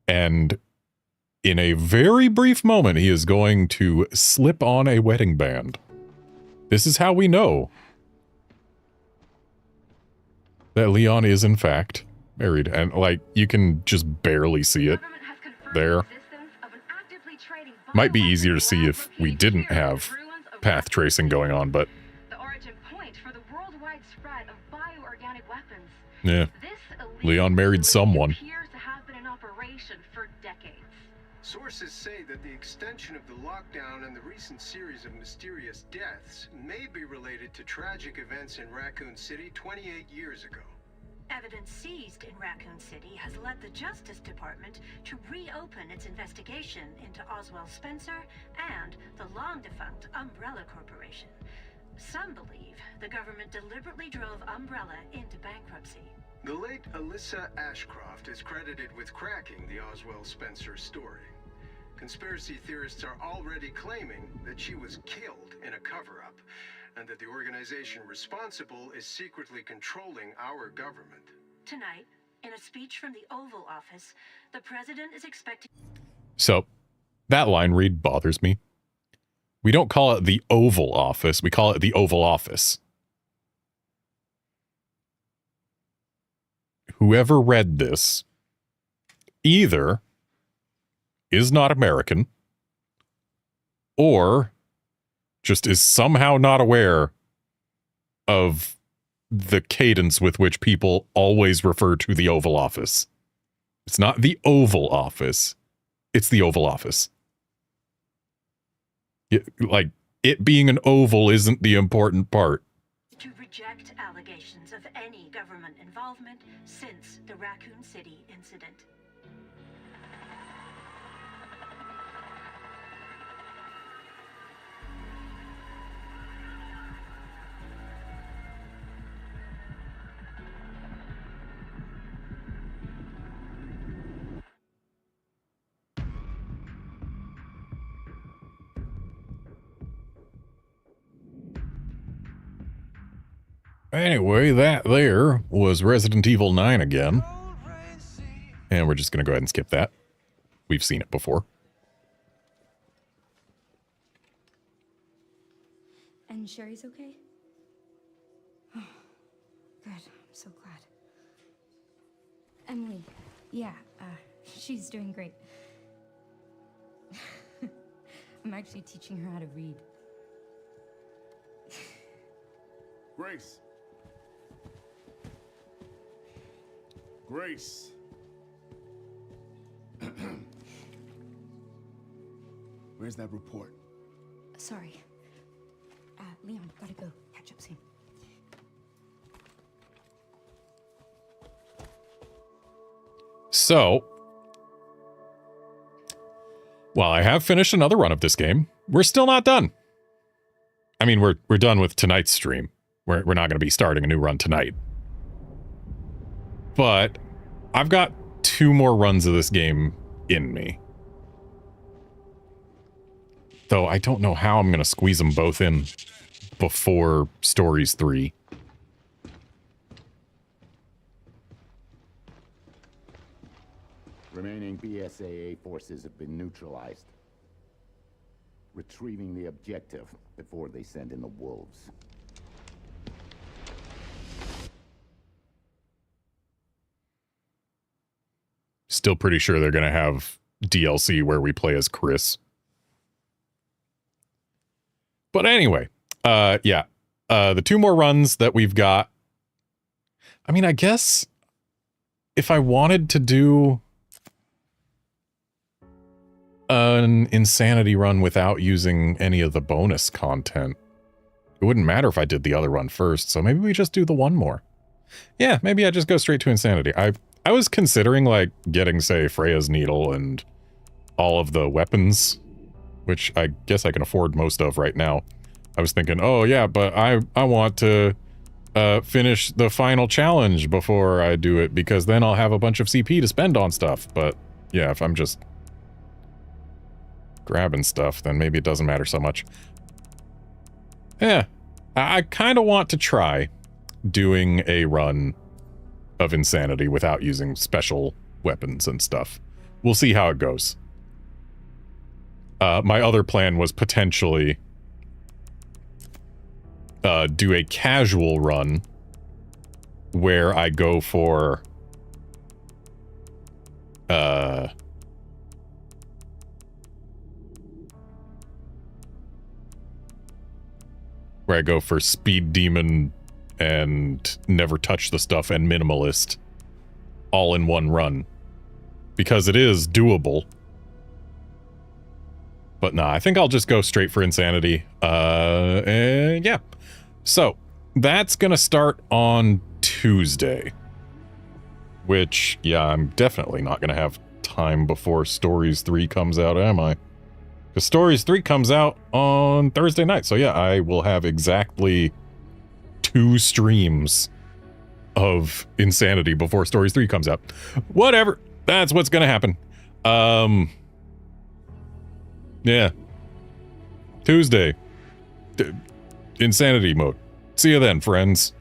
and in a very brief moment, he is going to slip on a wedding band. This is how we know that Leon is, in fact, married. And, like, you can just barely see it there. Might be easier to see if we didn't have path tracing going on, but... yeah. Leon married someone. Sources say that the extension of the lockdown and the recent series of mysterious deaths may be related to tragic events in Raccoon City 28 years ago. Evidence seized in Raccoon City has led the Justice Department to reopen its investigation into Oswald Spencer and the long-defunct Umbrella Corporation. Some believe the government deliberately drove Umbrella into bankruptcy. The late Alyssa Ashcroft is credited with cracking the Oswald Spencer story. Conspiracy theorists are already claiming that she was killed in a cover-up, and that the organization responsible is secretly controlling our government. Tonight, in a speech from the Oval Office, the president is expected... So, that line read bothers me. We don't call it the Oval Office, we call it the Oval Office. Whoever read this either is not American or just is somehow not aware of the cadence with which people always refer to the Oval Office. It's not the Oval Office, it's the Oval Office. Like, it being an oval isn't the important part. to reject allegations of any government involvement since the Raccoon City incident. Anyway, that there was Resident Evil 9 again. And we're just going to go ahead and skip that. We've seen it before. And Sherry's okay? Oh, good. I'm so glad. Emily, yeah, she's doing great. I'm actually teaching her how to read. Grace. Grace. Where's that report? Sorry. Leon, gotta go. Catch up soon. So, while I have finished another run of this game, we're still not done. I mean, we're done with tonight's stream. We're not going to be starting a new run tonight. But I've got 2 more runs of this game in me. Though I don't know how I'm going to squeeze them both in before Stories 3. Remaining BSAA forces have been neutralized. Retrieving the objective before they send in the wolves. Still pretty sure they're going to have DLC where we play as Chris. But anyway, yeah. The 2 more runs that we've got. I mean, I guess if I wanted to do an insanity run without using any of the bonus content, it wouldn't matter if I did the other run first. So maybe we just do the 1 more. Yeah, maybe I just go straight to insanity. I was considering, like, getting, say, Freya's Needle and all of the weapons, which I guess I can afford most of right now. I was thinking, oh, yeah, but I want to finish the final challenge before I do it, because then I'll have a bunch of CP to spend on stuff. But, yeah, if I'm just grabbing stuff, then maybe it doesn't matter so much. Yeah, I kind of want to try doing a run of Insanity without using special weapons and stuff. We'll see how it goes. My other plan was potentially do a casual run where I go for Speed Demon and Never Touch the Stuff and Minimalist all in one run. Because it is doable. But nah, I think I'll just go straight for Insanity. And yeah. So, that's gonna start on Tuesday. Which, yeah, I'm definitely not gonna have time before Stories 3 comes out, am I? Because Stories 3 comes out on Thursday night. So yeah, I will have exactly 2 streams of Insanity before Stories 3 comes out. Whatever. That's what's gonna happen. Yeah. Tuesday. Insanity mode. See you then, friends.